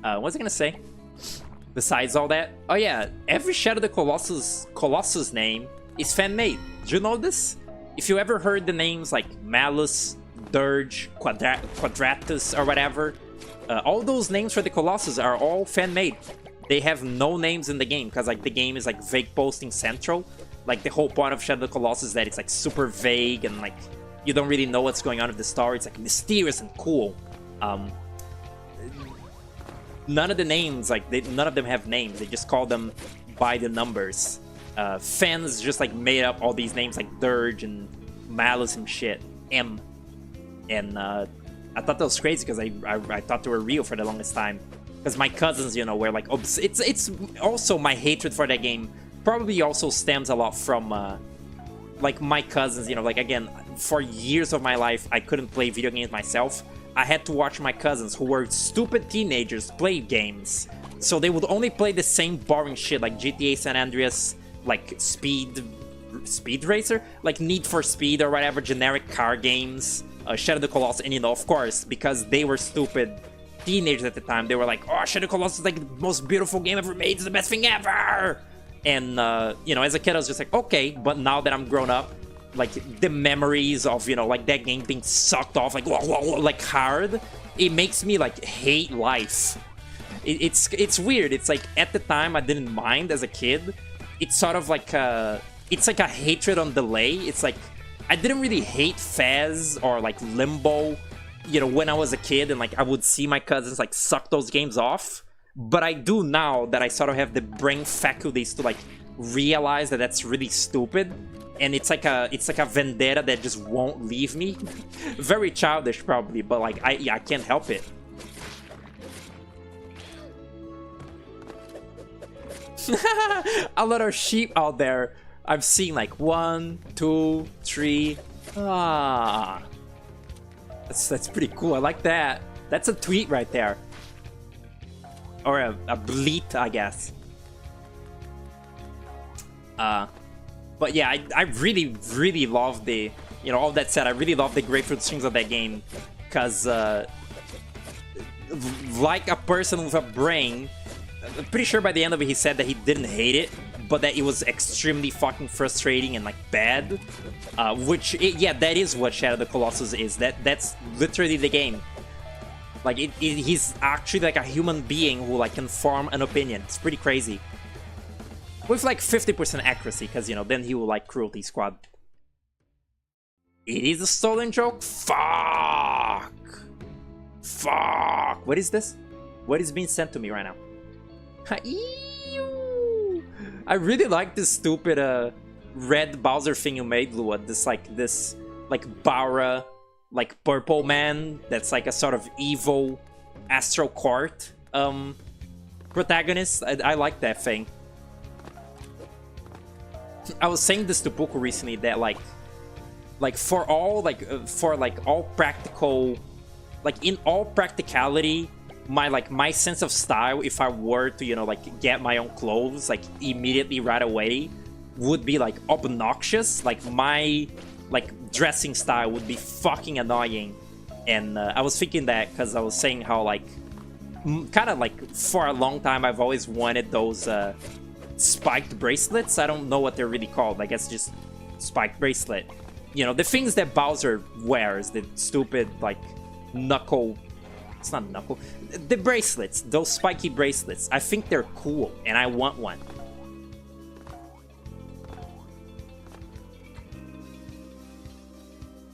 What was I gonna say besides all that? Oh yeah, every Shadow of the Colossus name is fan-made. Did you know this? If you ever heard the names like Malus, Dirge, Quadratus or whatever, all those names for the Colossus are all fan-made. They have no names in the game because like the game is like vague posting central. Like the whole point of Shadow of the Colossus is that it's like super vague and like you don't really know what's going on with the story. It's like mysterious and cool. None of the names, like none of them have names. They just call them by the numbers. Fans just like made up all these names like Dirge and Malus and shit, M. And I thought that was crazy because I thought they were real for the longest time. Because my cousins, you know, were like, it's also my hatred for that game probably also stems a lot from like my cousins, you know, like again, for years of my life, I couldn't play video games myself. I had to watch my cousins, who were stupid teenagers, play games. So they would only play the same boring shit like GTA San Andreas, like Speed Racer, like Need for Speed or whatever, generic car games, Shadow of the Colossus, and you know, of course, because they were stupid teenagers at the time, they were like, oh, Shadow of the Colossus is like the most beautiful game ever made, it's the best thing ever! And, you know, as a kid, I was just like, okay, but now that I'm grown up, like, the memories of, you know, like, that game being sucked off, like, like, hard, it makes me, like, hate life. It's weird. It's like, at the time, I didn't mind as a kid. It's sort of like it's like a hatred on delay. It's like, I didn't really hate Fez or, like, Limbo, you know, when I was a kid, and, like, I would see my cousins, like, suck those games off. But I do now that I sort of have the brain faculties to, like, realize that that's really stupid. And it's like a vendetta that just won't leave me. Very childish, probably, but, like, I can't help it. A lot of sheep out there. I've seen, like, 1, 2, 3. Ah. That's pretty cool. I like that. That's a tweet right there. Or a bleat, I guess. But yeah, I really, really love the... You know, all that said, I really love the grapefruit strings of that game. Because, like a person with a brain, I'm pretty sure by the end of it he said that he didn't hate it, but that it was extremely fucking frustrating and, like, bad. Yeah, that is what Shadow of the Colossus is. That's literally the game. Like, he's actually like a human being who, like, can form an opinion. It's pretty crazy. With, like, 50% accuracy, because, you know, then he will, like, Cruelty Squad. It is a stolen joke? Fuck! Fuck! What is this? What is being sent to me right now? I really like this stupid, red Bowser thing you made, Lua. This, like, Bara... like, purple man that's like a sort of evil Astral Court protagonist. I like that thing. I was saying this to Puku recently that like for all all practical, like, in all practicality, my sense of style, if I were to, you know, like, get my own clothes, like, immediately right away, would be, like, obnoxious. Like, my, like, dressing style would be fucking annoying. And I was thinking that because I was saying how, like, kind of like for a long time I've always wanted those spiked bracelets. I don't know what they're really called. I guess just spiked bracelet. You know, the things that Bowser wears, the stupid, like, knuckle... It's not knuckle. The bracelets, those spiky bracelets. I think they're cool, and I want one.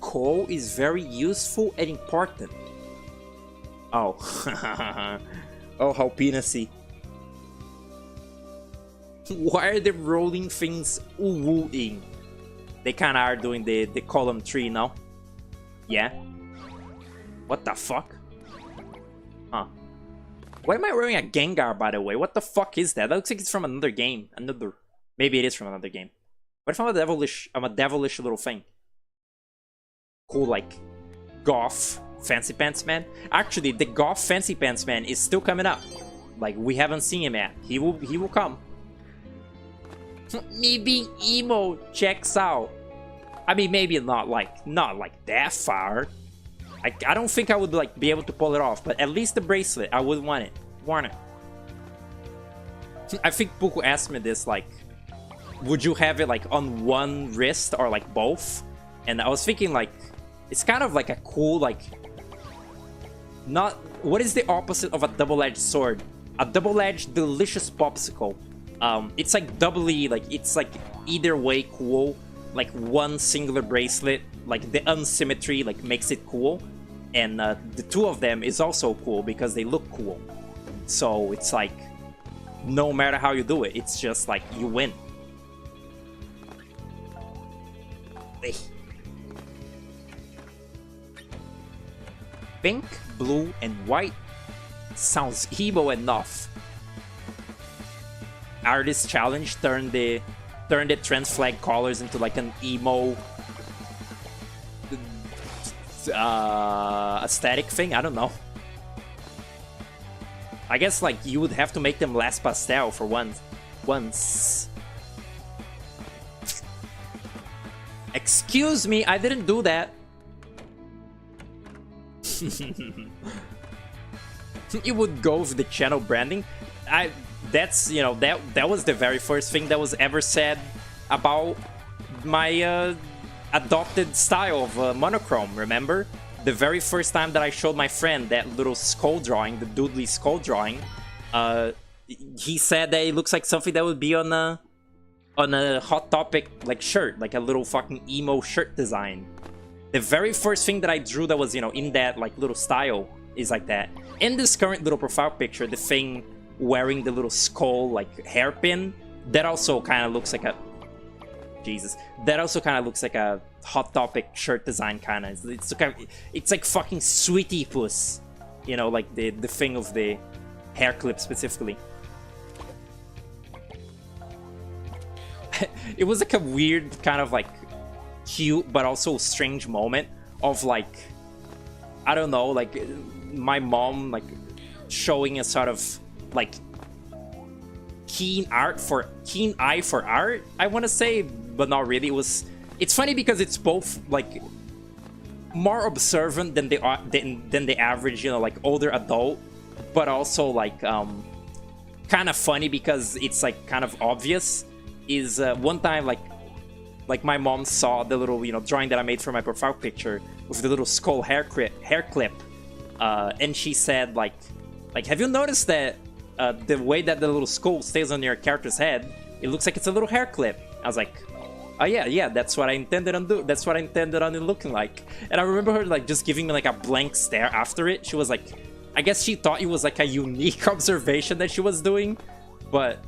Coal is very useful and important. Oh. Oh, how peanutty. Why are the rolling things ooh-wooing? They kinda are doing the column 3 now. Yeah. What the fuck? Huh. Why am I wearing a Gengar, by the way? What the fuck is that? That looks like it's from another game. Maybe it is from another game. What if I'm a devilish little thing? Cool, like, goth Fancy Pants Man. Actually, the goth Fancy Pants Man is still coming up. Like, we haven't seen him yet. He will come. Me being emo checks out. I mean, maybe not like that far. I don't think I would, like, be able to pull it off, but at least the bracelet, I would want it. I think Puku asked me this, like, would you have it, like, on one wrist or, like, both? And I was thinking, like, it's kind of like a cool, like, not... What is the opposite of a double-edged sword? A double-edged delicious popsicle. It's like doubly, like, it's like either way cool. Like, one singular bracelet, like, the unsymmetry, like, makes it cool. And the two of them is also cool because they look cool. So it's like, no matter how you do it, it's just like, you win. pink, blue, and white sounds emo enough. Artist challenge turned the trans flag colors into like an emo aesthetic thing. I don't know. I guess like you would have to make them less pastel for once. Excuse me, I didn't do that. You would go with the channel branding. That's, you know, that was the very first thing that was ever said about my adopted style of monochrome, remember? The very first time that I showed my friend that little skull drawing, the doodly skull drawing, he said that it looks like something that would be on a Hot Topic like shirt, like a little fucking emo shirt design. The very first thing that I drew that was, you know, in that like little style is like that. In this current little profile picture, the thing wearing the little skull like hairpin, that also kind of looks like a that also kind of looks like a Hot Topic shirt design kind of. It's like fucking Sweetie Puss, you know, like the thing of the hair clip specifically. It was like a weird kind of like cute but also strange moment of like, I don't know, like my mom like showing a sort of like keen eye for art, I want to say, but not really. It's funny because it's both like more observant than the average, you know, like older adult, but also like kind of funny because it's like kind of obvious. Is one time like my mom saw the little, you know, drawing that I made for my profile picture with the little skull hair clip, and she said like have you noticed that the way that the little skull stays on your character's head, it looks like it's a little hair clip? I was like, oh yeah, that's what I intended on it looking like. And I remember her like just giving me like a blank stare after it. She was like, I guess she thought it was like a unique observation that she was doing, but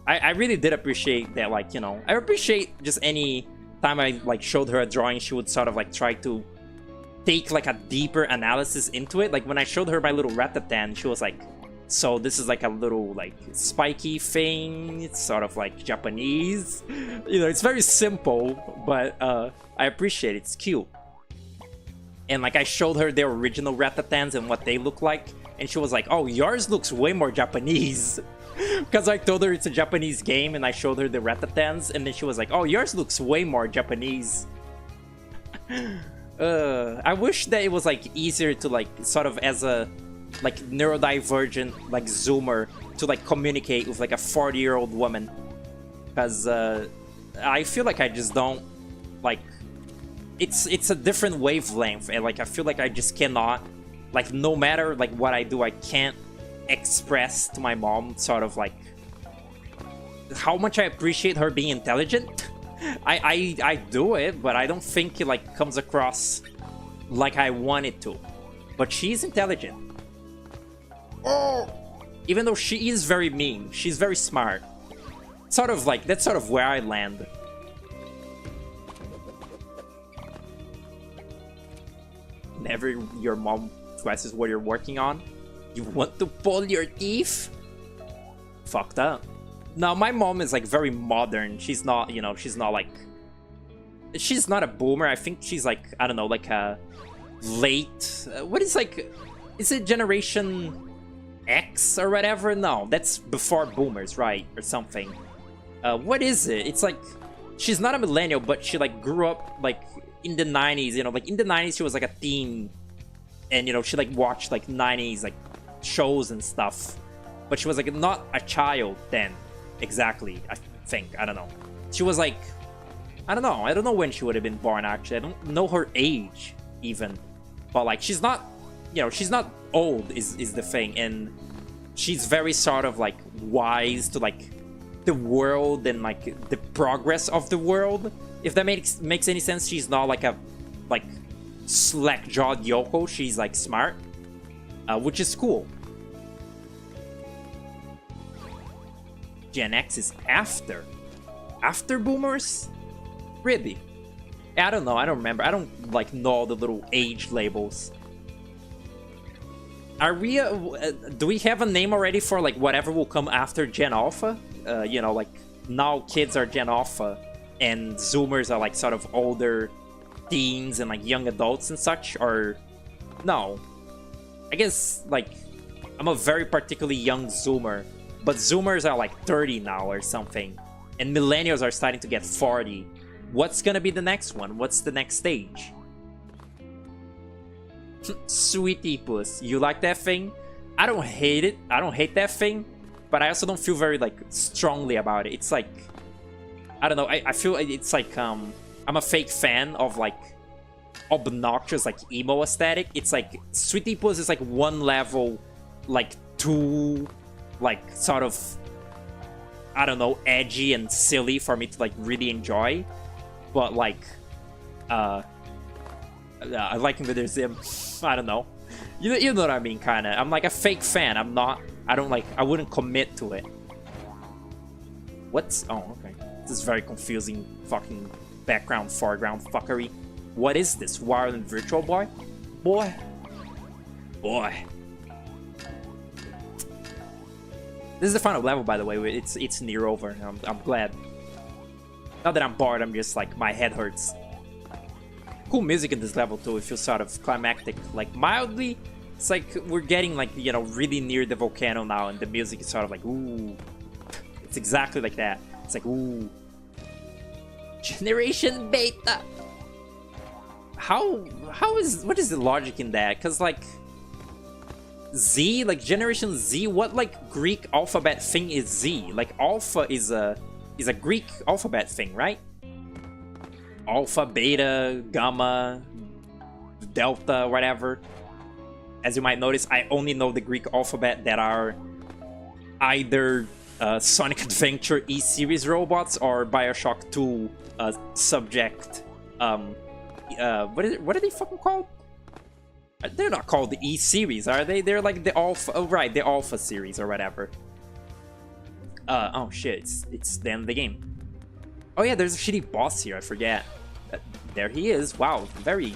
I really did appreciate that, like, you know, I appreciate just any time I like showed her a drawing, she would sort of like try to take like a deeper analysis into it. Like when I showed her my little ratatan, she was like, so this is like a little like spiky thing, it's sort of like Japanese, you know, it's very simple, but I appreciate it. It's cute. And like I showed her the original ratatans and what they look like, and she was like, oh, yours looks way more Japanese. Because I told her it's a Japanese game and I showed her the ratatans, and then she was like, oh, yours looks way more Japanese. I wish that it was like easier to like sort of as a like neurodivergent like zoomer to like communicate with like a 40-year-old woman, because I feel like I just don't like, it's a different wavelength, and like I feel like I just cannot, like, no matter like what I do, I can't express to my mom sort of like how much I appreciate her being intelligent. I do it, but I don't think it like comes across like I want it to. But she's intelligent. Even though she is very mean, she's very smart. Sort of like, that's sort of where I land. Whenever your mom questions what you're working on, you want to pull your teeth? Fucked up. Now, my mom is like very modern. She's not, you know, she's not like, she's not a boomer. I think she's like, I don't know, like a late, what is like, is it generation X or whatever? No, that's before boomers, right? Or something. What is it? It's like, she's not a millennial, but she like grew up like in the 90s, you know, like in the 90s she was like a teen, and you know, she like watched like 90s like shows and stuff, but she was like not a child then exactly. I think, I don't know, she was like, I don't know when she would have been born actually. I don't know her age even, but like she's not, you know, she's not old is the thing, and she's very sort of like wise to like the world and like the progress of the world, if that makes any sense. She's not like a like slack-jawed Yoko. She's like smart, which is cool. Gen X is after boomers? Really? I don't know, I don't remember. I don't like know the little age labels. Are we, do we have a name already for, like, whatever will come after Gen Alpha? You know, like, now kids are Gen Alpha, and Zoomers are, like, sort of older teens and, like, young adults and such, or... No. I guess, like, I'm a very particularly young Zoomer, but Zoomers are, like, 30 now or something, and Millennials are starting to get 40. What's gonna be the next one? What's the next stage? Sweetie Puss, you like that thing? I don't hate it. I don't hate that thing, but I also don't feel very like strongly about it. It's like, I don't know. I feel it's like I'm a fake fan of like obnoxious like emo aesthetic. It's like Sweetie Puss is like one level like too like sort of, I don't know, edgy and silly for me to like really enjoy, but like I like him with their Zim. I don't know. You know what I mean, kind of. I'm like a fake fan. I'm not... I don't like... I wouldn't commit to it. What's... Oh, okay. This is very confusing fucking background, foreground fuckery. What is this? Wild and Virtual Boy? Boy. Boy. This is the final level, by the way. It's near over. I'm glad. Now that I'm bored, I'm just like... My head hurts. Cool music in this level too. It feels sort of climactic, like mildly. It's like we're getting like, you know, really near the volcano now, and the music is sort of like ooh. It's exactly like that. It's like ooh. Generation Beta. What is the logic in that? Because like Z, like Generation Z, what like Greek alphabet thing is Z? Like Alpha is a Greek alphabet thing, right? Alpha, Beta, Gamma, Delta, whatever. As you might notice, I only know the Greek alphabet that are either Sonic Adventure E-Series robots or Bioshock 2 subject. What are they fucking called? They're not called the E-Series, are they? They're like the Alpha. Oh, right, the Alpha series or whatever. Oh shit, it's the end of the game. Oh yeah, there's a shitty boss here. I forget. There he is. Wow, very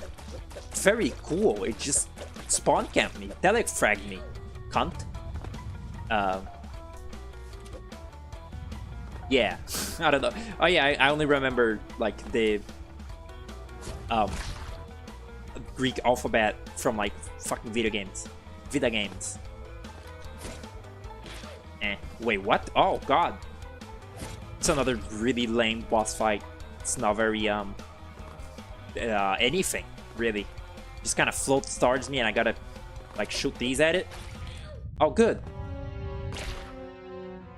cool. It just spawn camped me, telefragged me, cunt. Yeah, I don't know. Oh yeah, I only remember like the Greek alphabet from like fucking video games. Wait, what? Oh god. It's another really lame boss fight. It's not very anything really. Just kind of floats towards me and I gotta like shoot these at it. Oh good.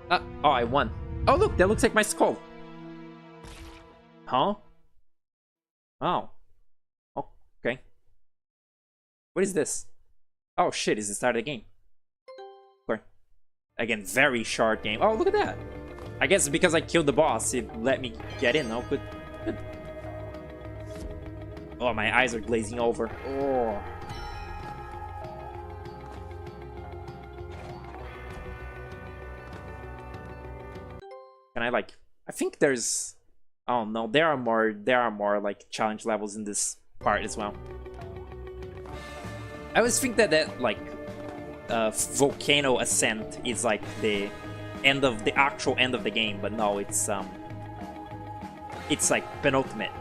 Oh, I won. Oh look, that looks like my skull. Huh? Oh. Okay. What is this? Oh shit, is the start of the game. Or again, very short game. Oh look at that. I guess because I killed the boss, it let me get in. Oh, good. Good. Oh, my eyes are glazing over. Oh. Can I like... I think there's... Oh no, there are more like challenge levels in this part as well. I always think that like volcano ascent is like the actual end of the game, but no, it's like penultimate.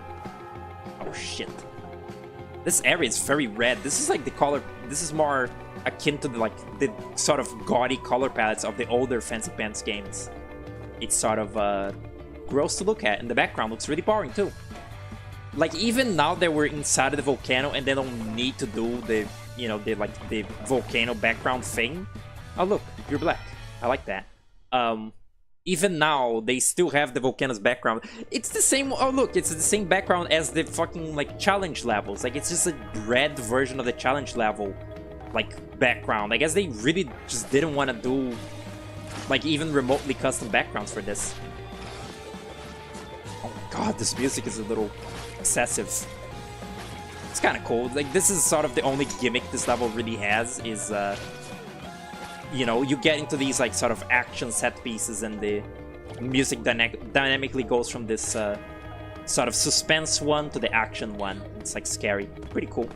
Oh shit. This area is very red. This is like the color, this is more akin to the sort of gaudy color palettes of the older Fancy Pants games. It's sort of gross to look at, and the background looks really boring too. Like even now that we're inside of the volcano and they don't need to do the, you know, the volcano background thing. Oh look, you're black. I like that. Even now, they still have the volcano's background. It's the same... Oh, look, it's the same background as the fucking, like, challenge levels. Like, it's just a red version of the challenge level, like, background. I guess they really just didn't want to do, like, even remotely custom backgrounds for this. Oh my god, this music is a little excessive. It's kind of cool. Like, this is sort of the only gimmick this level really has, is, you know, you get into these like sort of action set pieces and the music dynamically goes from this sort of suspense one to the action one. It's like scary. Pretty cool.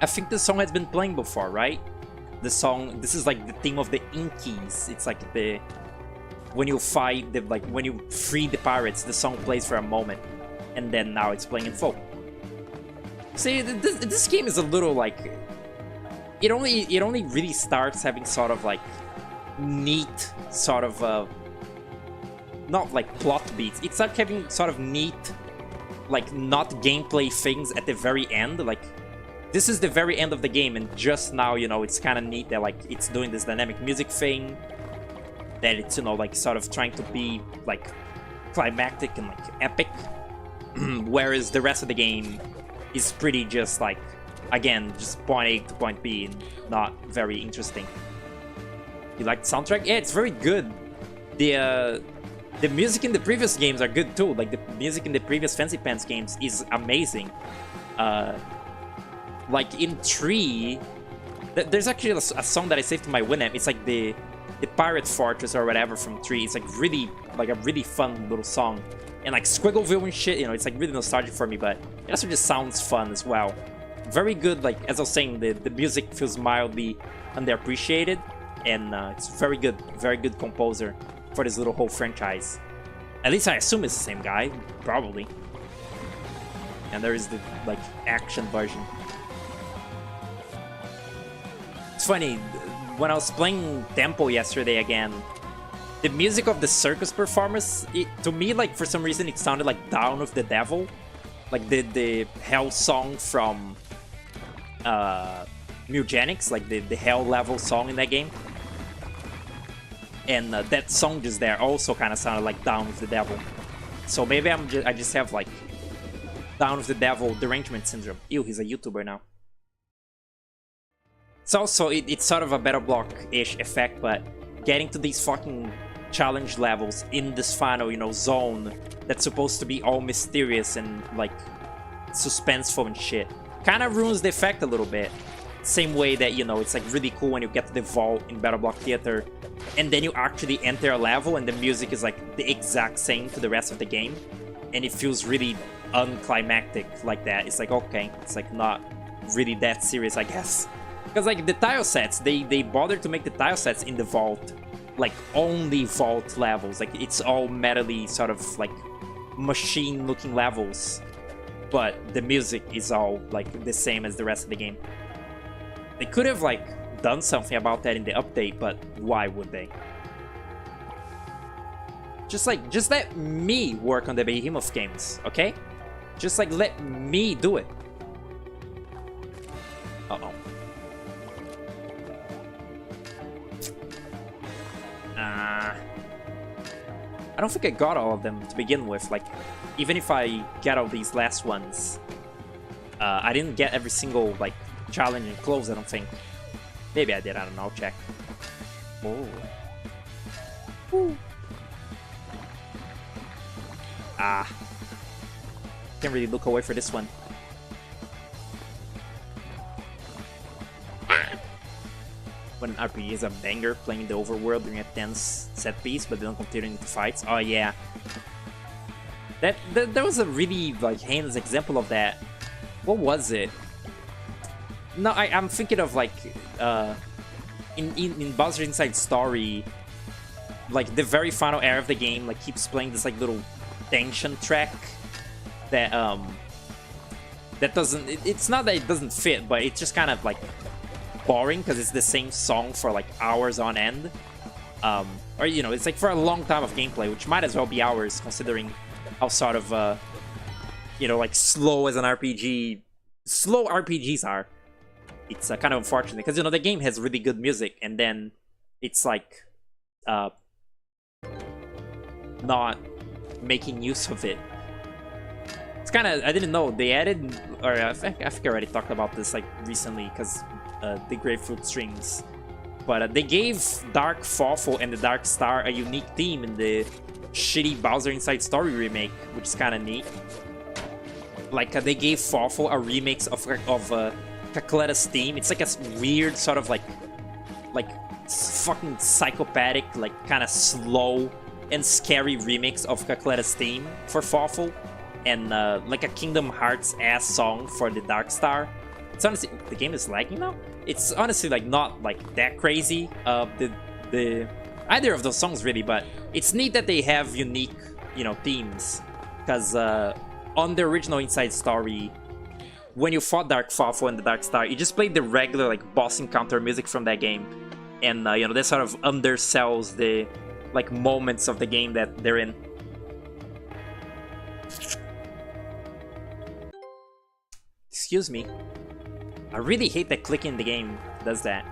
I think the song has been playing before, right? The song, this is like the theme of the Inkies. It's like the when you fight the when you free the pirates, the song plays for a moment, and then now it's playing in full. See, this game is a little like it only really starts having sort of like neat sort of not like plot beats. It's like having sort of neat like not gameplay things at the very end. Like this is the very end of the game, and just now, you know, it's kind of neat that like it's doing this dynamic music thing, that it's, you know, like sort of trying to be like climactic and like epic. Whereas the rest of the game is pretty just like, again, just point A to point B and not very interesting. You like the soundtrack? Yeah, it's very good. The music in the previous games are good too. Like the music in the previous Fancy Pants games is amazing. Like in 3, there's actually a song that I saved to my Winamp. It's like the Pirate Fortress or whatever from 3. It's like a really fun little song. And like Squiggleville and shit, you know, it's like really nostalgic for me, but it also just sounds fun as well. Very good, like as I was saying, the music feels mildly underappreciated, and it's very good composer for this little whole franchise. At least I assume it's the same guy, probably. And there is the like action version. It's funny, when I was playing Temple yesterday again, the music of the circus performance, to me, like for some reason, it sounded like Down with the Devil, like the Hell song from Mugenics, like the Hell level song in that game. And that song just there also kind of sounded like Down with the Devil. So maybe I just have like Down with the Devil derangement syndrome. Ew, he's a YouTuber now. It's also, it's sort of a Battle Block-ish effect, but getting to these fucking challenge levels in this final, you know, zone that's supposed to be all mysterious and like suspenseful and shit kind of ruins the effect a little bit. Same way that, you know, it's like really cool when you get to the vault in Battle Block Theater and then you actually enter a level and the music is like the exact same to the rest of the game, and it feels really unclimactic like that. It's like, okay, it's like not really that serious, I guess. Because like the tile sets, they bothered to make the tile sets in the vault like only vault levels. Like it's all metally sort of like machine looking levels, but the music is all like the same as the rest of the game. They could have like done something about that in the update, but why would they? Just let me work on the Behemoth games, okay? Just like let me do it. Uh-oh. I don't think I got all of them to begin with. Like, even if I get all these last ones, I didn't get every single like challenge and close, I don't think. Maybe I did, I don't know, I'll check. Oh. Woo. Ah. Can't really look away for this one. When an RPG is a banger, playing the overworld during a tense set piece, but they don't continue into fights. Oh yeah. That was a really like heinous example of that. What was it? No, I'm thinking of like in Bowser's Inside Story, like the very final area of the game like keeps playing this like little tension track that that doesn't, it's not that it doesn't fit, but it's just kind of like boring because it's the same song for like hours on end. Or you know, it's like for a long time of gameplay, which might as well be hours considering how sort of you know, like slow as an RPG, slow RPGs are. It's kind of unfortunate because, you know, the game has really good music and then it's like not making use of it. It's kind of, I didn't know they added, or I think I already talked about this like recently because the Grapefruit strings, but they gave Dark Fawful and the Dark Star a unique theme in the shitty Bowser Inside Story remake, which is kind of neat. Like they gave Fawful a remix of Cacletta's theme. It's like a weird sort of like fucking psychopathic, like kind of slow and scary remix of Cacletta's theme for Fawful, and like a Kingdom Hearts ass song for the Dark Star. It's honestly, the game is lagging now. It's honestly like not like that crazy. The either of those songs really, but it's neat that they have unique, you know, themes. Because on the original Inside Story, when you fought Dark Fafo and the Dark Star, you just played the regular like boss encounter music from that game, and you know, that sort of undersells the like moments of the game that they're in. Excuse me. I really hate that clicking in the game does that.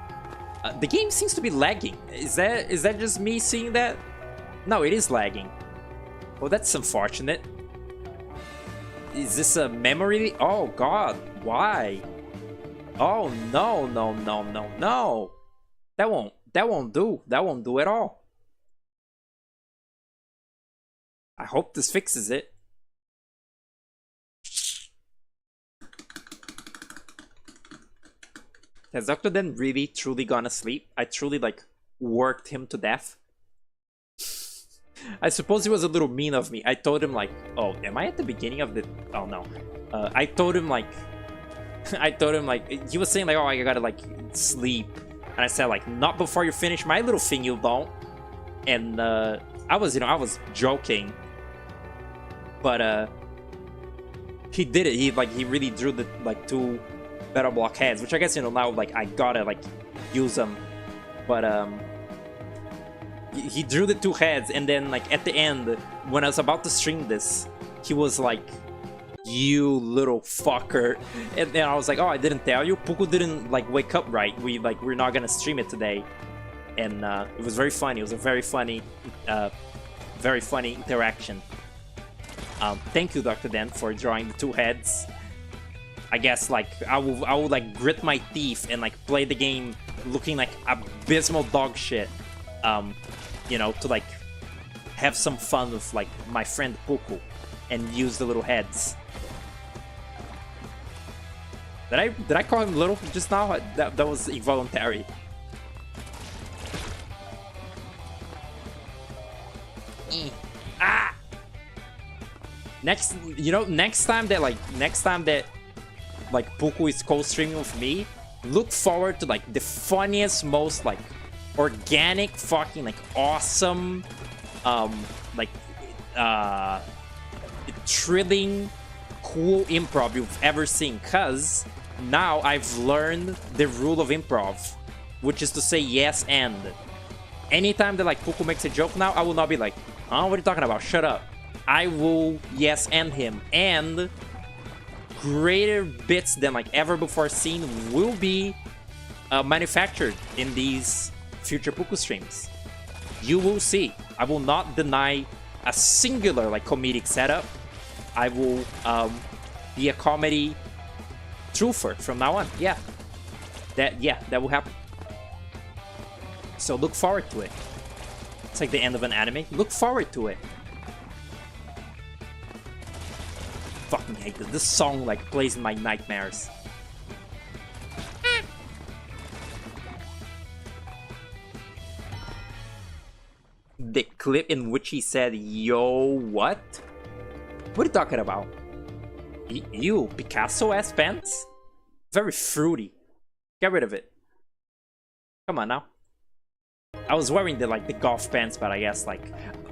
The game seems to be lagging. Is that just me seeing that? No, it is lagging. Oh, that's unfortunate. Is this a memory? Oh god, why? Oh no, no, no, no, no. That won't do. That won't do at all. I hope this fixes it. Has Dr. Den really truly gone asleep? I truly like worked him to death. I suppose it was a little mean of me. I told him like, oh, am I at the beginning of the... Oh no. I told him like... I told him like, he was saying like, oh, I gotta like sleep. And I said like, not before you finish my little thing, you don't. And I was, you know, I was joking. But he did it. He really drew the like 2 Battle Block heads, which I guess, you know, now like I gotta like use them. But he drew the 2 heads, and then like at the end when I was about to stream this, he was like, you little fucker. And then I was like, oh, I didn't tell you. Puku didn't like wake up right. We're not gonna stream it today. And it was very funny. It was a very funny interaction. Thank you, Dr. Den, for drawing the 2 heads. I guess like I will like grit my teeth and like play the game looking like abysmal dog shit. You know, to like have some fun with like my friend Puku and use the little heads. Did I call him little just now? That was involuntary. Ah! Next, you know, next time that like Puku is co-streaming with me, look forward to like the funniest, most like organic, fucking like awesome, like thrilling, cool improv you've ever seen. Cause now I've learned the rule of improv, which is to say yes and. Anytime that like Puku makes a joke now, I will not be like, oh, what are you talking about? Shut up. I will yes and him, and greater bits than like ever before seen will be manufactured in these future Puku streams. You will see. I will not deny a singular like comedic setup. I will be a comedy truther from now on. Yeah, that will happen. So look forward to it. It's like the end of an anime. Look forward to it. Fucking hate this. This song like plays in my nightmares. The clip in which he said, yo, what? What are you talking about? You, Picasso-ass pants? Very fruity. Get rid of it. Come on now. I was wearing the like the golf pants, but I guess like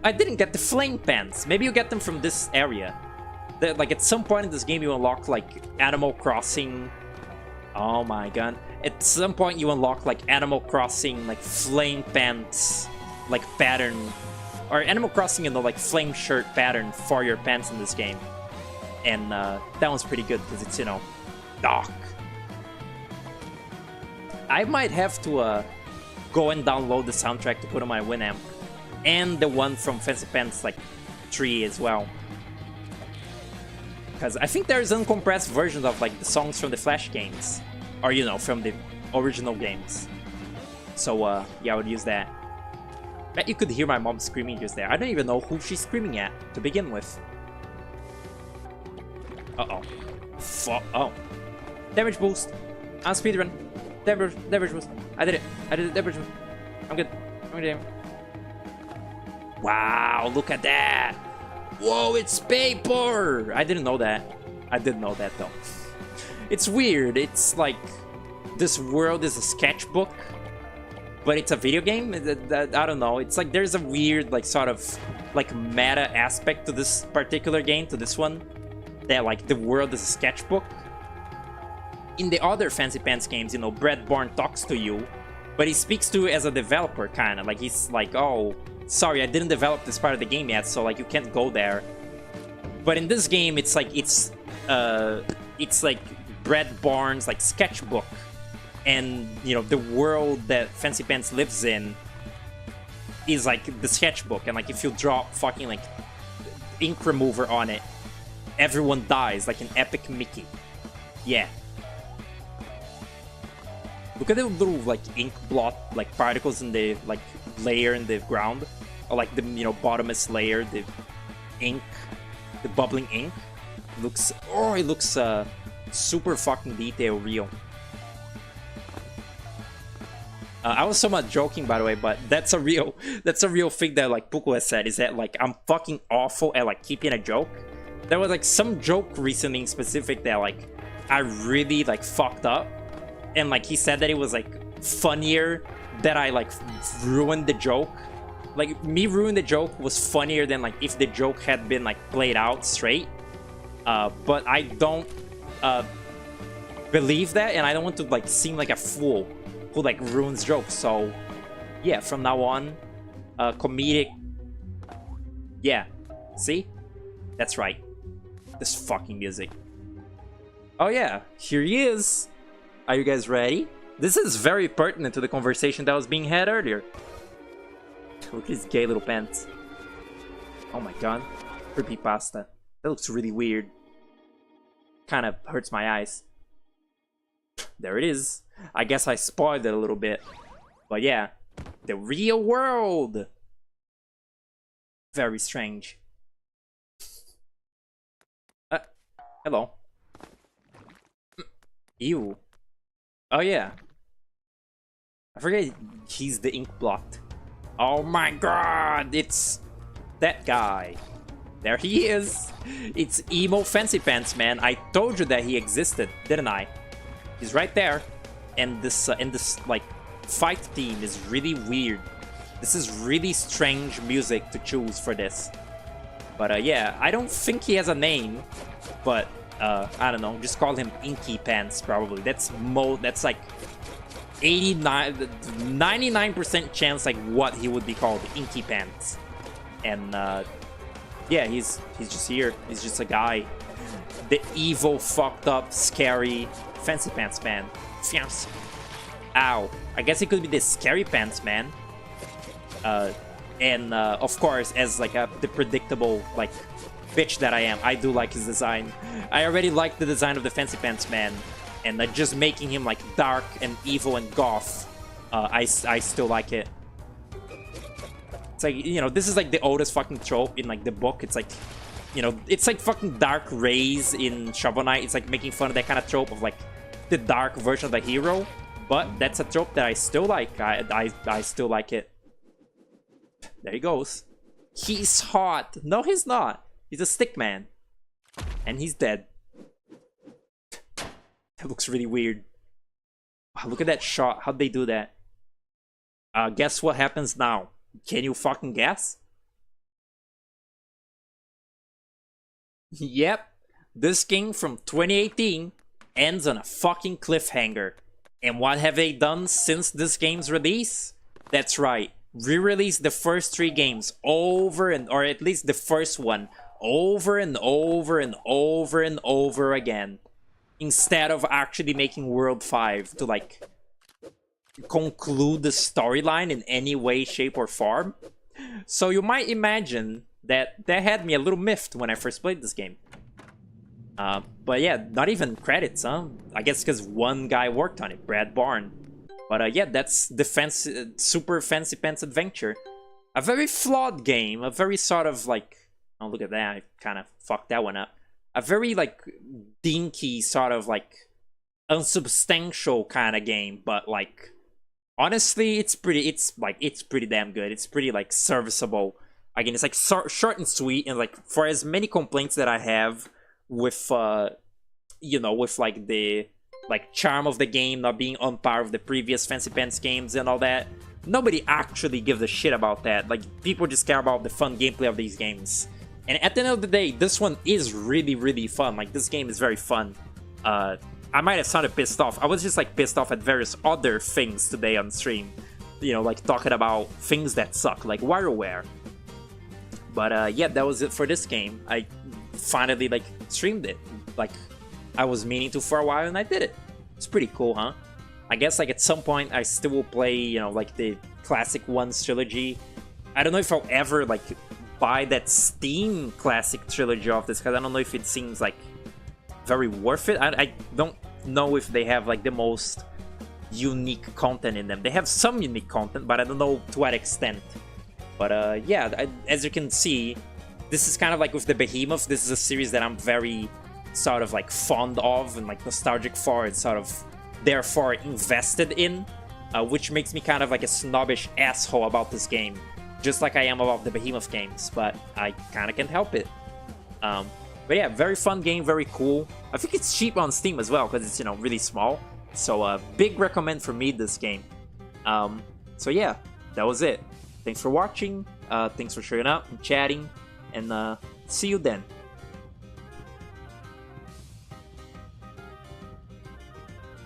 I didn't get the flame pants. Maybe you get them from this area. Like at some point in this game you unlock like Animal Crossing. Oh my god. At some point you unlock like Animal Crossing like flame pants like pattern, or Animal Crossing in the like flame shirt pattern for your pants in this game. And that one's pretty good because it's, you know, dark. I might have to go and download the soundtrack to put on my Winamp, and the one from Fancy Pants like 3 as well, because I think there's uncompressed versions of like the songs from the Flash games, or you know, from the original games. So yeah, I would use that. Bet you could hear my mom screaming just there. I don't even know who she's screaming at to begin with. Uh-oh. Oh. Damage boost. On speedrun. Damage boost. I did it. I did it. Damage boost. I'm good. I'm good. Wow, look at that. Whoa, it's paper. I didn't know that. I didn't know that though. It's weird. It's like this world is a sketchbook, but it's a video game. I don't know. It's like there's a weird like sort of like meta aspect to this particular game, to this one, that like the world is a sketchbook. In the other Fancy Pants games, you know, Brad Bourne talks to you, but he speaks to you as a developer, kind of like he's like, oh, sorry, I didn't develop this part of the game yet, so like you can't go there. But in this game, it's like Brad Bourne's like sketchbook, and you know the world that Fancy Pants lives in is like the sketchbook, and like if you drop fucking like ink remover on it, everyone dies like an epic Mickey. Yeah. Look at the little like ink blot like particles in the like layer in the ground, or like the, you know, bottomest layer, the ink, the bubbling ink. It looks super fucking detail real. I was somewhat joking, by the way, but that's a real thing that like Puko has said, is that like I'm fucking awful at like keeping a joke. There was like some joke recently in specific that like I really like fucked up, and like he said that it was like funnier that I like ruined the joke. Like me ruining the joke was funnier than like if the joke had been like played out straight. But I don't believe that, and I don't want to like seem like a fool who like ruins jokes. So yeah, from now on, comedic. Yeah, see, that's right. This fucking music. Oh yeah, here he is. Are you guys ready? This is very pertinent to the conversation that was being had earlier. Look at his gay little pants. Oh my god. Creepypasta. That looks really weird. Kind of hurts my eyes. There it is. I guess I spoiled it a little bit. But yeah. The real world! Very strange. Hello. Ew. Oh yeah. I forget he's the ink blot. Oh my god, it's that guy. There he is. It's Emo Fancy Pants, man. I told you that he existed, didn't I? He's right there. And this like fight theme is really weird. This is really strange music to choose for this. But yeah, I don't think he has a name, but I don't know, just call him Inky Pants probably. That's like 99% chance like what he would be called, Inky Pants. And yeah, he's just here. He's just a guy. The evil, fucked up, scary Fancy Pants man. Fiance. Ow. I guess he could be the Scary Pants man. And of course, as like the predictable like bitch that I am, I do like his design. I already like the design of the Fancy Pants man, and just making him like dark and evil and goth, I still like it. It's like, you know, this is like the oldest fucking trope in like the book. It's like, you know, it's like fucking Dark Rays in Shovel Knight. It's like making fun of that kind of trope of like the dark version of the hero, but that's a trope that I still like. I still like it. There he goes. He's hot. No, he's not. He's a stick man. And he's dead. That looks really weird. Wow, look at that shot. How'd they do that? Guess what happens now? Can you fucking guess? Yep. This game from 2018 ends on a fucking cliffhanger. And what have they done since this game's release? That's right. Re-release the first 3 games over and, or at least the first one, over and over and over and over again, instead of actually making World 5 to like conclude the storyline in any way, shape, or form. So you might imagine that had me a little miffed when I first played this game. But yeah, not even credits, huh? I guess because one guy worked on it, Brad Bourne. But yeah, that's the Super Fancy Pants Adventure. A very flawed game, a very sort of like... Oh, look at that, I kind of fucked that one up. A very like dinky, sort of like unsubstantial kind of game, but like... Honestly, it's pretty damn good. It's pretty like serviceable. Again, it's like short and sweet, and like for as many complaints that I have with you know, with like the like charm of the game not being on par with the previous Fancy Pants games and all that. Nobody actually gives a shit about that. Like, people just care about the fun gameplay of these games. And at the end of the day, this one is really, really fun. Like, this game is very fun. I might have sounded pissed off. I was just like pissed off at various other things today on stream. You know, like talking about things that suck, like WarioWare. But yeah, that was it for this game. I finally like streamed it. Like, I was meaning to for a while, and I did it. It's pretty cool, huh? I guess like at some point I still will play, you know, like the Classic Ones trilogy. I don't know if I'll ever like buy that Steam Classic trilogy of this, because I don't know if it seems like very worth it. I don't know if they have like the most unique content in them. They have some unique content, but I don't know to what extent. But yeah, as you can see, this is kind of like with the Behemoth. This is a series that I'm very sort of like fond of and like nostalgic for, and sort of therefore invested in, which makes me kind of like a snobbish asshole about this game, just like I am about the Behemoth games, but I kind of can't help it. But yeah, very fun game, very cool. I think it's cheap on Steam as well, because it's, you know, really small. So big recommend for me, this game. So yeah, that was it. Thanks for watching, thanks for showing up and chatting, and see you then.